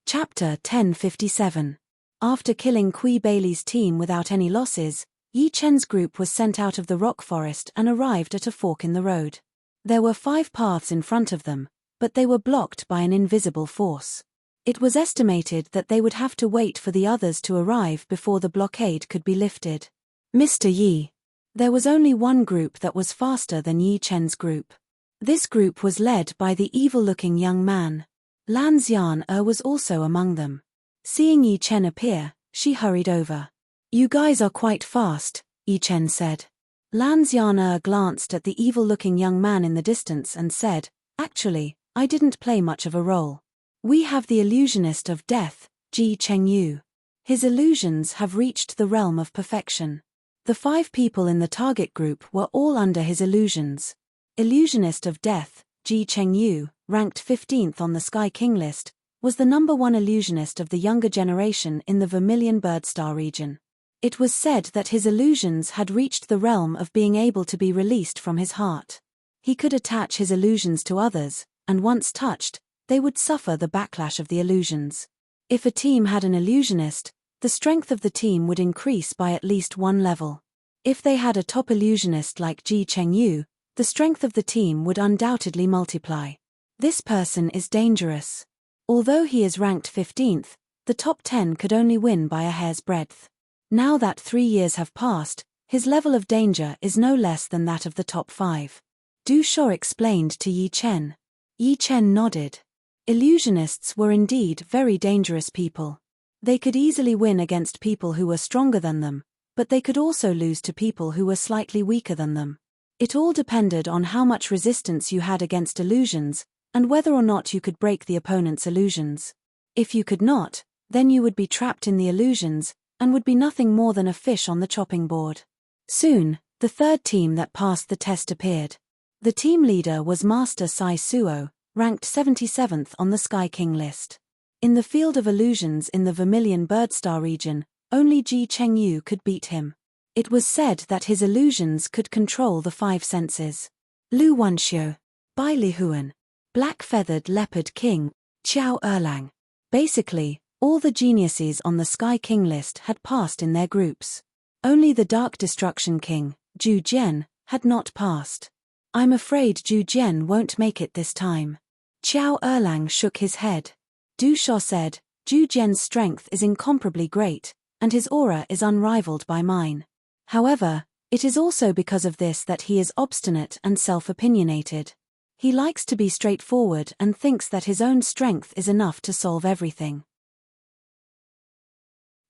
Chapter 1057. After killing Kui Bailey's team without any losses, Yi Chen's group was sent out of the rock forest and arrived at a fork in the road. There were 5 paths in front of them, but they were blocked by an invisible force. It was estimated that they would have to wait for the others to arrive before the blockade could be lifted. Mr. Yi. There was only one group that was faster than Yi Chen's group. This group was led by the evil-looking young man. Lan Xian'er was also among them. Seeing Yi Chen appear, she hurried over. "You guys are quite fast," Yi Chen said. Lan Xian'er glanced at the evil-looking young man in the distance and said, "Actually, I didn't play much of a role. We have the illusionist of death, Ji Chengyu. His illusions have reached the realm of perfection." The 5 people in the target group were all under his illusions. Illusionist of death, Ji Chengyu, ranked 15th on the Sky King list, was the #1 illusionist of the younger generation in the Vermilion Birdstar region. It was said that his illusions had reached the realm of being able to be released from his heart. He could attach his illusions to others, and once touched, they would suffer the backlash of the illusions. If a team had an illusionist, the strength of the team would increase by at least 1 level. If they had a top illusionist like Ji Chengyu, the strength of the team would undoubtedly multiply. This person is dangerous. Although he is ranked 15th, the top 10 could only win by a hair's breadth. Now that 3 years have passed, his level of danger is no less than that of the top 5. Du Shuo explained to Yi Chen. Yi Chen nodded. Illusionists were indeed very dangerous people. They could easily win against people who were stronger than them, but they could also lose to people who were slightly weaker than them. It all depended on how much resistance you had against illusions, and whether or not you could break the opponent's illusions. If you could not, then you would be trapped in the illusions, and would be nothing more than a fish on the chopping board. Soon, the 3rd team that passed the test appeared. The team leader was Master Sai Suo, ranked 77th on the Sky King list. In the field of illusions in the Vermilion Birdstar region, only Ji Chengyu could beat him. It was said that his illusions could control the 5 senses. Lu Wenxiu, Bai Lihuan, Black-Feathered Leopard King, Qiao Erlang. Basically, all the geniuses on the Sky King list had passed in their groups. Only the Dark Destruction King, Zhu Jian, had not passed. "I'm afraid Zhu Jian won't make it this time." Qiao Erlang shook his head. Du Shuo said, "Zhu Jian's strength is incomparably great, and his aura is unrivaled by mine. However, it is also because of this that he is obstinate and self-opinionated. He likes to be straightforward and thinks that his own strength is enough to solve everything.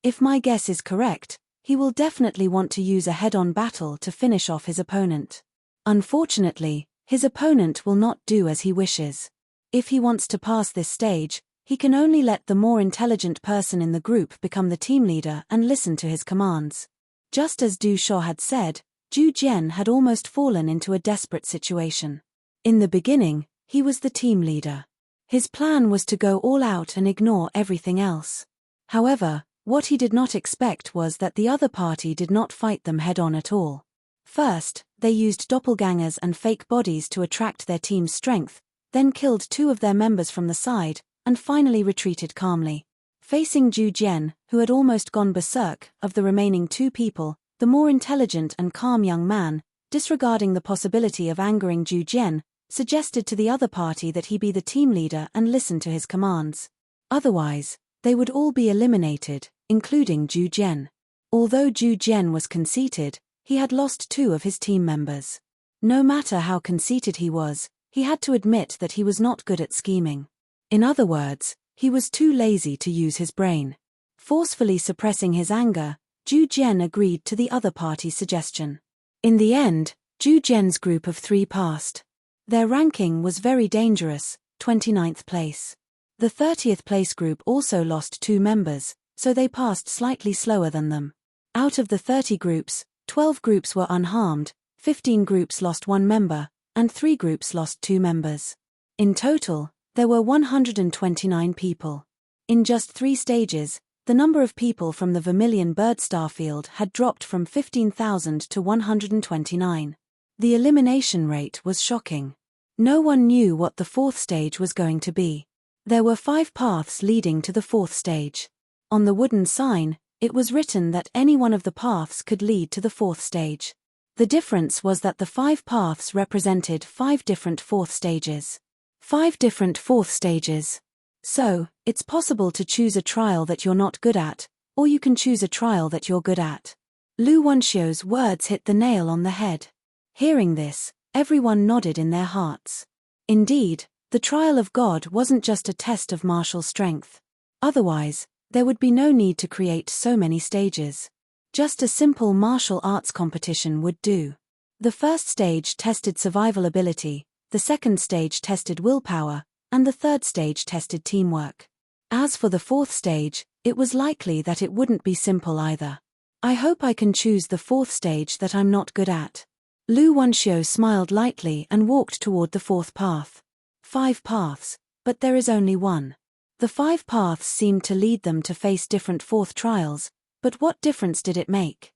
If my guess is correct, he will definitely want to use a head-on battle to finish off his opponent. Unfortunately, his opponent will not do as he wishes. If he wants to pass this stage, he can only let the more intelligent person in the group become the team leader and listen to his commands." Just as Du Shuo had said, Zhu Jian had almost fallen into a desperate situation. In the beginning, he was the team leader. His plan was to go all out and ignore everything else. However, what he did not expect was that the other party did not fight them head-on at all. First, they used doppelgangers and fake bodies to attract their team's strength, then killed 2 of their members from the side, and finally retreated calmly. Facing Zhu Jian, who had almost gone berserk, of the remaining 2 people, the more intelligent and calm young man, disregarding the possibility of angering Zhu Jian, suggested to the other party that he be the team leader and listen to his commands. Otherwise, they would all be eliminated, including Zhu Jian. Although Zhu Jian was conceited, he had lost 2 of his team members. No matter how conceited he was, he had to admit that he was not good at scheming. In other words, he was too lazy to use his brain. Forcefully suppressing his anger, Zhu Jian agreed to the other party's suggestion. In the end, Zhu Jian's group of 3 passed. Their ranking was very dangerous, 29th place. The 30th place group also lost 2 members, so they passed slightly slower than them. Out of the 30 groups, 12 groups were unharmed, 15 groups lost 1 member, and 3 groups lost 2 members. In total, there were 129 people. In just 3 stages, the number of people from the Vermilion Bird Starfield had dropped from 15,000 to 129. The elimination rate was shocking. No one knew what the 4th stage was going to be. There were 5 paths leading to the 4th stage. On the wooden sign, it was written that any one of the paths could lead to the 4th stage. The difference was that the 5 paths represented 5 different 4th stages. 5 different 4th stages. So, it's possible to choose a trial that you're not good at, or you can choose a trial that you're good at. Lu Wenxio's words hit the nail on the head. Hearing this, everyone nodded in their hearts. Indeed, the trial of God wasn't just a test of martial strength. Otherwise, there would be no need to create so many stages. Just a simple martial arts competition would do. The first stage tested survival ability, the second stage tested willpower, and the third stage tested teamwork. As for the 4th stage, it was likely that it wouldn't be simple either. I hope I can choose the 4th stage that I'm not good at. Lu Wenxio smiled lightly and walked toward the 4th path. 5 paths, but there is only one. The 5 paths seemed to lead them to face different 4th trials, but what difference did it make?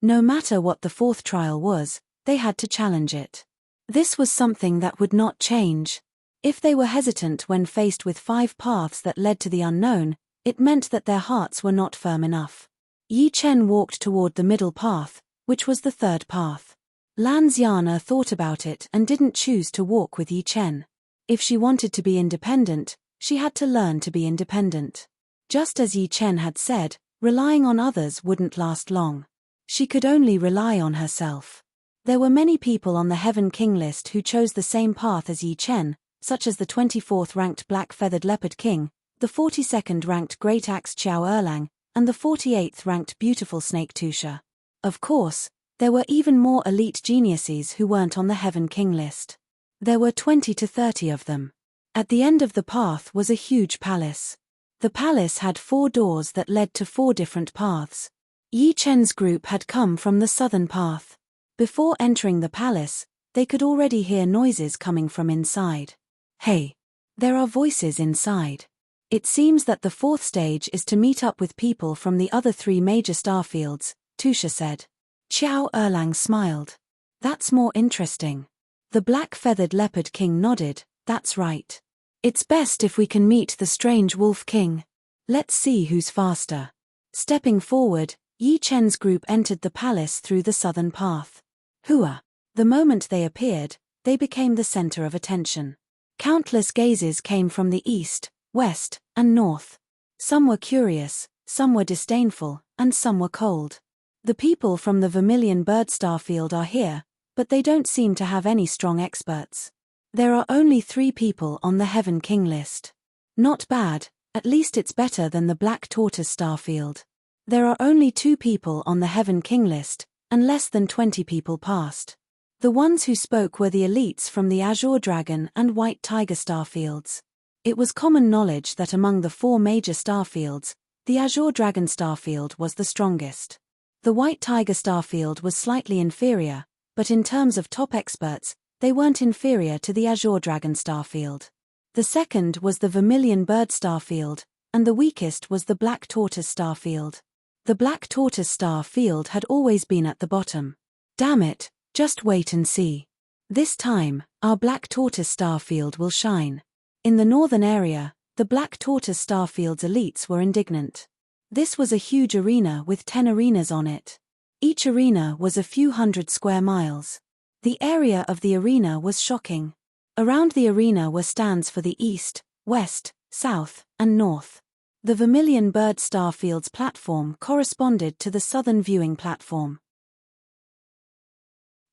No matter what the 4th trial was, they had to challenge it. This was something that would not change. If they were hesitant when faced with 5 paths that led to the unknown, it meant that their hearts were not firm enough. Yi Chen walked toward the middle path, which was the 3rd path. Lan Xiana thought about it and didn't choose to walk with Yi Chen. If she wanted to be independent, she had to learn to be independent. Just as Yi Chen had said, relying on others wouldn't last long. She could only rely on herself. There were many people on the Heaven King list who chose the same path as Yi Chen, such as the 24th ranked Black Feathered Leopard King, the 42nd ranked Great Axe Qiao Erlang, and the 48th ranked Beautiful Snake Tusha. Of course, there were even more elite geniuses who weren't on the Heaven King list. There were 20 to 30 of them. At the end of the path was a huge palace. The palace had 4 doors that led to 4 different paths. Yi Chen's group had come from the southern path. Before entering the palace, they could already hear noises coming from inside. Hey! There are voices inside. It seems that the 4th stage is to meet up with people from the other 3 major starfields, Tusha said. Qiao Erlang smiled. That's more interesting. The Black-Feathered Leopard King nodded, that's right. It's best if we can meet the strange Wolf King. Let's see who's faster. Stepping forward, Yi Chen's group entered the palace through the southern path. Hua! The moment they appeared, they became the center of attention. Countless gazes came from the east, west, and north. Some were curious, some were disdainful, and some were cold. The people from the Vermilion Bird Starfield are here, but they don't seem to have any strong experts. There are only 3 people on the Heaven King list. Not bad, at least it's better than the Black Tortoise Starfield. There are only 2 people on the Heaven King list, and less than 20 people passed. The ones who spoke were the elites from the Azure Dragon and White Tiger Starfields. It was common knowledge that among the 4 major starfields, the Azure Dragon Starfield was the strongest. The White Tiger Starfield was slightly inferior, but in terms of top experts, they weren't inferior to the Azure Dragon Starfield. The second was the Vermilion Bird Starfield, and the weakest was the Black Tortoise Starfield. The Black Tortoise Starfield had always been at the bottom. Damn it, just wait and see. This time, our Black Tortoise Starfield will shine. In the northern area, the Black Tortoise Starfield's elites were indignant. This was a huge arena with 10 arenas on it. Each arena was a few hundred square miles. The area of the arena was shocking. Around the arena were stands for the east, west, south, and north. The Vermilion Bird Starfield's platform corresponded to the southern viewing platform.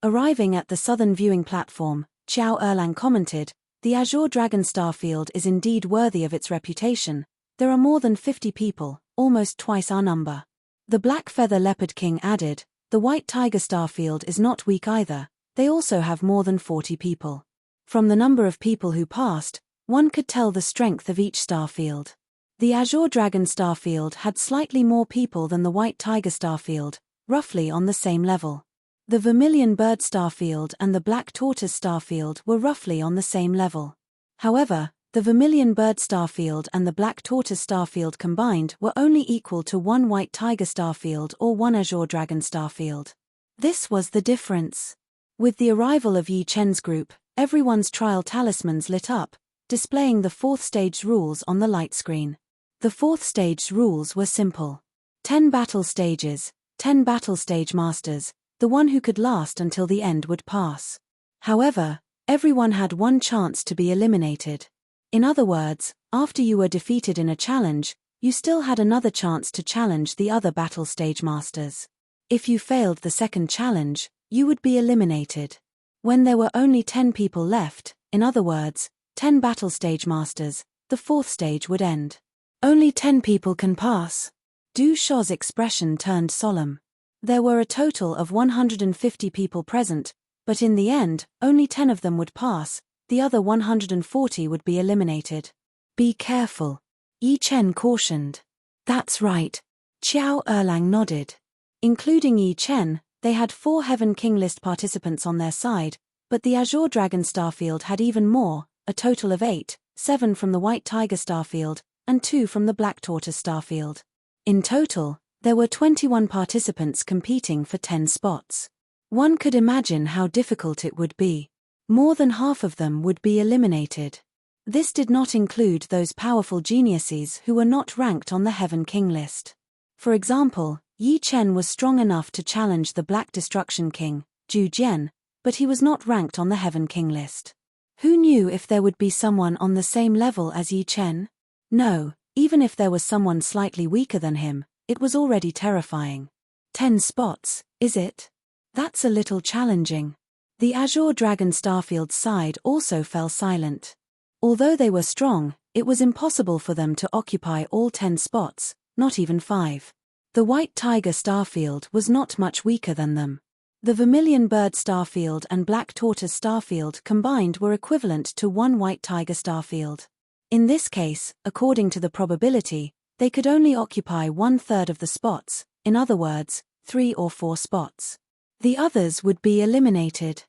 Arriving at the southern viewing platform, Xiao Erlang commented, "The Azure Dragon Starfield is indeed worthy of its reputation. There are more than 50 people, almost twice our number." The Black Feather Leopard King added, "The White Tiger Starfield is not weak either, they also have more than 40 people. From the number of people who passed, one could tell the strength of each starfield." The Azure Dragon Starfield had slightly more people than the White Tiger Starfield, roughly on the same level. The Vermilion Bird Starfield and the Black Tortoise Starfield were roughly on the same level. However, the Vermilion Bird Starfield and the Black Tortoise Starfield combined were only equal to one White Tiger Starfield or one Azure Dragon Starfield. This was the difference. With the arrival of Yi Chen's group, everyone's trial talismans lit up, displaying the fourth stage's rules on the light screen. The fourth stage's rules were simple. 10 battle stages, 10 battle stage masters, the one who could last until the end would pass. However, everyone had one chance to be eliminated. In other words, after you were defeated in a challenge, you still had another chance to challenge the other battle stage masters. If you failed the second challenge, you would be eliminated. When there were only 10 people left, in other words, 10 battle stage masters, the fourth stage would end. Only 10 people can pass. Du Shou's expression turned solemn. There were a total of 150 people present, but in the end, only 10 of them would pass, the other 140 would be eliminated. "Be careful," Yi Chen cautioned. "That's right." Xiao Erlang nodded. Including Yi Chen, they had 4 Heaven King list participants on their side, but the Azure Dragon Starfield had even more, a total of 8, 7 from the White Tiger Starfield, and 2 from the Black Tortoise Starfield. In total, there were 21 participants competing for 10 spots. One could imagine how difficult it would be. More than half of them would be eliminated. This did not include those powerful geniuses who were not ranked on the Heaven King list. For example, Yi Chen was strong enough to challenge the Black Destruction King, Zhu Jian, but he was not ranked on the Heaven King list. Who knew if there would be someone on the same level as Yi Chen? No, even if there was someone slightly weaker than him, it was already terrifying. 10 spots, is it? That's a little challenging. The Azure Dragon Starfield's side also fell silent. Although they were strong, it was impossible for them to occupy all 10 spots, not even 5. The White Tiger Starfield was not much weaker than them. The Vermilion Bird Starfield and Black Tortoise Starfield combined were equivalent to one White Tiger Starfield. In this case, according to the probability, they could only occupy 1/3 of the spots, in other words, 3 or 4 spots. The others would be eliminated.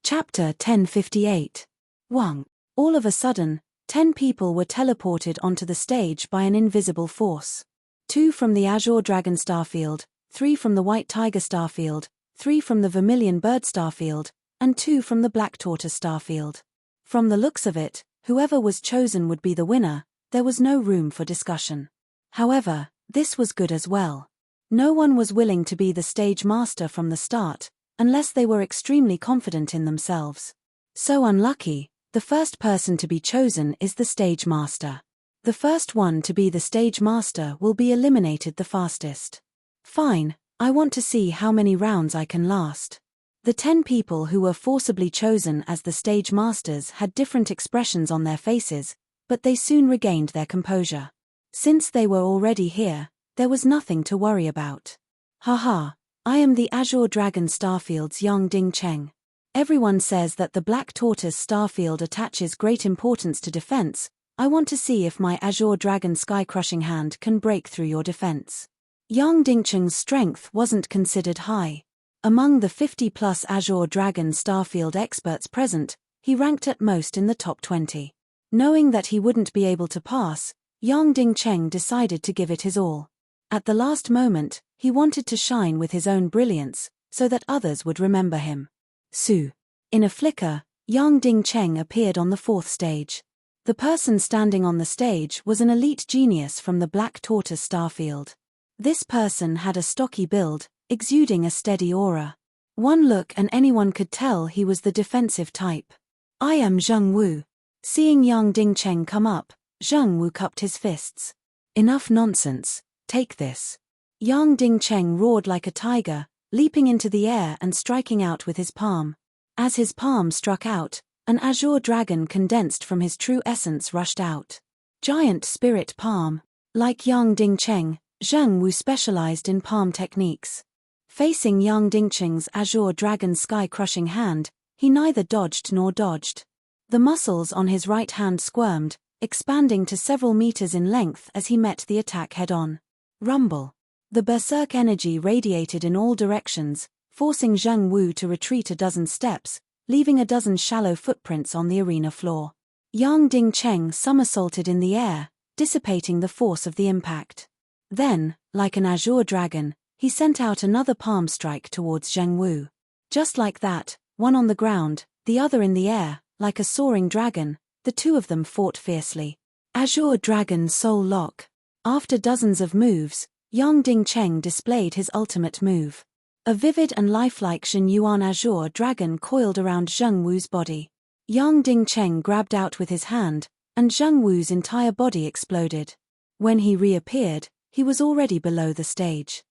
Chapter 1058. Wang. All of a sudden, 10 people were teleported onto the stage by an invisible force. 2 from the Azure Dragon Starfield, 3 from the White Tiger Starfield, 3 from the Vermilion Bird Starfield, and 2 from the Black Tortoise Starfield. From the looks of it, whoever was chosen would be the winner. There was no room for discussion. However, this was good as well. No one was willing to be the stage master from the start, unless they were extremely confident in themselves. So unlucky, the first person to be chosen is the stage master. The first one to be the stage master will be eliminated the fastest. Fine, I want to see how many rounds I can last. The 10 people who were forcibly chosen as the stage masters had different expressions on their faces, but they soon regained their composure. Since they were already here, there was nothing to worry about. Haha, I am the Azure Dragon Starfield's young Ding Cheng. Everyone says that the Black Tortoise Starfield attaches great importance to defense. I want to see if my Azure Dragon Sky-Crushing Hand can break through your defense. Young Dingcheng's strength wasn't considered high. Among the 50+ Azure Dragon Starfield experts present, he ranked at most in the top 20. Knowing that he wouldn't be able to pass, young Dingcheng decided to give it his all. At the last moment, he wanted to shine with his own brilliance, so that others would remember him. Su. In a flicker, young Dingcheng appeared on the 4th stage. The person standing on the stage was an elite genius from the Black Tortoise Starfield. This person had a stocky build, exuding a steady aura. One look and anyone could tell he was the defensive type. I am Zheng Wu. Seeing Yang Dingcheng come up, Zheng Wu cupped his fists. Enough nonsense, take this. Yang Dingcheng roared like a tiger, leaping into the air and striking out with his palm. As his palm struck out, an azure dragon condensed from his true essence rushed out. Giant spirit palm. Like Yang Dingcheng, Zheng Wu specialized in palm techniques. Facing Yang Dingcheng's azure dragon sky-crushing hand, he neither dodged nor dodged. The muscles on his right hand squirmed, expanding to several meters in length as he met the attack head-on. Rumble. The berserk energy radiated in all directions, forcing Zheng Wu to retreat a dozen steps, leaving a dozen shallow footprints on the arena floor. Yang Dingcheng somersaulted in the air, dissipating the force of the impact. Then, like an azure dragon, he sent out another palm strike towards Zheng Wu. Just like that, one on the ground, the other in the air, like a soaring dragon, the two of them fought fiercely. Azure Dragon Soul Lock. After dozens of moves, Yang Dingcheng displayed his ultimate move. A vivid and lifelike Zhenyuan Azure Dragon coiled around Zheng Wu's body. Yang Dingcheng grabbed out with his hand, and Zheng Wu's entire body exploded. When he reappeared, he was already below the stage.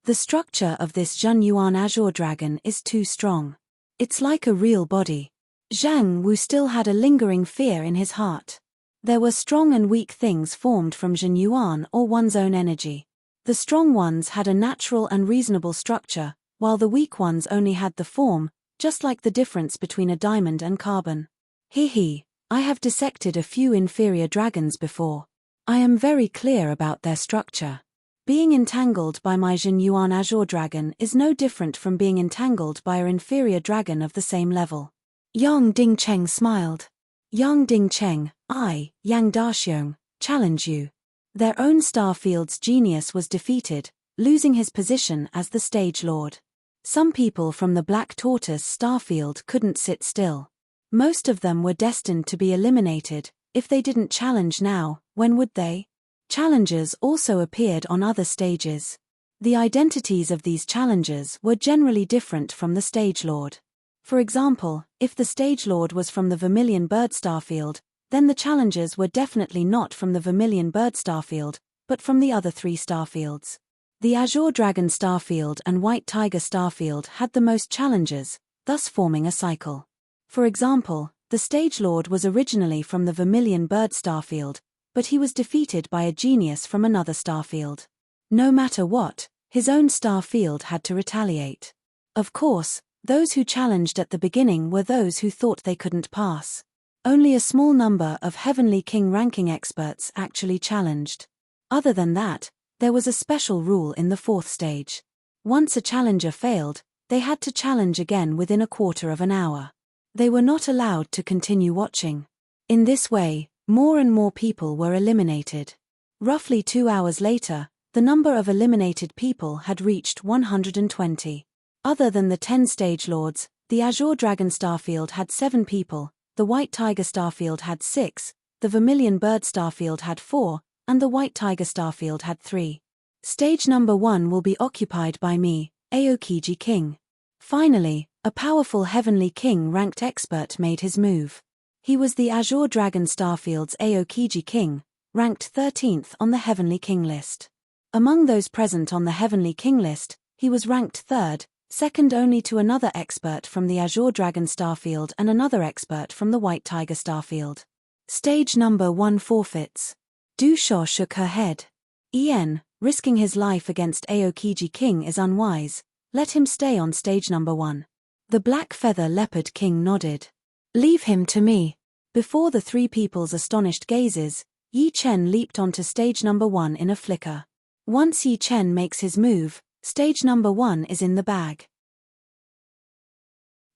The structure of this Zhenyuan Azure Dragon is too strong. It's like a real body. Zheng Wu still had a lingering fear in his heart. There were strong and weak things formed from Zhenyuan or one's own energy. The strong ones had a natural and reasonable structure, while the weak ones only had the form, just like the difference between a diamond and carbon. I have dissected a few inferior dragons before. I am very clear about their structure. Being entangled by my Zhenyuan Azure Dragon is no different from being entangled by an inferior dragon of the same level. Yang Dingcheng smiled. Yang Dingcheng, I, Yang Daxiong, challenge you. Their own Starfield's genius was defeated, losing his position as the stage lord. Some people from the Black Tortoise Starfield couldn't sit still. Most of them were destined to be eliminated. If they didn't challenge now, when would they? Challengers also appeared on other stages. The identities of these challengers were generally different from the stage lord. For example, if the stage lord was from the Vermilion Bird Starfield, then the challengers were definitely not from the Vermilion Bird Starfield, but from the other three starfields. The Azure Dragon Starfield and White Tiger Starfield had the most challengers, thus forming a cycle. For example, the stage lord was originally from the Vermilion Bird Starfield, but he was defeated by a genius from another starfield. No matter what, his own starfield had to retaliate. Of course, those who challenged at the beginning were those who thought they couldn't pass. Only a small number of Heavenly King ranking experts actually challenged. Other than that, there was a special rule in the fourth stage. Once a challenger failed, they had to challenge again within a quarter of an hour. They were not allowed to continue watching. In this way, more and more people were eliminated. Roughly 2 hours later, the number of eliminated people had reached 120. Other than the 10 stage lords, the Azure Dragon Starfield had 7 people, the White Tiger Starfield had 6, the Vermilion Bird Starfield had 4, and the White Tiger Starfield had 3. Stage number 1 will be occupied by me, Aokiji King. Finally, a powerful Heavenly King ranked expert made his move. He was the Azure Dragon Starfield's Aokiji King, ranked 13th on the Heavenly King list. Among those present on the Heavenly King list, he was ranked 3rd, second only to another expert from the Azure Dragon Starfield and another expert from the White Tiger Starfield. Stage number 1 forfeits. Du Sha shook her head. Risking his life against Aokiji King is unwise. Let him stay on stage number 1. The Black Feather Leopard King nodded. Leave him to me. Before the three people's astonished gazes, Yi Chen leaped onto stage number 1 in a flicker. Once Yi Chen makes his move, stage number 1 is in the bag.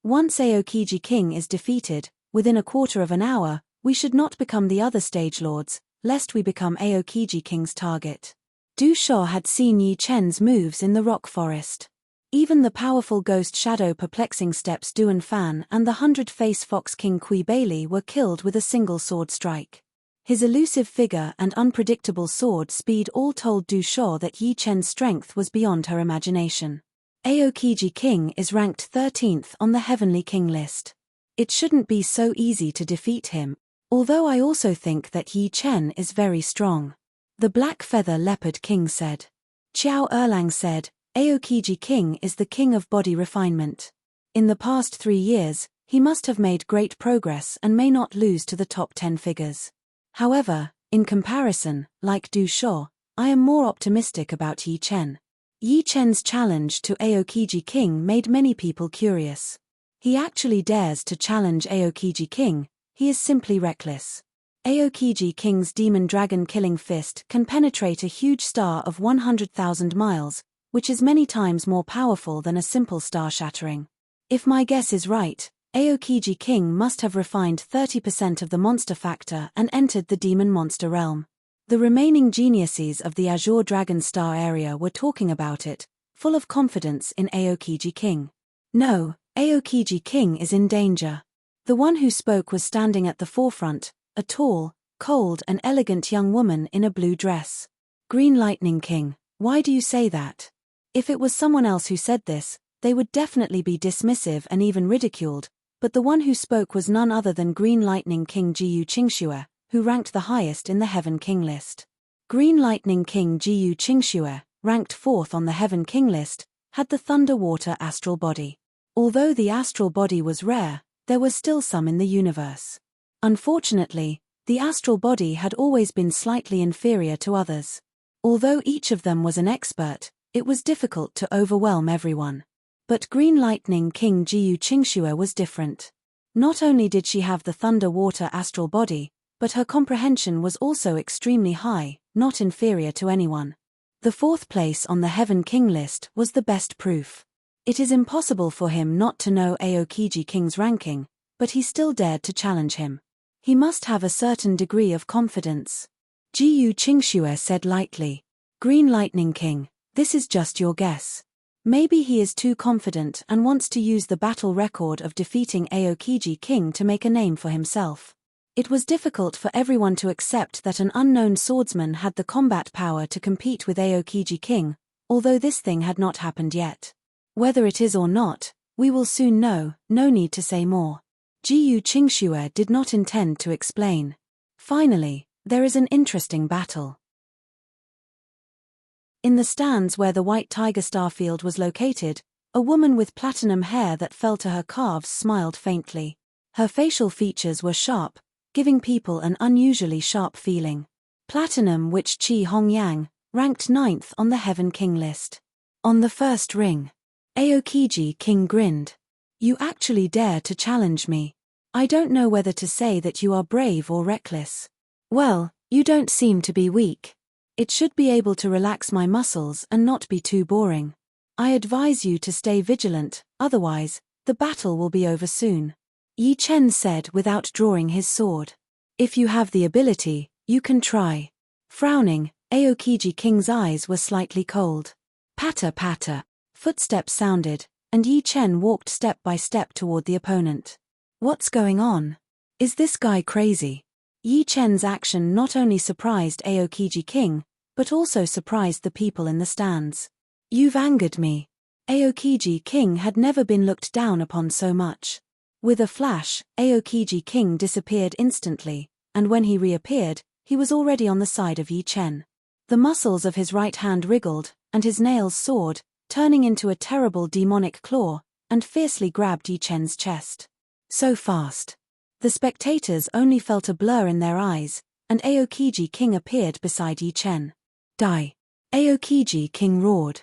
Once Aokiji King is defeated, within a quarter of an hour, we should not become the other stage lords, lest we become Aokiji King's target. Du Sha had seen Yi Chen's moves in the rock forest. Even the powerful ghost shadow perplexing steps Duan Fan and the 100-face fox King Kui Bailey were killed with a single sword strike. His elusive figure and unpredictable sword speed all told Du Sha that Yi Chen's strength was beyond her imagination. Aokiji King is ranked 13th on the Heavenly King list. It shouldn't be so easy to defeat him, although I also think that Yi Chen is very strong. The Black Feather Leopard King said. Qiao Erlang said, Aokiji King is the king of body refinement. In the past 3 years, he must have made great progress and may not lose to the top 10 figures. However, in comparison, like Du Sha, I am more optimistic about Yi Chen. Yi Chen's challenge to Aokiji King made many people curious. He actually dares to challenge Aokiji King, he is simply reckless. Aokiji King's demon dragon killing fist can penetrate a huge star of 100,000 miles, which is many times more powerful than a simple star shattering. If my guess is right, Aokiji King must have refined 30% of the monster factor and entered the demon monster realm. The remaining geniuses of the Azure Dragon Star area were talking about it, full of confidence in Aokiji King. No, Aokiji King is in danger. The one who spoke was standing at the forefront, a tall, cold and elegant young woman in a blue dress. Green Lightning King, why do you say that? If it was someone else who said this, they would definitely be dismissive and even ridiculed, but the one who spoke was none other than Green Lightning King Jiyu Qingxue, who ranked the highest in the Heaven King list. Green Lightning King Jiyu Qingxue, ranked 4th on the Heaven King list, had the Thunder Water astral body. Although the astral body was rare, there were still some in the universe. Unfortunately, the astral body had always been slightly inferior to others. Although each of them was an expert, it was difficult to overwhelm everyone. But Green Lightning King Jiyu Qingxue was different. Not only did she have the Thunder Water astral body, but her comprehension was also extremely high, not inferior to anyone. The 4th place on the Heaven King list was the best proof. It is impossible for him not to know Aokiji King's ranking, but he still dared to challenge him. He must have a certain degree of confidence. Jiyu Qingxue said lightly, Green Lightning King, this is just your guess. Maybe he is too confident and wants to use the battle record of defeating Aokiji King to make a name for himself. It was difficult for everyone to accept that an unknown swordsman had the combat power to compete with Aokiji King, although this thing had not happened yet. Whether it is or not, we will soon know, no need to say more. Jiyu Qingxue did not intend to explain. Finally, there is an interesting battle. In the stands where the White Tiger Starfield was located, a woman with platinum hair that fell to her calves smiled faintly. Her facial features were sharp, giving people an unusually sharp feeling. Platinum which Qi Hongyang, ranked 9th on the Heaven King list. On the first ring, Aokiji King grinned. You actually dare to challenge me. I don't know whether to say that you are brave or reckless. Well, you don't seem to be weak. It should be able to relax my muscles and not be too boring. I advise you to stay vigilant, otherwise, the battle will be over soon. Yi Chen said without drawing his sword. If you have the ability, you can try. Frowning, Aokiji King's eyes were slightly cold. Patter patter. Footsteps sounded, and Yi Chen walked step by step toward the opponent. What's going on? Is this guy crazy? Yi Chen's action not only surprised Aokiji King, but also surprised the people in the stands. You've angered me. Aokiji King had never been looked down upon so much. With a flash, Aokiji King disappeared instantly, and when he reappeared, he was already on the side of Yi Chen. The muscles of his right hand wriggled, and his nails soared, turning into a terrible demonic claw, and fiercely grabbed Yi Chen's chest. So fast. The spectators only felt a blur in their eyes, and Aokiji King appeared beside Yi Chen. Die! Aokiji King roared.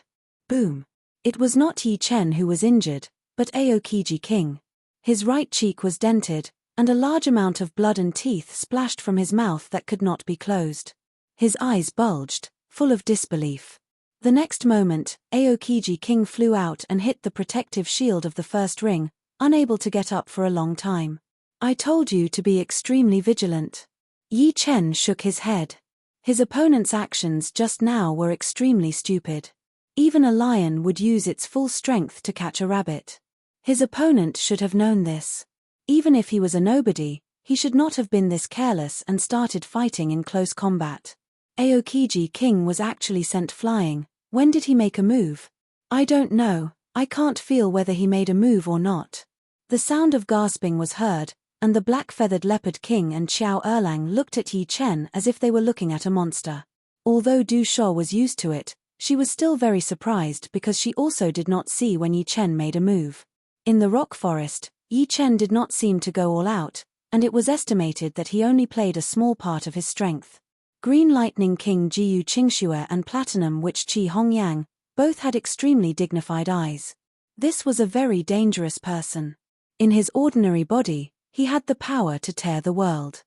Boom! It was not Yi Chen who was injured, but Aokiji King. His right cheek was dented, and a large amount of blood and teeth splashed from his mouth that could not be closed. His eyes bulged, full of disbelief. The next moment, Aokiji King flew out and hit the protective shield of the first ring, unable to get up for a long time. I told you to be extremely vigilant. Yi Chen shook his head. His opponent's actions just now were extremely stupid. Even a lion would use its full strength to catch a rabbit. His opponent should have known this. Even if he was a nobody, He should not have been this careless and started fighting in close combat. Aokiji King was actually sent flying. When did he make a move? I don't know, I can't feel whether he made a move or not. The sound of gasping was heard, and the black-feathered leopard king and Xiao Erlang looked at Yi Chen as if they were looking at a monster. Although Du Shuo was used to it, she was still very surprised because she also did not see when Yi Chen made a move. In the rock forest, Yi Chen did not seem to go all out, and it was estimated that he only played a small part of his strength. Green Lightning King Jiyu Qingxue and Platinum Witch Qi Hongyang both had extremely dignified eyes. This was a very dangerous person. In his ordinary body, he had the power to tear the world.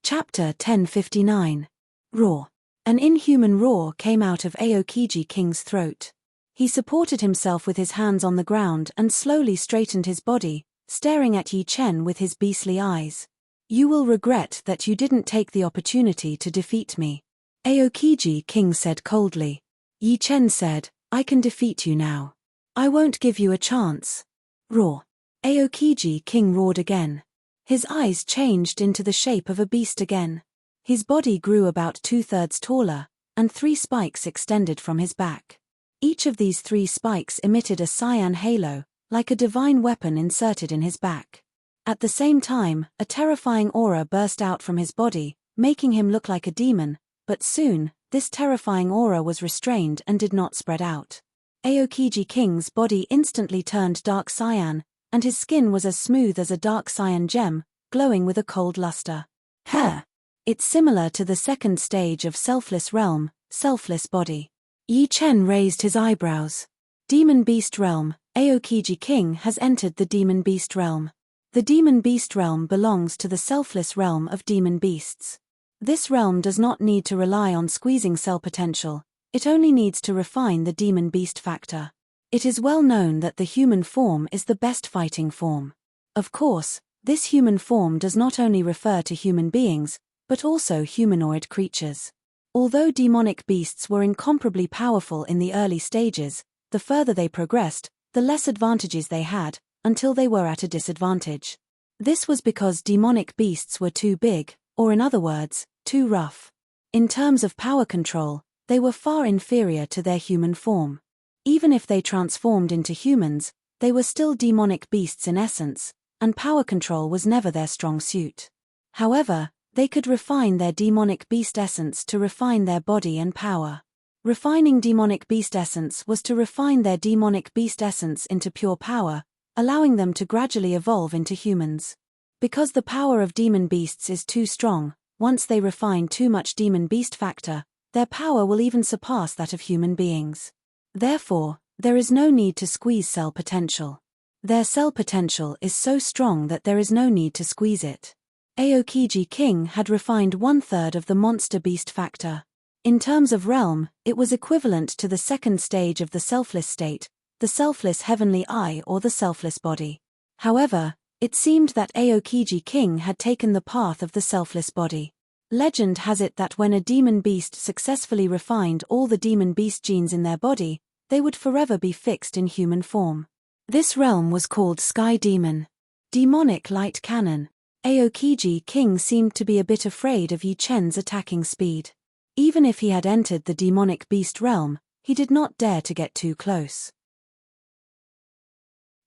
Chapter 1059. Roar. An inhuman roar came out of Aokiji King's throat. He supported himself with his hands on the ground and slowly straightened his body, staring at Yi Chen with his beastly eyes. You will regret that you didn't take the opportunity to defeat me. Aokiji King said coldly. Yi Chen said, I can defeat you now. I won't give you a chance. Roar. Aokiji King roared again. His eyes changed into the shape of a beast again. His body grew about 2/3 taller, and 3 spikes extended from his back. Each of these 3 spikes emitted a cyan halo, like a divine weapon inserted in his back. At the same time, a terrifying aura burst out from his body, making him look like a demon, but soon, this terrifying aura was restrained and did not spread out. Aokiji King's body instantly turned dark cyan, and his skin was as smooth as a dark cyan gem, glowing with a cold luster. It's similar to the second stage of Selfless Realm, Selfless Body. Yi Chen raised his eyebrows. Demon Beast Realm. Aokiji King has entered the Demon Beast Realm. The Demon Beast Realm belongs to the Selfless Realm of Demon Beasts. This realm does not need to rely on squeezing cell potential, it only needs to refine the Demon Beast factor. It is well known that the human form is the best fighting form. Of course, this human form does not only refer to human beings, but also humanoid creatures. Although demonic beasts were incomparably powerful in the early stages, the further they progressed, the less advantages they had, until they were at a disadvantage. This was because demonic beasts were too big, or in other words, too rough. In terms of power control, they were far inferior to their human form. Even if they transformed into humans, they were still demonic beasts in essence, and power control was never their strong suit. However, they could refine their demonic beast essence to refine their body and power. Refining demonic beast essence was to refine their demonic beast essence into pure power, allowing them to gradually evolve into humans. Because the power of demon beasts is too strong, once they refine too much demon beast factor, their power will even surpass that of human beings. Therefore, there is no need to squeeze cell potential. Their cell potential is so strong that there is no need to squeeze it. Aokiji King had refined 1/3 of the monster beast factor. In terms of realm, it was equivalent to the second stage of the selfless state, the selfless heavenly eye or the selfless body. However, it seemed that Aokiji King had taken the path of the selfless body. Legend has it that when a demon beast successfully refined all the demon beast genes in their body, they would forever be fixed in human form. This realm was called Sky Demon. Demonic Light Cannon. Aokiji King seemed to be a bit afraid of Yi Chen's attacking speed. Even if he had entered the demonic beast realm, he did not dare to get too close.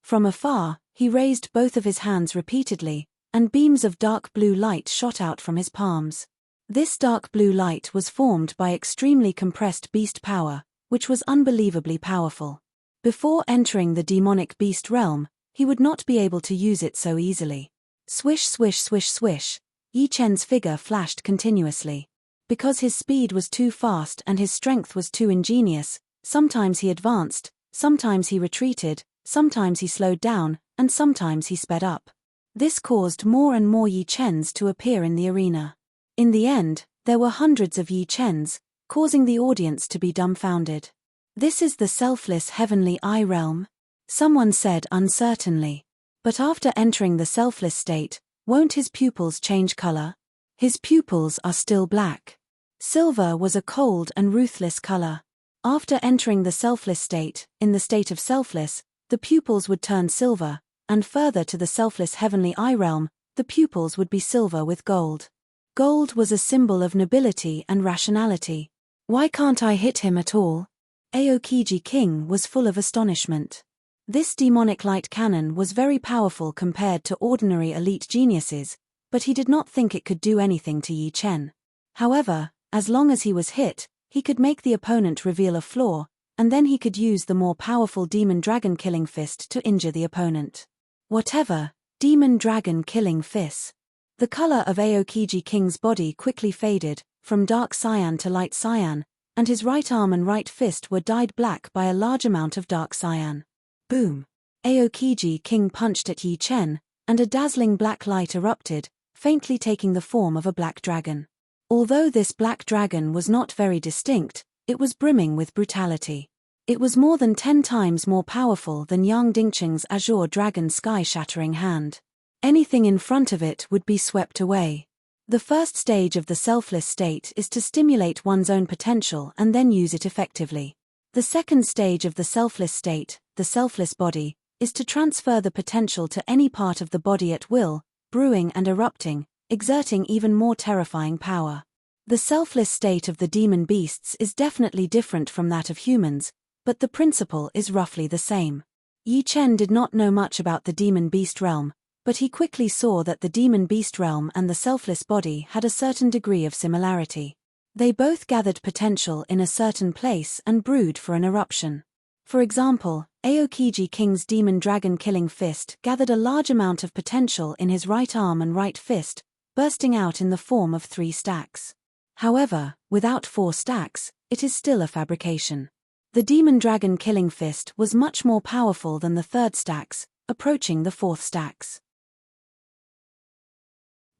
From afar, he raised both of his hands repeatedly, and beams of dark blue light shot out from his palms. This dark blue light was formed by extremely compressed beast power, which was unbelievably powerful. Before entering the demonic beast realm, he would not be able to use it so easily. Swish swish swish swish, Yi Chen's figure flashed continuously. Because his speed was too fast and his strength was too ingenious, sometimes he advanced, sometimes he retreated, sometimes he slowed down, and sometimes he sped up. This caused more and more Yi Chens to appear in the arena. In the end, there were hundreds of Yi Chens, causing the audience to be dumbfounded. This is the selfless heavenly eye realm? Someone said uncertainly. But after entering the selfless state, won't his pupils change color? His pupils are still black. Silver was a cold and ruthless color. After entering the selfless state, in the state of selfless, the pupils would turn silver, and further to the selfless heavenly eye realm, the pupils would be silver with gold. Gold was a symbol of nobility and rationality. Why can't I hit him at all? Aokiji King was full of astonishment. This demonic light cannon was very powerful compared to ordinary elite geniuses, but he did not think it could do anything to Yi Chen. However, as long as he was hit, he could make the opponent reveal a flaw, and then he could use the more powerful Demon Dragon Killing Fist to injure the opponent. Whatever, Demon Dragon Killing Fist. The color of Aokiji King's body quickly faded, from dark cyan to light cyan, and his right arm and right fist were dyed black by a large amount of dark cyan. Boom! Aokiji King punched at Yi Chen, and a dazzling black light erupted, faintly taking the form of a black dragon. Although this black dragon was not very distinct, it was brimming with brutality. It was more than 10 times more powerful than Yang Dingcheng's azure dragon sky-shattering hand. Anything in front of it would be swept away. The first stage of the selfless state is to stimulate one's own potential and then use it effectively. The second stage of the selfless state, the selfless body, is to transfer the potential to any part of the body at will, brewing and erupting, exerting even more terrifying power. The selfless state of the demon beasts is definitely different from that of humans, but the principle is roughly the same. Yi Chen did not know much about the demon beast realm, but he quickly saw that the demon beast realm and the selfless body had a certain degree of similarity. They both gathered potential in a certain place and brewed for an eruption. For example, Aokiji King's Demon Dragon Killing Fist gathered a large amount of potential in his right arm and right fist, bursting out in the form of 3 stacks. However, without 4 stacks, it is still a fabrication. The Demon Dragon Killing Fist was much more powerful than the 3rd stacks, approaching the 4th stacks.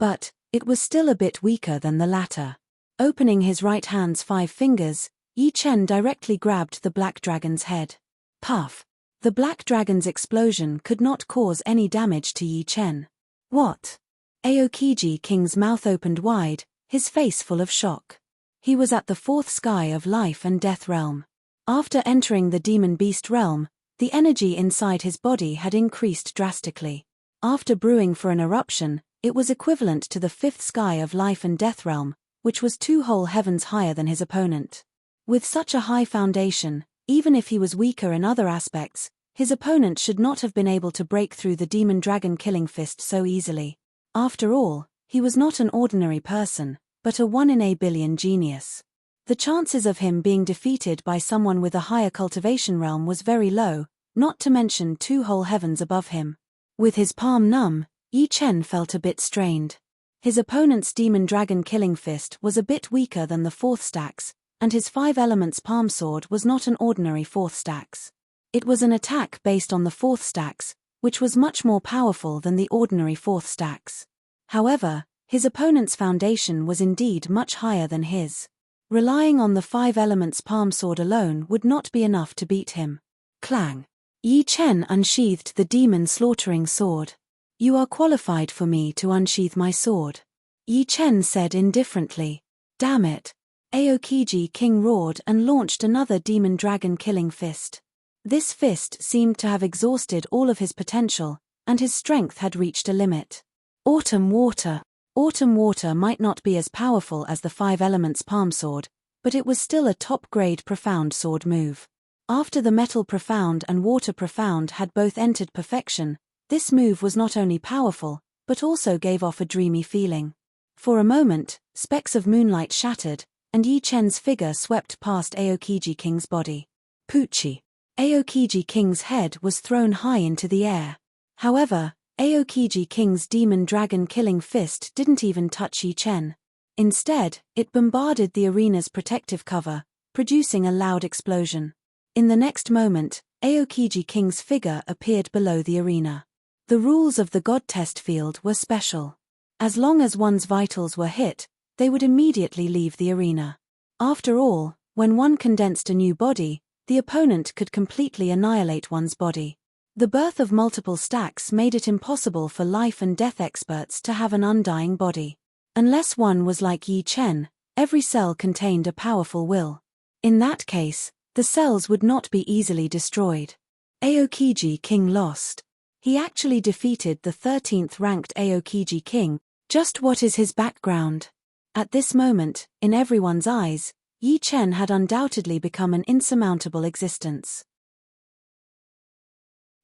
But it was still a bit weaker than the latter. Opening his right hand's 5 fingers, Yi Chen directly grabbed the black dragon's head. Puff! The black dragon's explosion could not cause any damage to Yi Chen. What? Aokiji King's mouth opened wide, his face full of shock. He was at the 4th sky of life and death realm. After entering the demon beast realm, the energy inside his body had increased drastically. After brewing for an eruption, it was equivalent to the 5th sky of life and death realm, which was 2 whole heavens higher than his opponent. With such a high foundation, even if he was weaker in other aspects, his opponent should not have been able to break through the Demon Dragon Killing Fist so easily. After all, he was not an ordinary person, but a 1 in a billion genius. The chances of him being defeated by someone with a higher cultivation realm was very low, not to mention 2 whole heavens above him. With his palm numb, Yi Chen felt a bit strained. His opponent's Demon Dragon Killing Fist was a bit weaker than the 4th stacks, and his 5 elements palm sword was not an ordinary 4th stacks. It was an attack based on the 4th stacks, which was much more powerful than the ordinary 4th stacks. However, his opponent's foundation was indeed much higher than his. Relying on the 5 elements palm sword alone would not be enough to beat him. Clang! Yi Chen unsheathed the demon slaughtering sword. You are qualified for me to unsheath my sword, Yi Chen said indifferently. Damn it! Aokiji King roared and launched another Demon Dragon Killing Fist. This fist seemed to have exhausted all of his potential, and his strength had reached a limit. Autumn Water. Autumn Water might not be as powerful as the 5 elements palm sword, but it was still a top-grade profound sword move. After the Metal Profound and Water Profound had both entered perfection, this move was not only powerful, but also gave off a dreamy feeling. For a moment, specks of moonlight shattered, and Yi Chen's figure swept past Aokiji King's body. Poochie. Aokiji King's head was thrown high into the air. However, Aokiji King's Demon Dragon Killing Fist didn't even touch Yi Chen. Instead, it bombarded the arena's protective cover, producing a loud explosion. In the next moment, Aokiji King's figure appeared below the arena. The rules of the God Test field were special. As long as one's vitals were hit, they would immediately leave the arena. After all, when one condensed a new body, the opponent could completely annihilate one's body. The birth of multiple stacks made it impossible for life and death experts to have an undying body. Unless one was like Yi Chen, every cell contained a powerful will. In that case, the cells would not be easily destroyed. Aokiji King lost. He actually defeated the 13th ranked Aokiji King. Just what is his background? At this moment, in everyone's eyes, Yi Chen had undoubtedly become an insurmountable existence.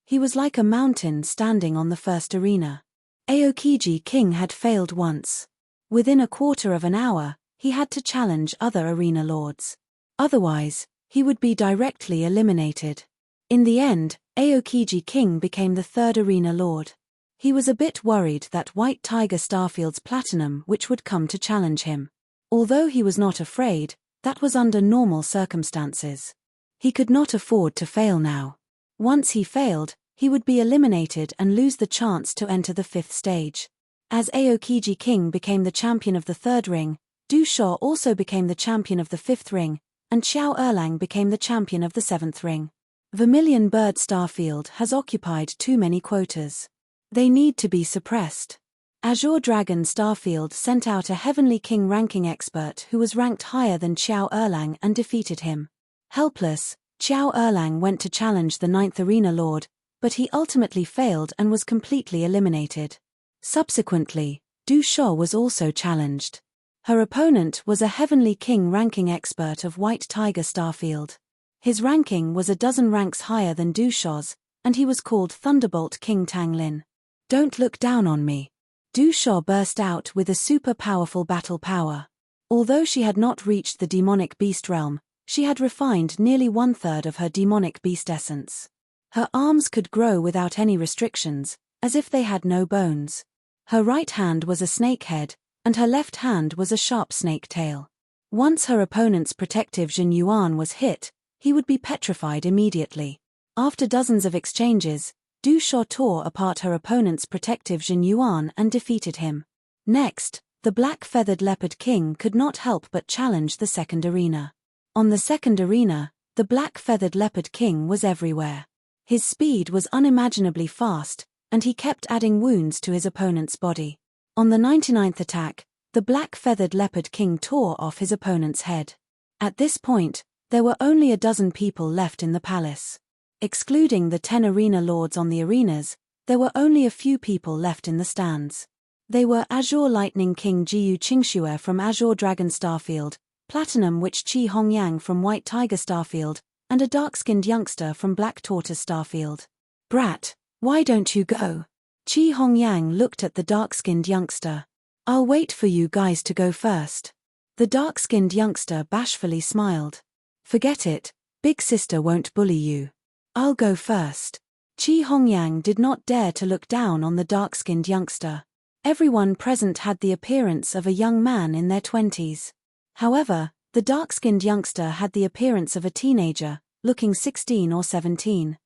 He was like a mountain standing on the first arena. Aokiji King had failed once. Within a quarter of an hour, he had to challenge other arena lords. Otherwise, he would be directly eliminated. In the end, Aokiji King became the third arena lord. He was a bit worried that White Tiger Starfield's Platinum which would come to challenge him. Although he was not afraid, that was under normal circumstances. He could not afford to fail now. Once he failed, he would be eliminated and lose the chance to enter the 5th stage. As Aokiji King became the champion of the 3rd ring, Du Sha also became the champion of the 5th ring, and Xiao Erlang became the champion of the 7th ring. Vermilion Bird Starfield has occupied too many quotas. They need to be suppressed. Azure Dragon Starfield sent out a Heavenly King ranking expert who was ranked higher than Xiao Erlang and defeated him. Helpless, Xiao Erlang went to challenge the 9th arena lord, but he ultimately failed and was completely eliminated. Subsequently, Du Sha was also challenged. Her opponent was a Heavenly King ranking expert of White Tiger Starfield. His ranking was a dozen ranks higher than Du Sha's, and he was called Thunderbolt King Tang Lin. Don't look down on me. Du Sha burst out with a super powerful battle power. Although she had not reached the demonic beast realm, she had refined nearly 1/3 of her demonic beast essence. Her arms could grow without any restrictions, as if they had no bones. Her right hand was a snake head, and her left hand was a sharp snake tail. Once her opponent's protective Jin Yuan was hit, he would be petrified immediately. After dozens of exchanges, Du Sha tore apart her opponent's protective Jin Yuan and defeated him. Next, the Black-Feathered Leopard King could not help but challenge the 2nd arena. On the 2nd arena, the Black-Feathered Leopard King was everywhere. His speed was unimaginably fast, and he kept adding wounds to his opponent's body. On the 99th attack, the Black-Feathered Leopard King tore off his opponent's head. At this point, there were only a dozen people left in the palace. Excluding the 10 arena lords on the arenas, there were only a few people left in the stands. They were Azure Lightning King Jiyu Qingxue from Azure Dragon Starfield, Platinum Witch Qi Hongyang from White Tiger Starfield, and a dark-skinned youngster from Black Tortoise Starfield. Brat, why don't you go? Qi Hongyang looked at the dark-skinned youngster. I'll wait for you guys to go first. The dark-skinned youngster bashfully smiled. Forget it, big sister won't bully you. I'll go first. Qi Hongyang did not dare to look down on the dark-skinned youngster. Everyone present had the appearance of a young man in their 20s. However, the dark-skinned youngster had the appearance of a teenager, looking 16 or 17.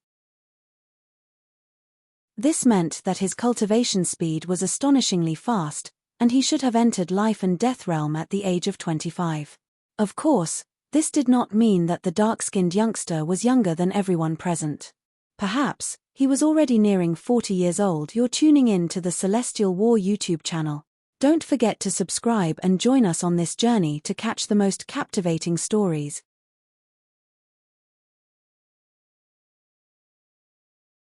This meant that his cultivation speed was astonishingly fast, and he should have entered life and death realm at the age of 25. Of course, this did not mean that the dark-skinned youngster was younger than everyone present. Perhaps, he was already nearing 40 years old. You're tuning in to the Celestial War YouTube channel. Don't forget to subscribe and join us on this journey to catch the most captivating stories.